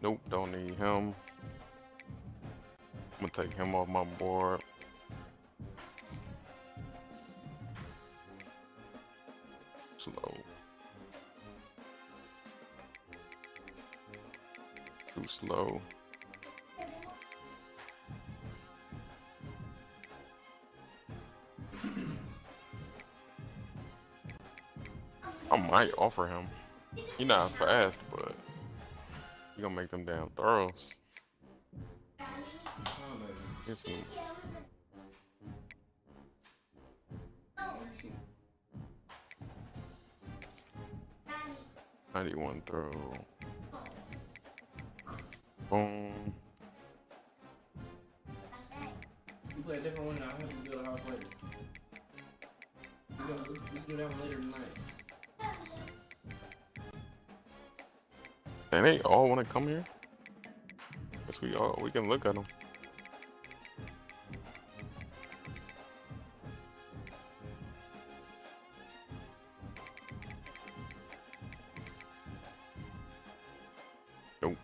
Nope, don't need him. I'm gonna take him off my board. Slow. Too slow. I might offer him. He's not fast, but he gonna make them damn throws. Get some. 91 throw. Boom. You play a different one now. I have to build a house later. We can do that one later tonight. And they all want to come here? Guess we can look at them. Nope.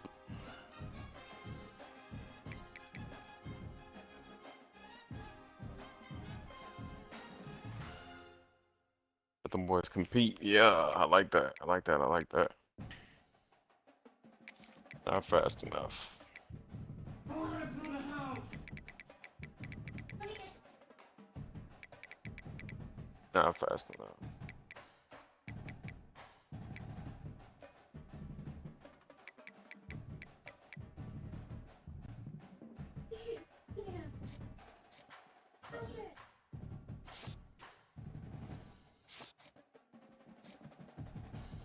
Let them boys compete. Yeah, I like that. I like that. I like that. Not fast enough. Not fast enough.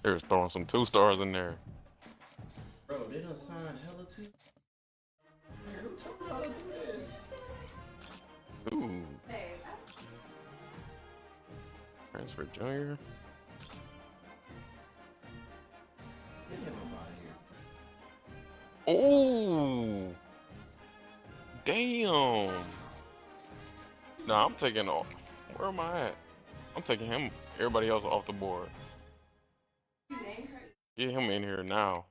They're just throwing some 2-stars in there. Bro, they done signed hella too. Man, who told y'all to do this? Ooh. Transfer junior. Get him up out of here. Oh. Damn. Nah, I'm taking off. Where am I at? I'm taking him. Everybody else off the board. Get him in here now.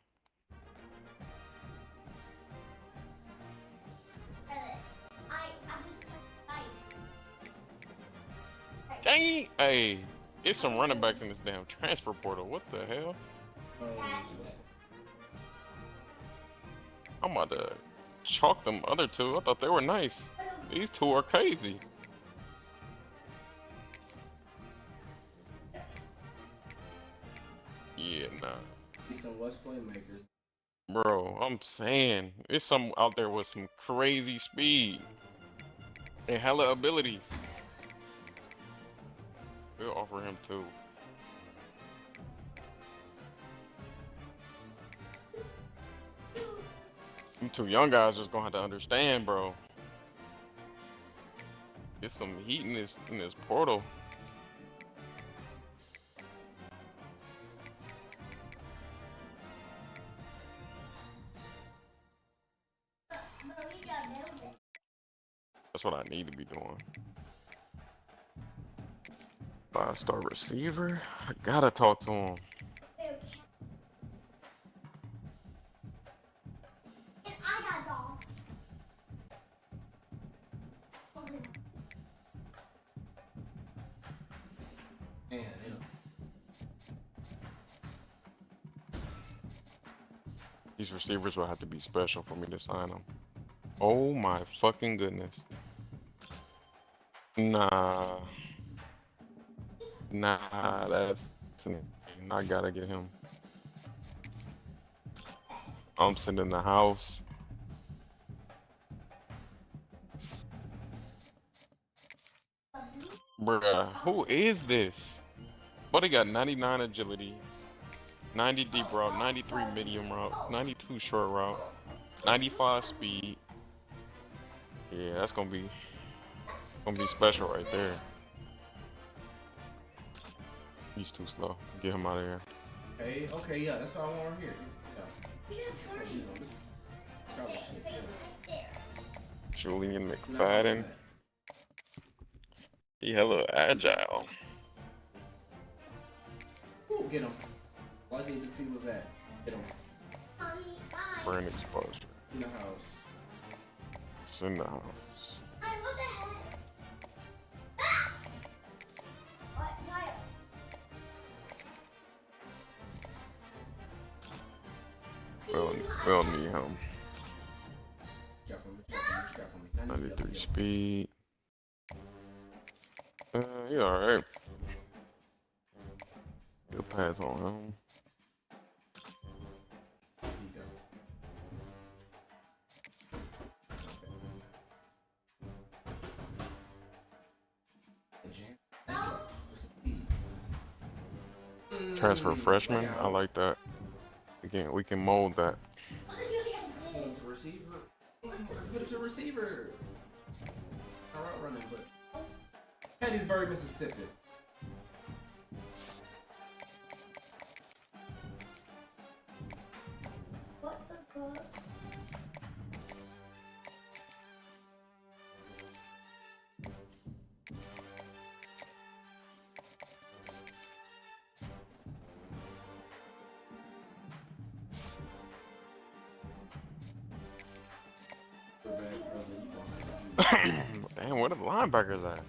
Dang! Hey, it's some running backs in this damn transfer portal. What the hell? I'm about to chalk them other two. I thought they were nice. These two are crazy. Yeah, nah. Be some West playmakers. Bro, I'm saying, there's some out there with some crazy speed and hella abilities. We'll offer him too. Them two young guys just gonna have to understand, bro. Get some heat in this portal. That's what I need to be doing. 5-star receiver? I gotta talk to him. These receivers will have to be special for me to sign them. Oh my fucking goodness. Nah. Nah, that's. I gotta get him. I'm sitting in the house. Bruh, who is this? But he got 99 agility, 90 deep route, 93 medium route, 92 short route, 95 speed. Yeah, that's gonna be special right there. He's too slow. Get him out of here. Okay, yeah, that's all I want to hear. Yeah. Julian McFadden. He hella agile. Ooh, get him. All I need to see was that. Get him. Burn exposure. In the house. It's in the house. What the heck? Ah! What? Tyler. We don't need him. 93 speed. Yeah, alright. Good pass on him. Transfer freshman, I like that. We can mold that. Receiver. Good as a receiver. All right, running, but Hattiesburg, Mississippi. What the fuck? Damn, where the linebackers at?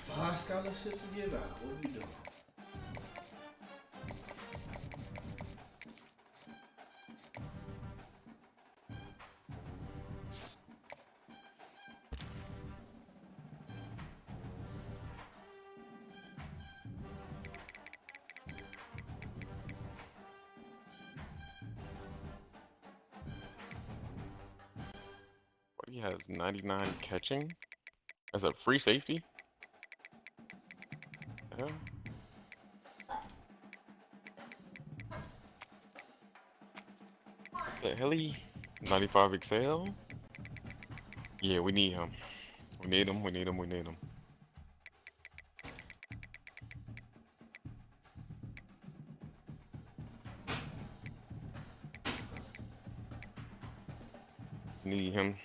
Five scholarships to give out. What are we doing? He has 99 catching. As a free safety? Yeah. The heli? 95 excel? Yeah, we need him. We need him. Need him.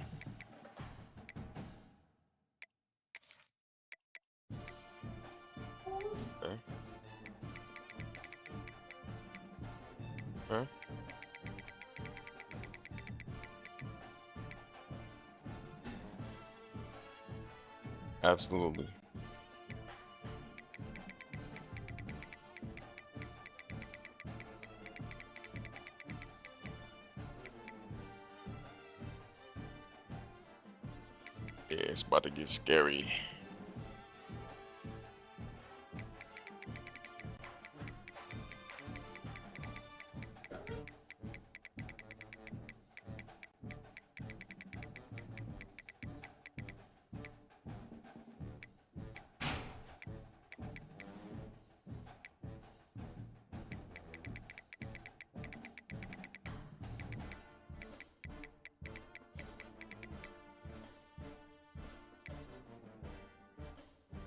Okay. Okay. Absolutely. Yeah, it's about to get scary.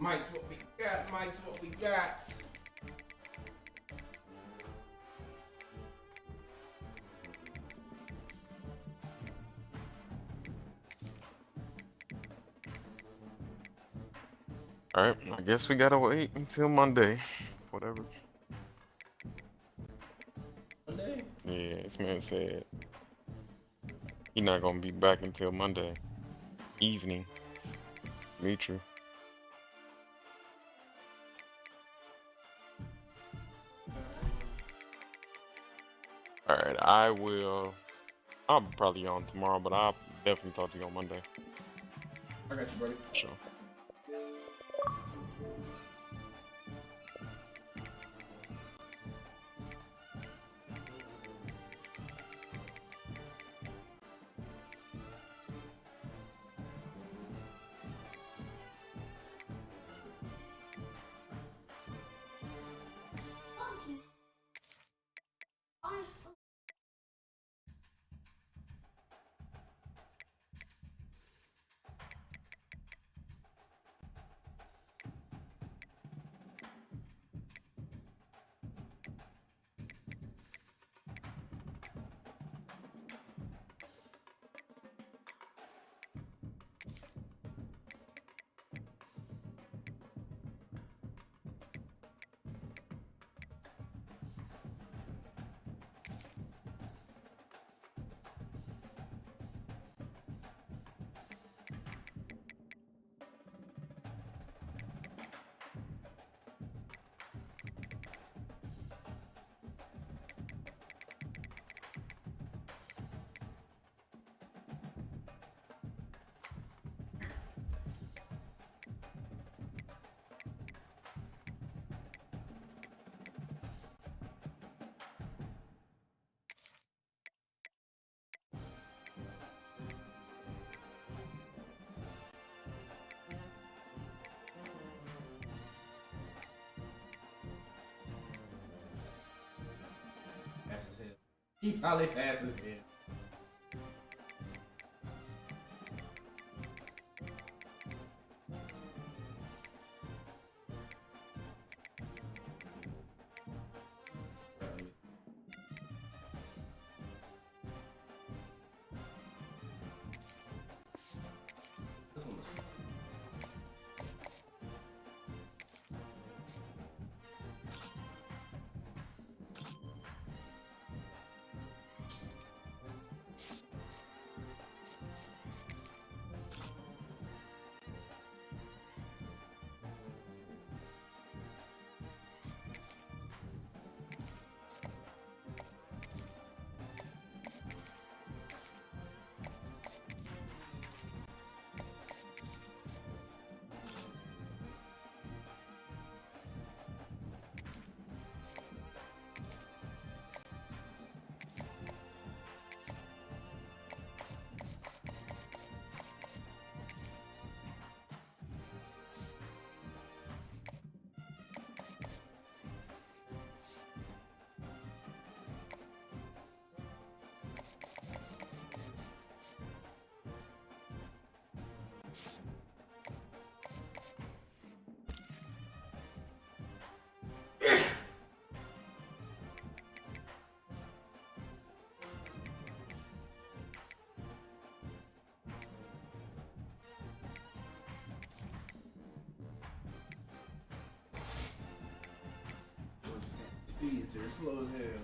Mike's what we got. Mike's what we got. All right, I guess we gotta wait until Monday. Whatever. Monday? Yeah, this man said he not gonna be back until Monday evening. Meet you. All right, I will. I'll probably on tomorrow, but I'll definitely talk to you on Monday. I got you, buddy. Sure. Fast as hell. He probably fast as hell. This one was. Speed, sir. Slow as hell.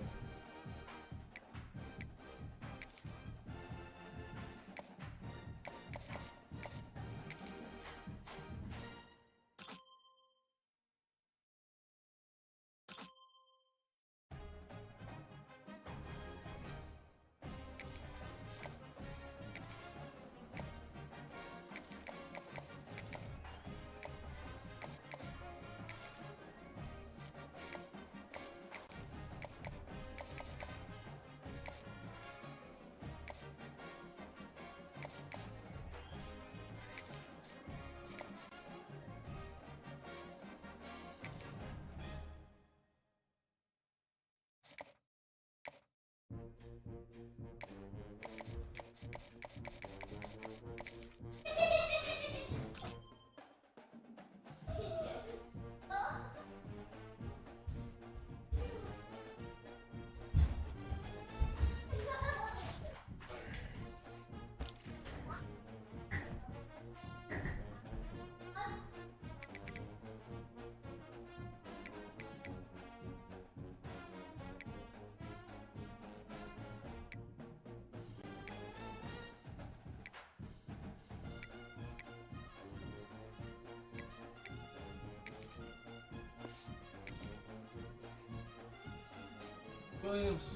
Williams.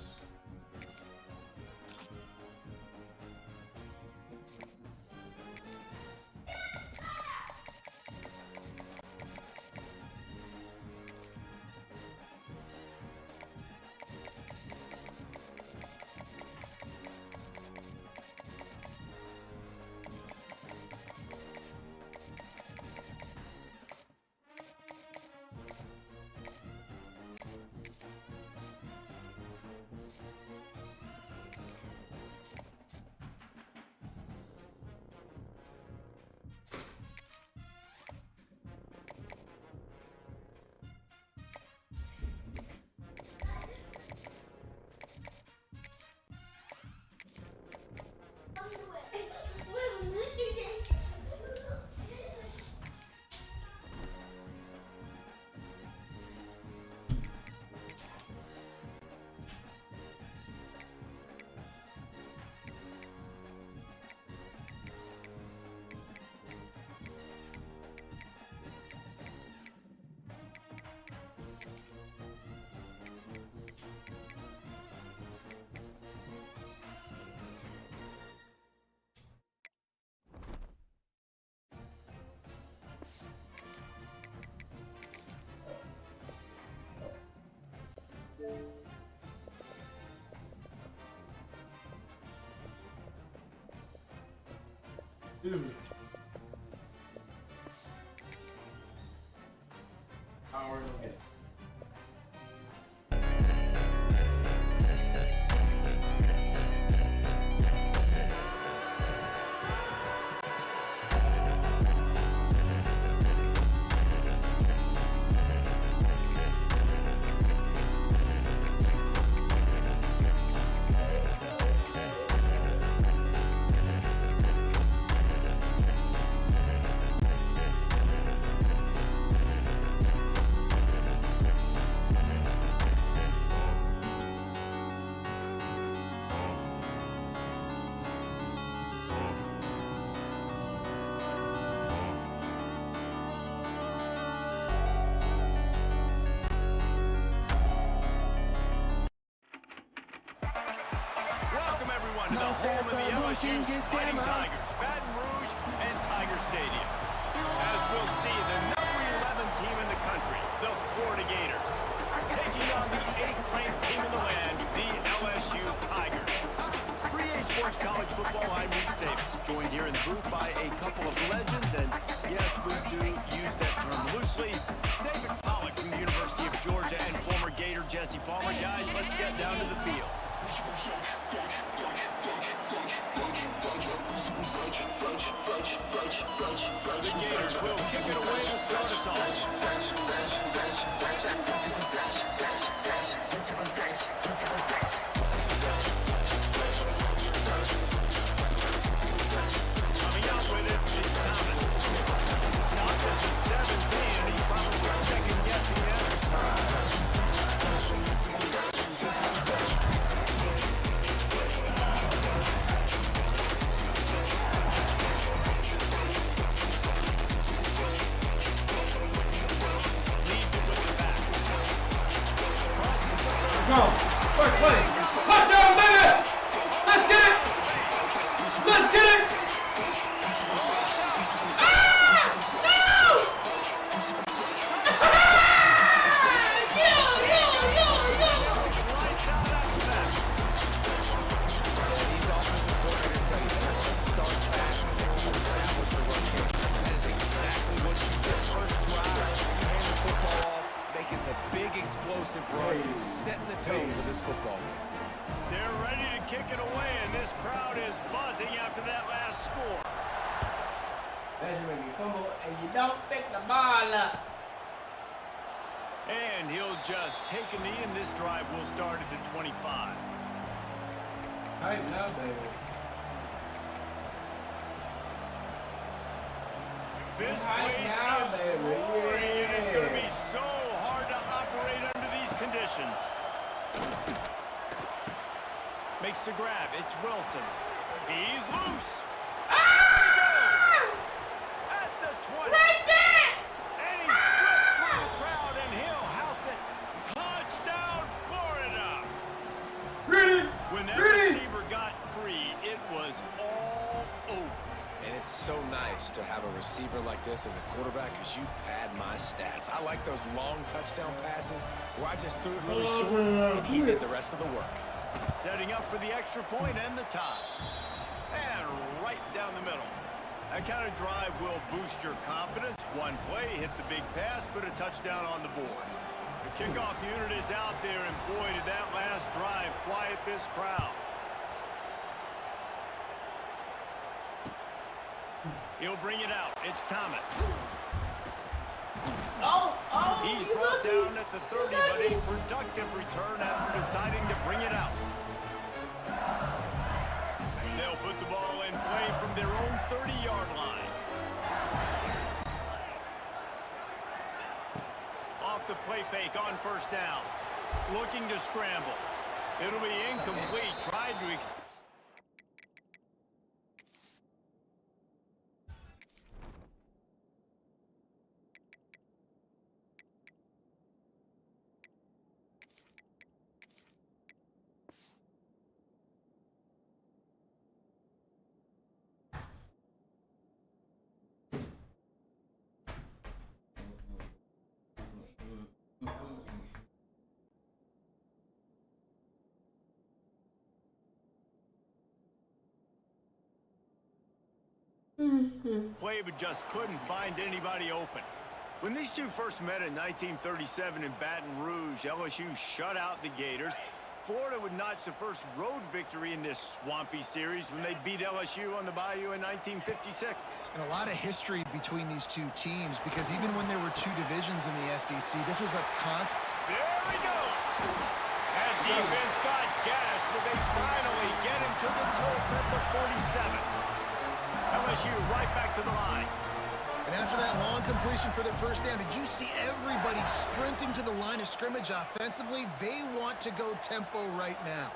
Dude. How are those get? Welcome everyone to the home of the LSU Fighting Tigers, Baton Rouge and Tiger Stadium. As we'll see, the number 11 team in the country, the Florida Gators, taking on the 8th-ranked team in the land, the LSU Tigers. 3A Sports College Football, I'm Reese Davis, joined here in the booth by a couple of legends, and yes, we do use that term loosely. David Pollack from the University of Georgia and former Gator Jesse Palmer. Guys, let's get down to the field. The Gators will kick it away to start us off. Coming out with it is Thomas. Stops at the 17, and he's probably second-guessing that. Go. First play. Touchdown, baby. Let's get it. Let's get it. These offensive coordinators tell you to start back and establish the run game. That is exactly what you did. First drive, hand the football off, making the big explosive run, setting the tone for this football game. They're ready to kick it away, and this crowd is buzzing after that last score. Benjamin, you fumble and you don't pick the ball up. And he'll just take a knee, and this drive will start at the 25. Hype now, baby. This Hype place now, is baby. roaring, and it's going to Yeah. be so hard to operate under these conditions. Makes the grab. It's Wilson. He's loose. There he goes. At the 20. Right there! And he's slipped through the crowd, and he'll house it. Touchdown, Florida. so nice to have a receiver like this as a quarterback because you pad my stats. I like those long touchdown passes where I just threw it really short and he did the rest of the work. Setting up for the extra point and the tie. And right down the middle. That kind of drive will boost your confidence. One play, hit the big pass, put a touchdown on the board. The kickoff unit is out there, and boy, did that last drive quiet this crowd. He'll bring it out. It's Thomas. He's brought down at the 30, but a productive return after deciding to bring it out. They'll put the ball in play from their own 30-yard line. Off the play fake on first down. Looking to scramble. It'll be incomplete. Tried to play, but just couldn't find anybody open. When these two first met in 1937 in Baton Rouge, LSU shut out the Gators. Florida would notch the first road victory in this swampy series when they beat LSU on the Bayou in 1956. And a lot of history between these two teams because even when there were two divisions in the SEC, this was a constant. There he goes. That defense got gassed, but they finally get him to the turf at the 47. LSU right back to the line. And after that long completion for their first down, did you see everybody sprinting to the line of scrimmage offensively? They want to go tempo right now.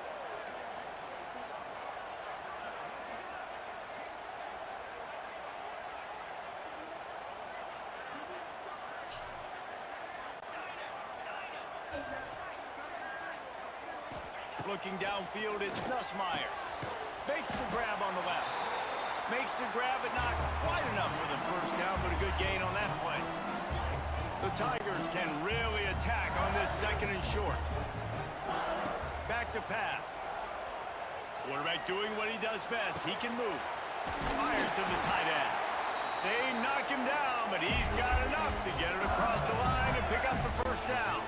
Looking downfield, it's Nussmeier. Makes the grab on the left. Makes the grab, but not quite enough for the first down, but a good gain on that play. The Tigers can really attack on this second and short. Back to pass. Quarterback doing what he does best. He can move. Fires to the tight end. They knock him down, but he's got enough to get it across the line and pick up the first down.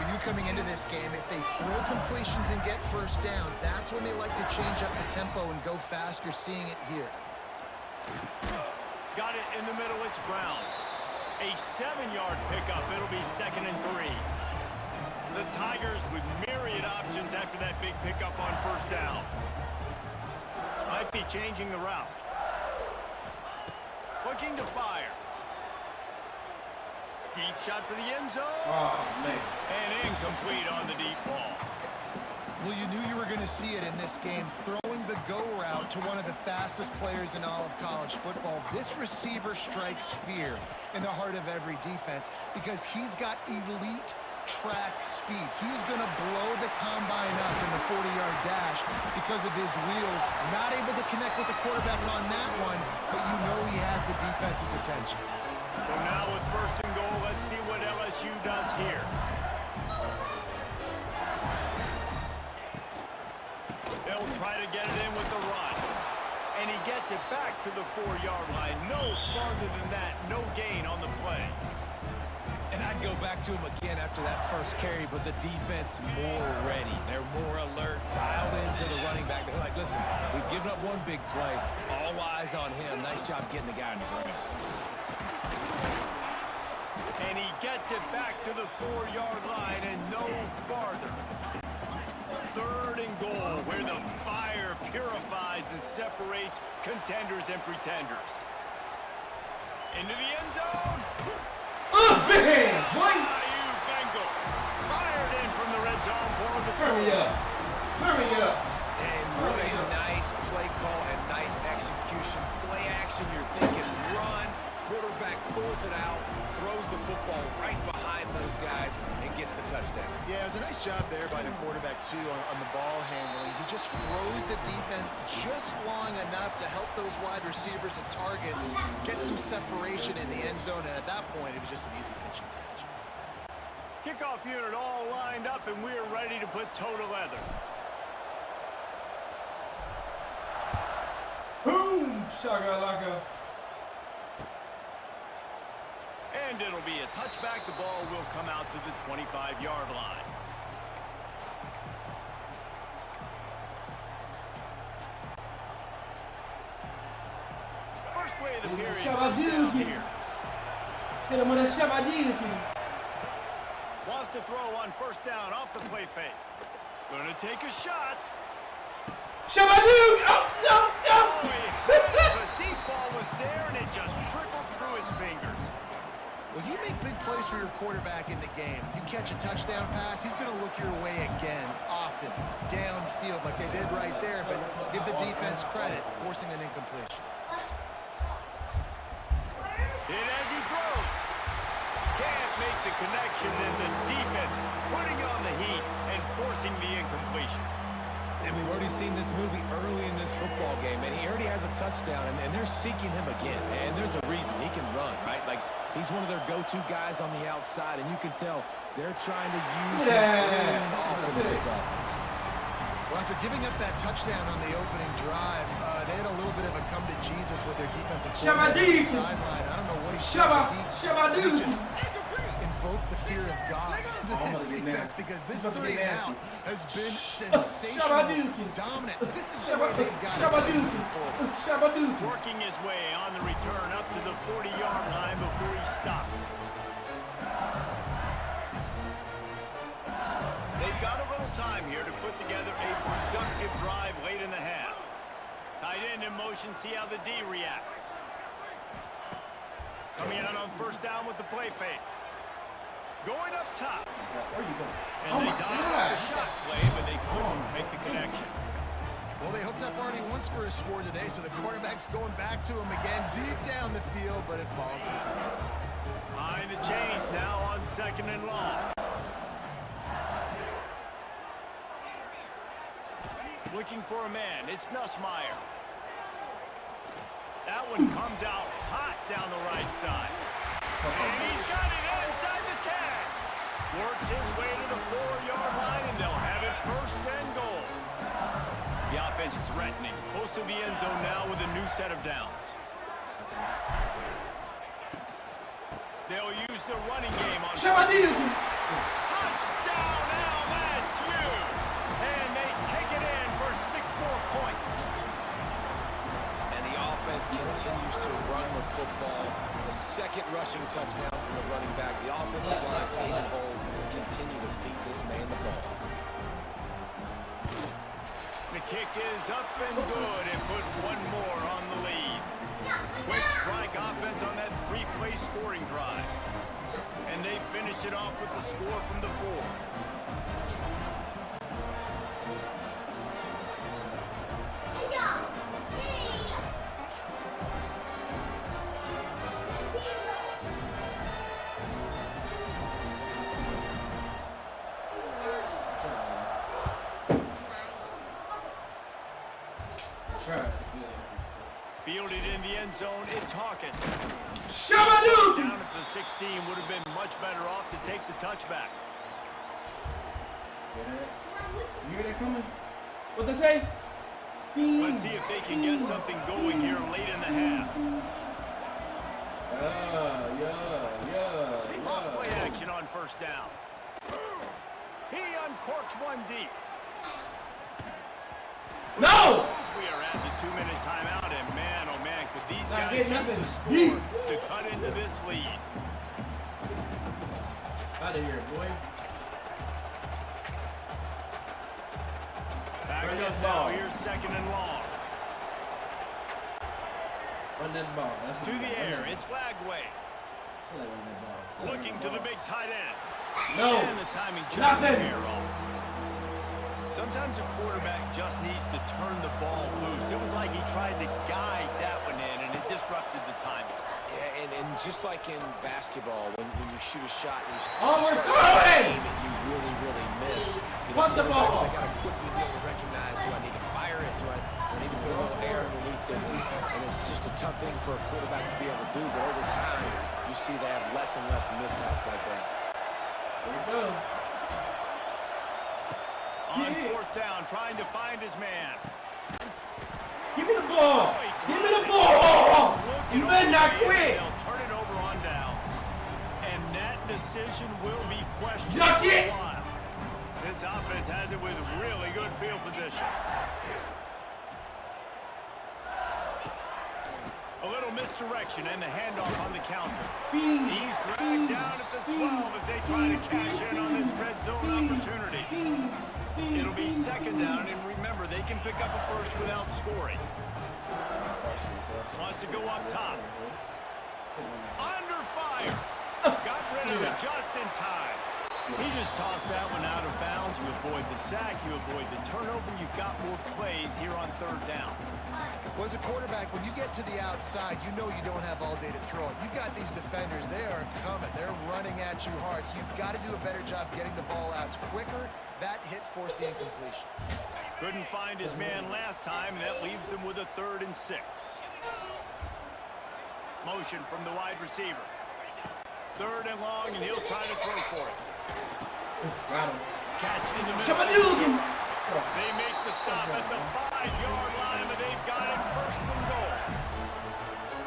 When you coming into this game, if they throw completions and get first downs, that's when they like to change up the tempo and go fast. You're seeing it here. Got it in the middle. It's Brown. A 7-yard pickup. It'll be 2nd and 3. The Tigers with myriad options after that big pickup on first down. Might be changing the route. Looking to fire. Deep shot for the end zone. Oh, man. And incomplete on the deep ball. Well, you knew you were going to see it in this game, throwing the go route to one of the fastest players in all of college football. This receiver strikes fear in the heart of every defense because he's got elite track speed. He's going to blow the combine up in the 40-yard dash because of his wheels. Not able to connect with the quarterback on that one, but you know he has the defense's attention. So now with 1st and goal, let's see what LSU does here. They'll try to get it in with the run. And he gets it back to the 4-yard line. No farther than that. No gain on the play. And I'd go back to him again after that first carry, but the defense more ready. They're more alert, dialed into the running back. They're like, listen, we've given up one big play. All eyes on him. Nice job getting the guy on the ground. And he gets it back to the 4-yard line and no farther. 3rd and goal, where the fire purifies and separates contenders and pretenders. Into the end zone. Big hands, boy! You Bengals. Fired in from the red zone for the Turn me score. up. Turn me up. And what a nice play call and nice execution. Play action, you're thinking run. Quarterback pulls it out, throws the football right behind those guys and gets the touchdown. Yeah, it was a nice job there by the quarterback, too, on the ball handling. He just froze the defense just long enough to help those wide receivers and targets get some separation in the end zone, and at that point, it was just an easy pitch and catch. Kickoff unit all lined up, and we're ready to put toe to leather. Boom! Shagalaka. And it'll be a touchback. The ball will come out to the 25-yard line. First play of the period. Shabaduki. Hit him with a Shabaduki. Wants to throw on first down off the play fake. Gonna take a shot. Shabaduki! Oh, no, no! The deep ball was there, and it just trickled through his fingers. Well, you make big plays for your quarterback in the game. You catch a touchdown pass, he's going to look your way again, often, downfield like they did right there, but give the defense credit, forcing an incompletion. Hit as he throws. Can't make the connection, and the defense putting on the heat and forcing the incompletion. And we've already seen this movie early in this football game, and he already has a touchdown, and they're seeking him again. And there's a reason. He can run, right? Like, he's one of their go-to guys on the outside, and you can tell they're trying to use him early and often in this offense. Well, after giving up that touchdown on the opening drive, they had a little bit of a come to Jesus with their defensive coordinator on the sideline. I don't know what he just invoked the fear of God into this defense, because this 3 and out has been sensational, dominant. This is the way they've got it moving forward. Working his way on the return up to the 40-yard line before he stopped. They've got a little time here to put together a productive drive late in the half. Tight end in motion, see how the D reacts. Coming out on first down with the play fake. Going up top. Where are you going? And they dialed the shot play, but they couldn't make the connection. Well, they hooked up already once for a score today, so the quarterback's going back to him again deep down the field, but it falls incomplete. Behind the chains now on second and long. Looking for a man. It's Nussmeier. That one comes out hot down the right side. And he's got it inside the 10. Works his way to the 4-yard line, and they'll have it first and goal. The offense threatening. Close to the end zone now with a new set of downs. They'll use the running game on touchdown LSU. And they take it in for 6 more points. And the offense continues to run the football. The second rushing touchdown from the running back. The offensive line paving holes and will continue to feed this man the ball. The kick is up and good, and put 1 more on the lead. Quick strike offense on that 3-play scoring drive. And they finish it off with the score from the 4. Fielded in the end zone, it's Hawkins. Shabaduki! Down at the 16 would have been much better off to take the touchback. You hear that coming? What they say? Let's see if they can get something going here late in the half. Off play action on first down. He uncorks one deep. No! We are at the 2-minute timeout, and man, oh man, could these Not guys getting use nothing. a score to cut into this lead. Out of here, boy. Back Run up that now, ball. here's second and long. Run that ball. That's To the air, it's Lagway. Still like run that ball. Still like Looking run to that the ball. big tight end. No. And the timing just Nothing. here off. Sometimes a quarterback just needs to turn the ball loose. It was like he tried to guide that one in, and it disrupted the timing. Yeah, and And just like in basketball, when you shoot a shot and We're start throwing! aim and you really miss, you Punt the ball! they got to quickly be able to recognize, do I need to fire it? Do I need to put a little air underneath it? And it's just a tough thing for a quarterback to be able to do, but over time, you see they have less and less mishaps like that. There we go. On fourth down, trying to find his man. Give me the ball! Give me the ball! You better not quit! They'll turn it over on downs. And that decision will be questioned Yuck for it! a while. This offense has it with really good field position. A little misdirection and the handoff on the counter. He's dragged down at the 12 as they try to cash in on this red zone opportunity. It'll be second down, and remember, they can pick up a first without scoring. Wants to go up top. Under fire. Got rid of it just in time. He just tossed that one out of bounds. You avoid the sack, you avoid the turnover. You've got more plays here on third down. Well, as a quarterback, when you get to the outside, you know you don't have all day to throw it. You've got these defenders. They are coming. They're running at you hard. So you've got to do a better job getting the ball out quicker. That hit forced the incompletion. Couldn't find his man last time, and that leaves him with a 3rd and 6. Motion from the wide receiver. 3rd and long, and he'll try to throw for it. Catch in the middle. They make the stop at the 5-yard line, but they've got it 1st and goal.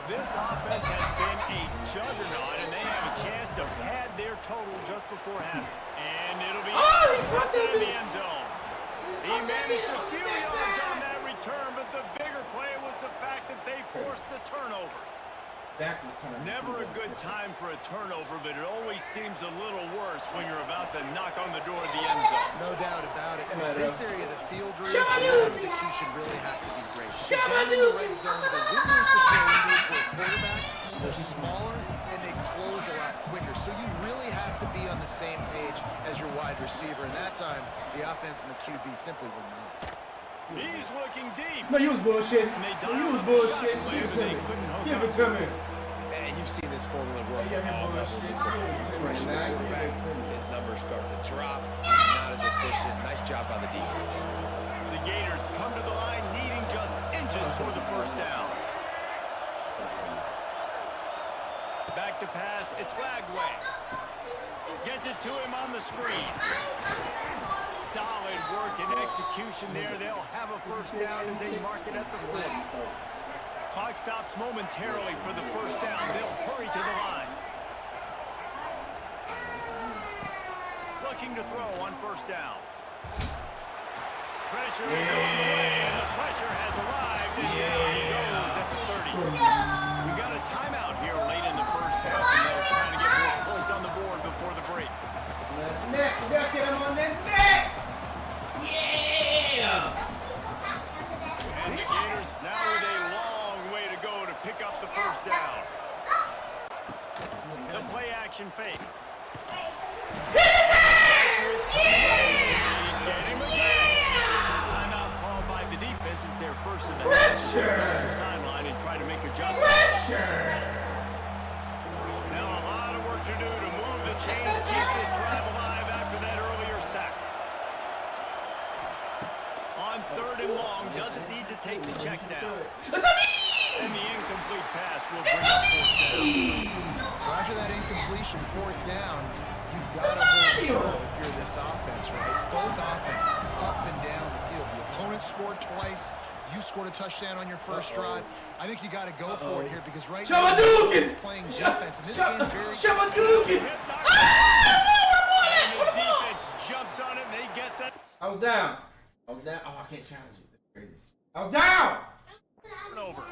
This offense has been a juggernaut, and they have a chance to pad their total just before half. And it'll be in the end zone. He managed a few yards on that return, but the bigger play was the fact that they forced the turnover. Never a good time for a turnover, but it always seems a little worse when you're about to knock on the door of the end zone. No doubt about it. And it's this area of the field, Reese, the execution really has to be great. Because down in the red zone, the windows to throw into for a quarterback, they're smaller and they close a lot quicker. So you really have to be on the same page as your wide receiver. And that time, the offense and the QB simply were not. He's looking deep. No, you was bullshitting. No, you was bullshitting. Give it to me. Give it to me. And you've seen this formula work at all levels of football. Freshman quarterback, his numbers start to drop. He's not as efficient. Nice job by the defense. The Gators come to the line needing just inches for the 1st down. Back to pass. It's Lagway. Gets it to him on the screen. Solid work and execution there. They'll have a 1st down as they mark it at the 40. Clock stops momentarily for the 1st down. They'll hurry to the line. Looking to throw on 1st down. Pressure is on the way, and the pressure has arrived, and down he goes at the 30. We got a timeout here late in the 1st half, and they're trying to get more points on the board before the break. Neck, we got him on that neck. Yeah! And the Gators now with a long way to go to pick up the 1st down. The play action fake. Timeout called by the defense. It's their 1st of the half. On the sideline and try to make adjustments. Now a lot of work to do to move the chains, keep this drive alive after that earlier sack. On 3rd and long, doesn't need to take the check down. And the incomplete pass will bring up 4th down. So after that incompletion, 4th down, you've got to hold serve if you're this offense, right? Both offenses up and down the field. The opponent scored twice. You scored a touchdown on your 1st drive. I think you got to go for it here because right now he's playing defense. And this game very... And the defense jumps on it, and they get that. I was down. Oh, I can't challenge it. That's crazy. I was down. Over.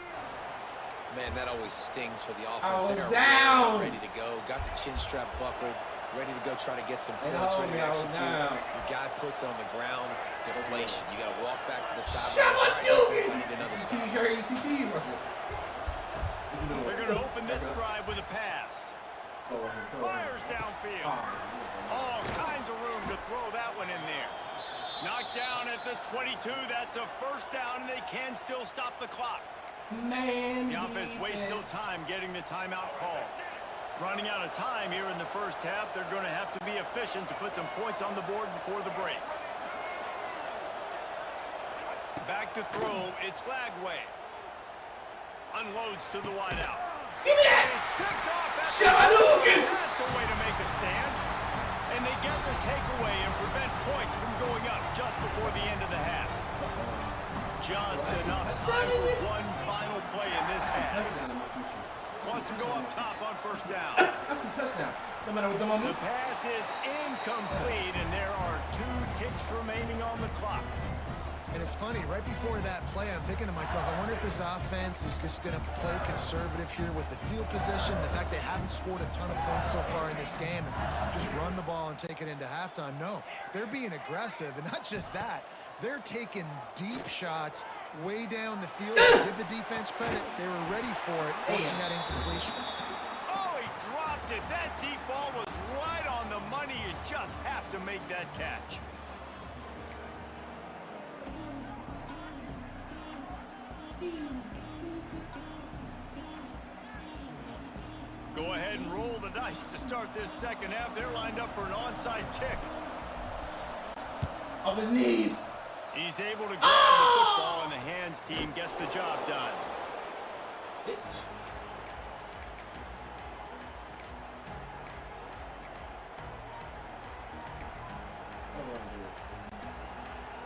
Man, that always stings for the offense. I was They're down. ready to go. Got the chin strap buckled. Ready to go try to get some Hey, points. Ready to I was execute. down. Your guy puts it on the ground. Deflation. You got to walk back to the sideline. Shut I need another stop. You see keys right here. They're going to open this drive with a pass. Fires downfield. All kinds of room to throw that one in there. Knocked down at the 22. That's a 1st down, and they can still stop the clock. Man, The offense wastes no time getting the timeout call. Running out of time here in the first half. They're going to have to be efficient to put some points on the board before the break. Back to throw. It's Flagway. Unloads to the wideout. Give me that! Picked off at Chattanooga! That's a way to make a stand. And they get the takeaway and prevent points from going up just before the end of the half. Just enough time for one final play in this half. Wants to go up top on first down. That's a touchdown. No matter what the moment. The pass is incomplete, and there are 2 ticks remaining on the clock. And it's funny, right before that play, I'm thinking to myself, I wonder if this offense is just going to play conservative here with the field position, the fact they haven't scored a ton of points so far in this game, and just run the ball and take it into halftime. No, they're being aggressive, and not just that, they're taking deep shots way down the field. Give the defense credit. They were ready for it, forcing that incompletion. Oh, he dropped it. That deep ball was right on the money. You just have to make that catch. Go ahead and roll the dice to start this second half. They're lined up for an onside kick. Off his knees. He's able to grab the football, and the hands team gets the job done. Bitch.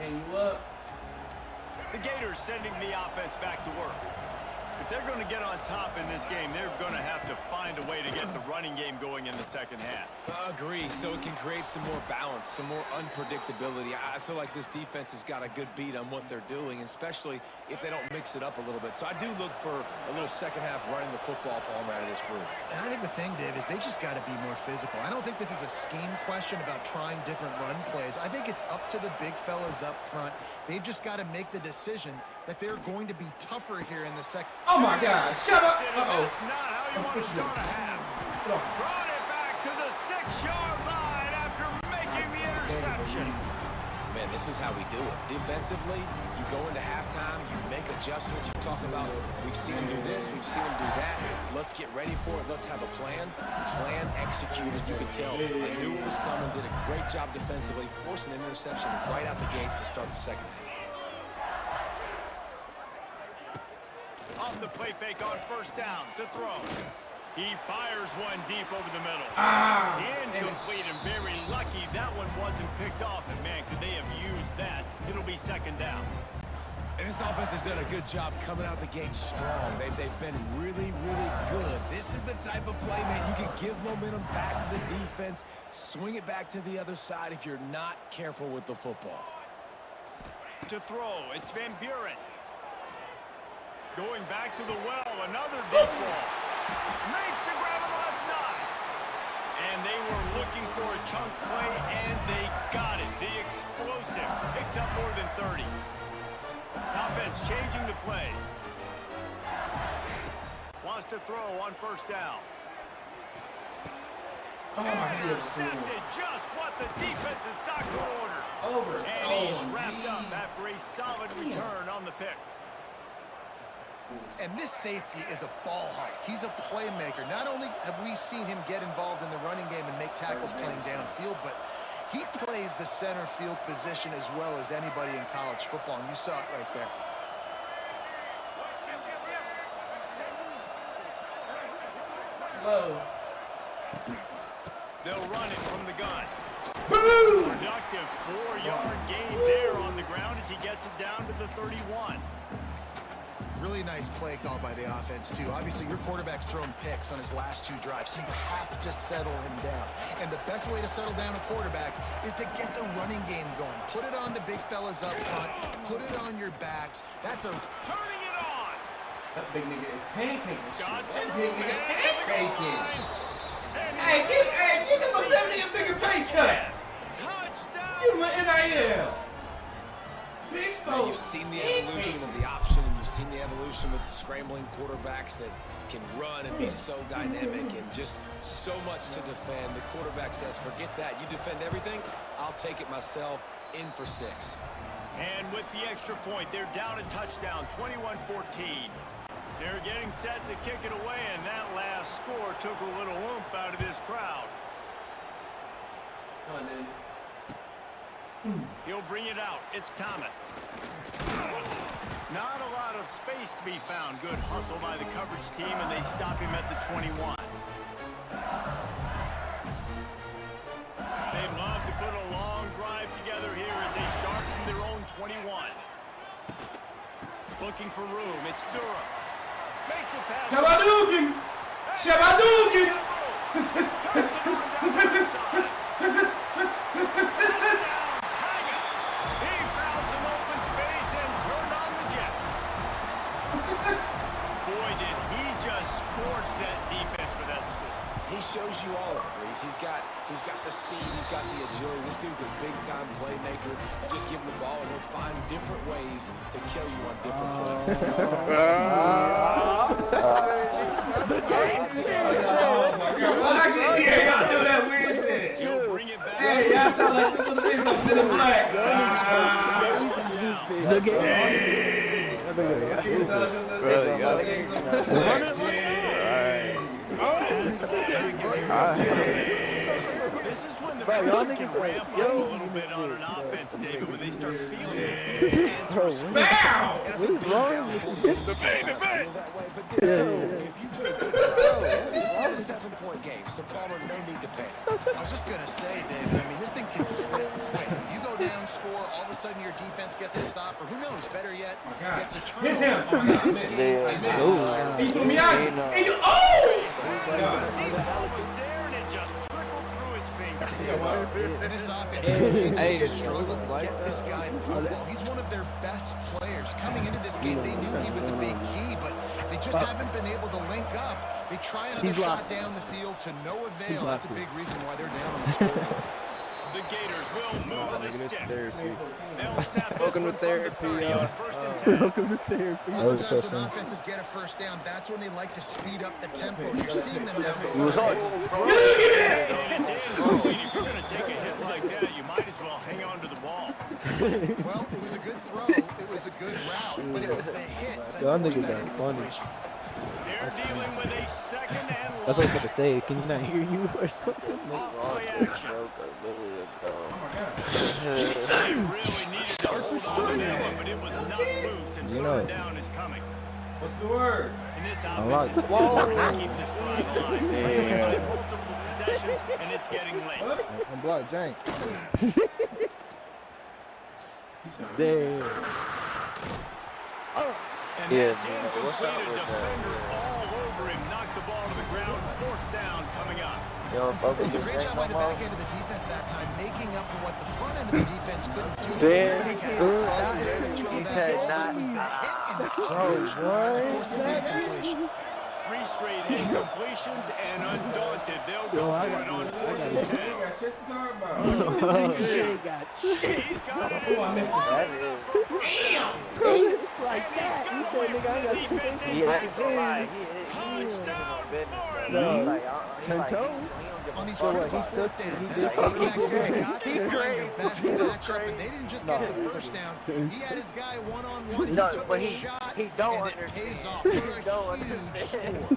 Hang you up. The Gators sending the offense back to work. If they're going to get on top in this game, they're going to have to find a way to get the running game going in the second half. Agree, so it can create some more balance, some more unpredictability. I feel like this defense has got a good beat on what they're doing, especially if they don't mix it up a little bit. So I do look for a little second half running the football from out of this group. And I think the thing, Dave, is they just got to be more physical. I don't think this is a scheme question about trying different run plays. I think it's up to the big fellas up front. They've just got to make the decision that they're going to be tougher here in the second. Oh my God! Shut up! That's not how you want to start a half. Brought it back to the 6-yard line after making the interception. Man, this is how we do it. Defensively, you go into halftime, you make adjustments. You talk about, we've seen them do this, we've seen them do that. Let's get ready for it. Let's have a plan. Plan executed. You could tell they knew it was coming, did a great job defensively, forcing an interception right out the gates to start the second half. Off the play fake on first down to throw. He fires one deep over the middle. Incomplete, and very lucky that one wasn't picked off. And man, could they have used that? It'll be second down. And this offense has done a good job coming out the gate strong. They've been really, really good. This is the type of play, man, you can give momentum back to the defense, swing it back to the other side if you're not careful with the football. To throw, it's Van Buren. Going back to the well, another deep ball. Makes the grab on the left side. And they were looking for a chunk play, and they got it. The explosive picks up more than 30. Offense changing the play. Wants to throw on first down. Intercepted just what the defense's doctor ordered. And he's wrapped up after a solid return on the pick. And this safety is a ball hawk. He's a playmaker. Not only have we seen him get involved in the running game and make tackles playing downfield, but he plays the center field position as well as anybody in college football, and you saw it right there. Slow. They'll run it from the gun. Boom! Productive 4-yard gain there on the ground as he gets it down to the 31. Really nice play call by the offense, too. Obviously, your quarterback's thrown picks on his last 2 drives, so you have to settle him down. And the best way to settle down a quarterback is to get the running game going. Put it on the big fellas up front. Put it on your backs. That's a... Turning it on! That big nigga is pancaking shit. Got That some big room nigga ahead of the pancaking. line. Hey, give him a 70 bigger pay cut. Touchdown! Give him an NIL. Big folks. You've seen the evolution of the option, and you've seen the evolution with scrambling quarterbacks that can run and be so dynamic and just so much to defend. The quarterback says, forget that. You defend everything, I'll take it myself. In for 6. And with the extra point, they're down a touchdown, 21-14. They're getting set to kick it away, and that last score took a little oomph out of this crowd. Come on, dude. He'll bring it out. It's Thomas. Not a lot of space to be found. Good hustle by the coverage team, and they stop him at the 21. They'd love to put a long drive together here as they start from their own 21. Looking for room. It's Durham. Makes a pass. Shabadookin! Shabadookin! He found some open space and turned on the Jets. Boy, did he just scorch that defense for that score. He shows you all of it, Reese. He's got the speed, he's got the agility. This dude's a big-time playmaker. You just give him the ball, and he'll find different ways to kill you on different plays. Yeah, y'all do that weird shit. He'll bring it back. Hey, y'all sound like the little things up in the black. Look at This is when the pressure can ramp up a little bit on an offense, David, when they start feeling it. Bow! what is wrong with you? The baby. If you took a good throw, this is a 7-point game, so Palmer, no need to panic. I was just going to say, David, I mean, this thing can flip quick. You go down, score, all of a sudden your defense gets a stop, or who knows, better yet, gets a turnover. Hit him! Oh my God, This man. game is entirely He threw me out! And you, oh! Deep ball was there, and it just trickled through his fingers. And this offense continues to struggle to get this guy the football. He's one of their best players. Coming into this game, they knew he was a big key, but they just haven't been able to link up. They try another shot down the field to no avail. That's a big reason why they're down on the scoreboard. The Gators will move the sticks. They'll snap this Welcome to one from the therapy, 30 on first and 10. Welcome to therapy. Oftentimes when offenses get a first down, that's when they like to speed up the tempo. You're seeing them now go. And it's in. If you're going to take a hit like that, you might as well hang on to the ball. Well, it was a good throw. It was a good route, but it was the hit that forced that incompletion. They're dealing with a second and long. That's what I was about to say. Can you not hear you or something? Off-play action. They really needed to hold on to that one, but it was not loose, and third down is coming. What's the word? And this offense is desperate to keep this drive alive. Playing by multiple possessions, and it's getting late. I'm blocked, Jank. Damn. And that's incomplete. A defender all over him. Knocked the ball to the ground. Fourth down coming up. It's a great job by the back end of the defense that time, making up for what the front end of the defense couldn't do. He said not. Was the hit and coverage that forces the incompletion. 3 straight incompletions, and undaunted, they'll go for it on 4th and 10. Ain't got shit to talk about. He's got it. Oh, I missed this. Like that. You said, nigga, I got Touchdown, Florida. On these critical fourth downs, as a quarterback, you got to find your best matchup, and they didn't just get the first down. He had his guy one-on-one. He took a shot, and it pays off for a huge score.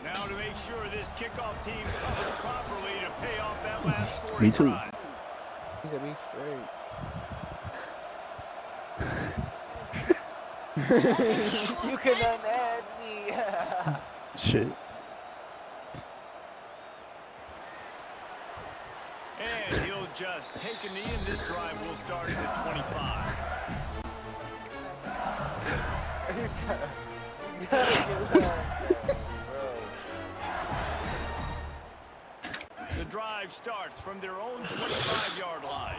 Now to make sure this kickoff team covers properly to pay off that last scoring Me too. drive. He got me straight. You can unadd me. Shit. And he'll just take a knee, and this drive will start at the 25. The drive starts from their own 25-yard line.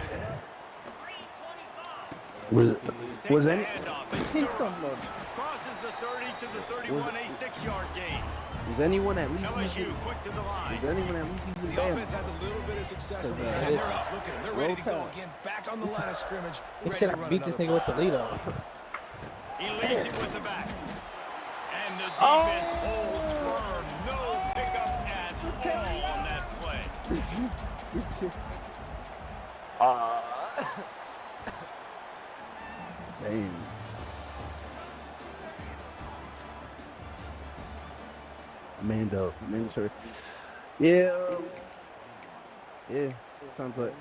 Was any? Crosses the 30 to the 31, a 6-yard gain. Was anyone at least? LSU quick to the line. Was anyone at least using The Bama? offense has a little bit of success on the ground. They're up. Look at them. They're ready to go again. Back on the line of scrimmage. They Ready said to I run beat this another nigga with play. Toledo. He leaves it with the back. And the defense holds firm. No pickup at all on that play. Damn. Mando, mentor. Yeah. Yeah. Sounds like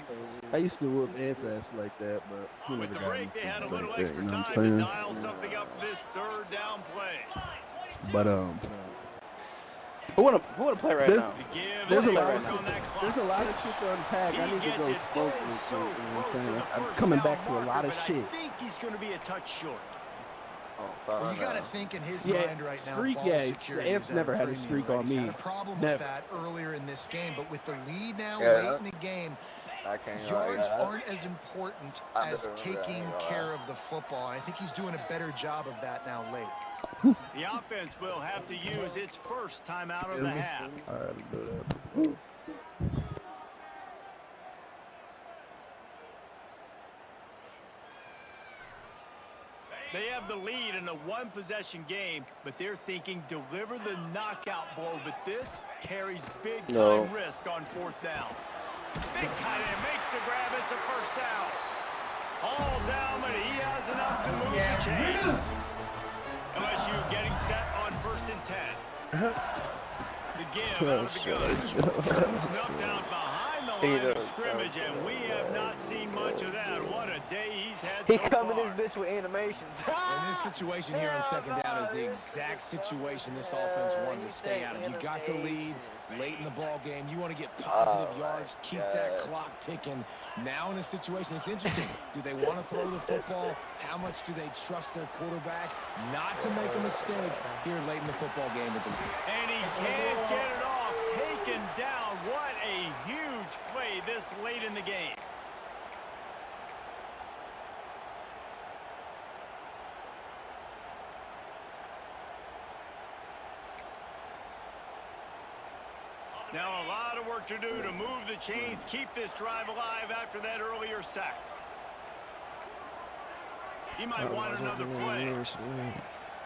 I used to whoop ants ass like that, but he With never the got break, they had a like little that, extra you know what time I'm to saying? dial something up for this third down play. But Who wanna play right now? The give there's a and lot work of on that clock. there's a lot of shit to unpack. I He need to gets go it smoke oh this so shit, you know what close I'm to saying? the I'm first coming down back to a marker, lot of but shit. I think he's going to be a touch short. Well, you got to think in his Yeah, mind right now, streak, ball yeah, security the Ants is at never a had a premium, streak right? on He's me. had a problem Never. with that earlier in this game, but with the lead now Yeah. late in the game, I can't yards aren't as important I as never- taking yeah, care of the football. I think he's doing a better job of that now late. The offense will have to use its first timeout of the half. They have the lead in a one-possession game, but they're thinking deliver the knockout blow, but this carries big-time risk on fourth down. Big tight end makes the grab. It's a first down. All down, but he has enough to move the chains. LSU getting set on 1st and 10. The give out of the gun. Snuffed out behind the line of scrimmage, and we have not seen much of that. What a day he's had so He far. coming this bitch with animations. And this situation here on second down is the exact situation this offense wanted to stay out of. You got the lead late in the ball game. You want to get positive yards, keep that clock ticking. Now in a situation, it's interesting. Do they want to throw the football? How much do they trust their quarterback not to make a mistake here late in the football game with the lead? And he can't get it off. Taken down. What a huge play this late in the game. Now a lot of work to do to move the chains, keep this drive alive after that earlier sack. He might want another play.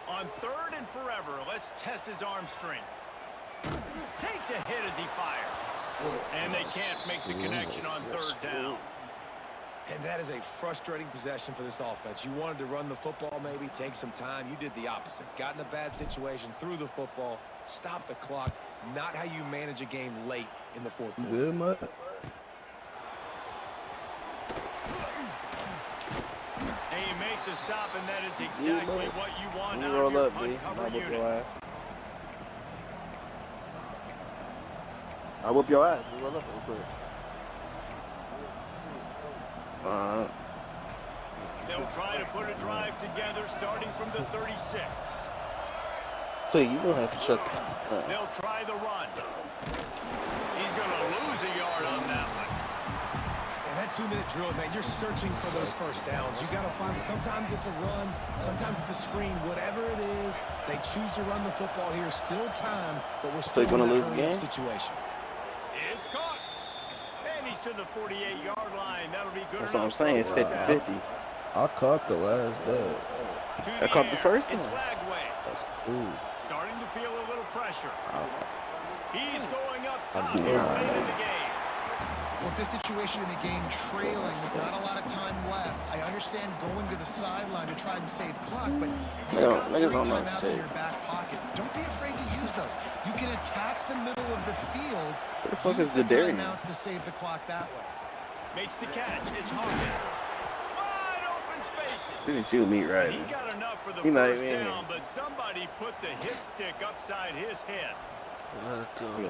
On 3rd and forever, let's test his arm strength. Takes a hit as he fires. And they can't make the connection on 3rd down. And that is a frustrating possession for this offense. You wanted to run the football, maybe take some time. You did the opposite. Got in a bad situation, threw the football, stopped the clock. Not how you manage a game late in the fourth quarter. Good, mud. And you make the stop, and that is exactly what you want You out roll of your up, B. punt cover I'll whoop unit. your ass. I'll whoop your ass. You roll up real quick. They'll try to put a drive together starting from the 36. Please, you don't have to shut up. They'll try the run. He's going to lose a yard on that one. And that 2-minute drill, man, you're searching for those first downs. You got to find, sometimes it's a run, sometimes it's a screen, whatever it is, they choose to run the football here. Still time, but we're still in that hurry-up situation. It's caught. And he's to the 48-yard line. That'll be good That's enough. what I'm saying. It's 50-50. I caught the last day. I caught the first one. It's Lagway. That's cool. Starting to feel a little pressure. He's going up top Yeah. here late in the game. With this situation in the game trailing with not a lot of time left, I understand going to the sideline to try and save clock, but you've got 3 timeouts in your back pocket. Don't be afraid to use those. You can attack the middle of the field. Where the fuck use is the dairy? timeouts to save the clock that way. Makes the catch. It's Hawkins. Wide open spaces. Didn't you meet right? He got enough for the He not first even in down, but somebody put the hit stick upside his head.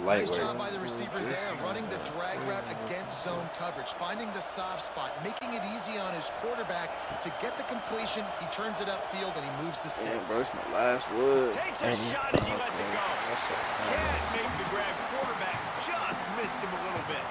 Nice job by the receiver there, running the drag route against zone coverage, finding the soft spot, making it easy on his quarterback to get the completion. He turns it upfield and he moves the sticks. Damn, bro, it's my last wood. Takes a shot as he lets it go. Can't make the grab. Quarterback just missed him a little bit.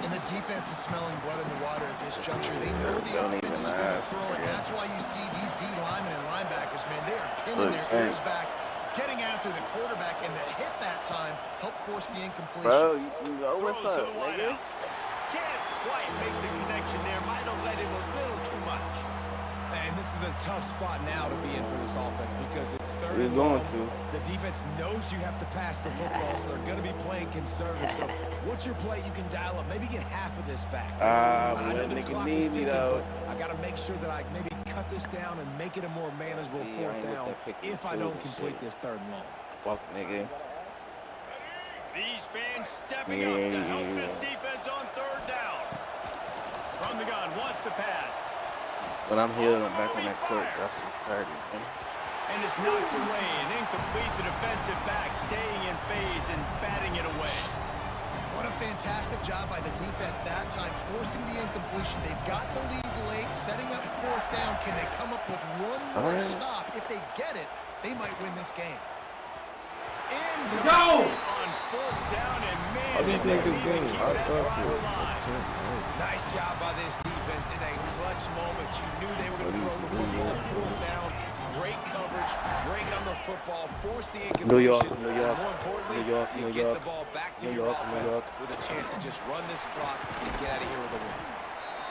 And the defense is smelling blood in the water at this juncture. They know the Don't offense even is going to ask. throw it. And that's why you see these D linemen and linebackers, man, they are pinning their ears back, getting after the quarterback, and the hit that time helped force the incompletion. Bro, you know what's Throws to up, the nigga? wideout. Can't quite make the connection there. Might have let him a little too much. And this is a tough spot now to be in for this offense because it's third You're and going long. The defense knows you have to pass the football, so they're going to be playing conservative. So what's your play you can dial up? Maybe get half of this back. I know the clock is ticking, but I got to make sure that I maybe cut this down and make it a more manageable fourth down if I don't complete this third and long. Fuck, nigga. These fans stepping up to help this defense on third down. From the gun, wants to pass. When I'm healing, I'm back on that court. That's the 30, man. And it's knocked away and incomplete. The defensive back staying in phase and batting it away. What a fantastic job by the defense that time, forcing the incompletion. They've got the lead late, setting up fourth down. Can they come up with one more stop? If they get it, they might win this game. Let's go! On fourth down, and man, I didn't think this game. Nice job by this defense in a clutch moment. You knew they were going to throw the football on fourth down. Great coverage, break on the football, force the incompletion. New York, and more importantly, you get the ball back to your offense with a chance to just run this clock and get out of here with a win.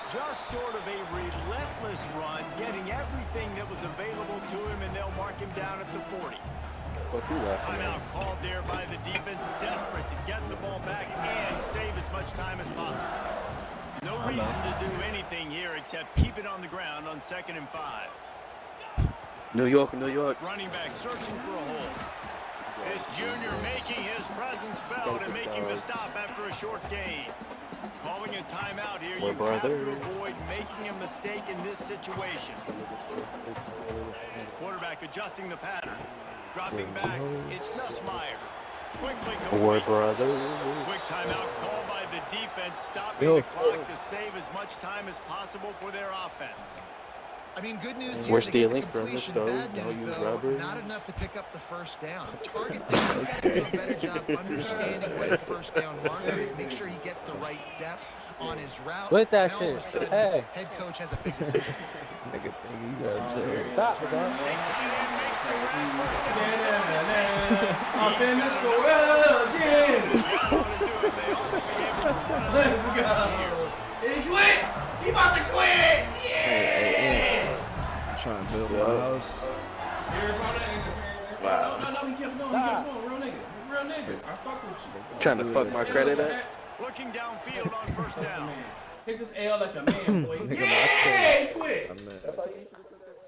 Just sort of a relentless run, getting everything that was available to him, and they'll mark him down at the 40. Timeout called there by the defense, desperate to get the ball back and save as much time as possible. No reason to do anything here except keep it on the ground on 2nd and 5. New York, New York. Running back searching for a hole. This junior making his presence felt and making the stop after a short gain. Calling a timeout here, you have to avoid making a mistake in this situation. Quarterback adjusting the pattern. Dropping back, it's Nussmeier. Quickly complete. Quick timeout called by the defense, stopping the clock to save as much time as possible for their offense. I mean, good news here. We're stealing from the stove. Bad news, though, not enough to pick up the first down. Target things. He's got to do a better job understanding where the first down marker is. Make sure he gets the right depth on his route. With that now, shit. all of a sudden, Hey. head coach has a big decision. Nigga, you got stop, dog. I'm finna score again. Let's go. And he quit. He about to quit. Yeah. I'm trying to build my house. Wow. No, he kept going. Real nigga. Real nigga. I fuck with you. Trying to fuck my credit up. Looking downfield on first down. Take this L like a man, boy. Yeah, he quit.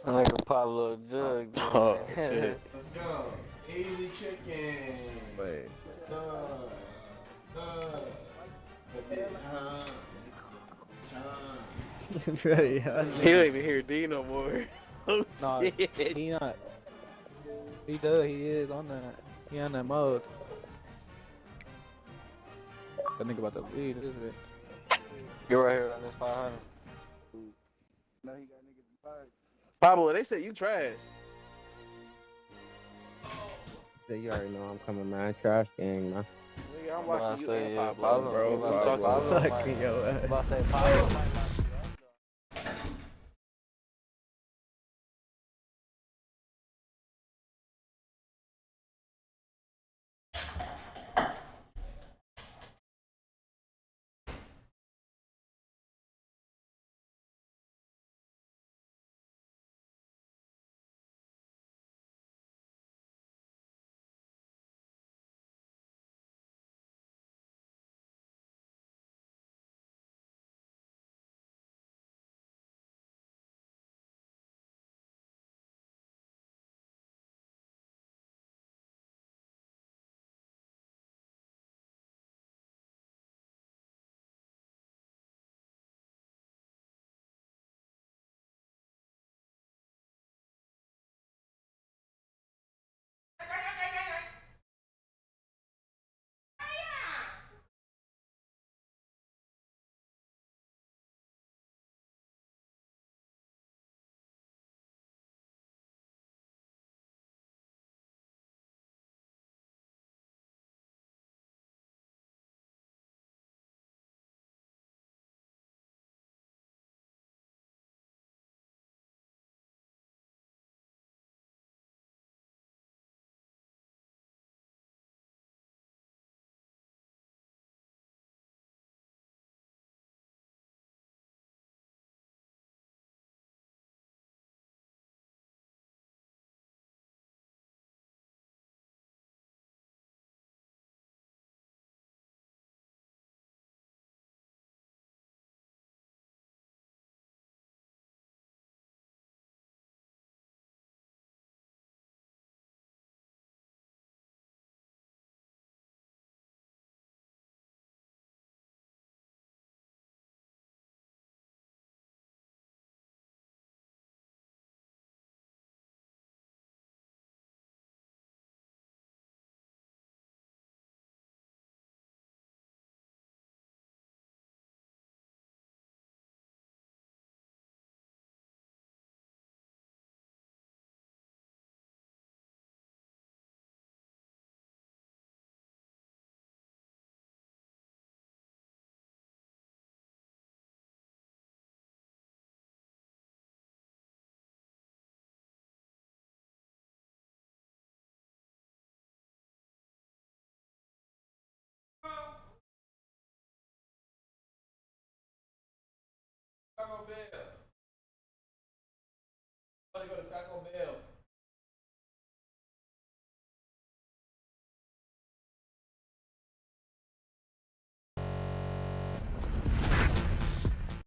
I'm like a Pablo jug. Oh, shit. Let's go. Easy chicken. Wait. Ready? He don't even hear D no more. Oh, No, shit. he not. He does. He is on that. He on that mode. I think about the lead, isn't it? You're right here on this 500. Pablo, they said you trash. You already know I'm coming, man. Trash gang, man. Nigga, I'm watching you and Pablo, Pablo, bro. I'm I'm talking to Fucking yo ass. about to say Pablo. Taco Bell. I'm about to go to Taco Bell.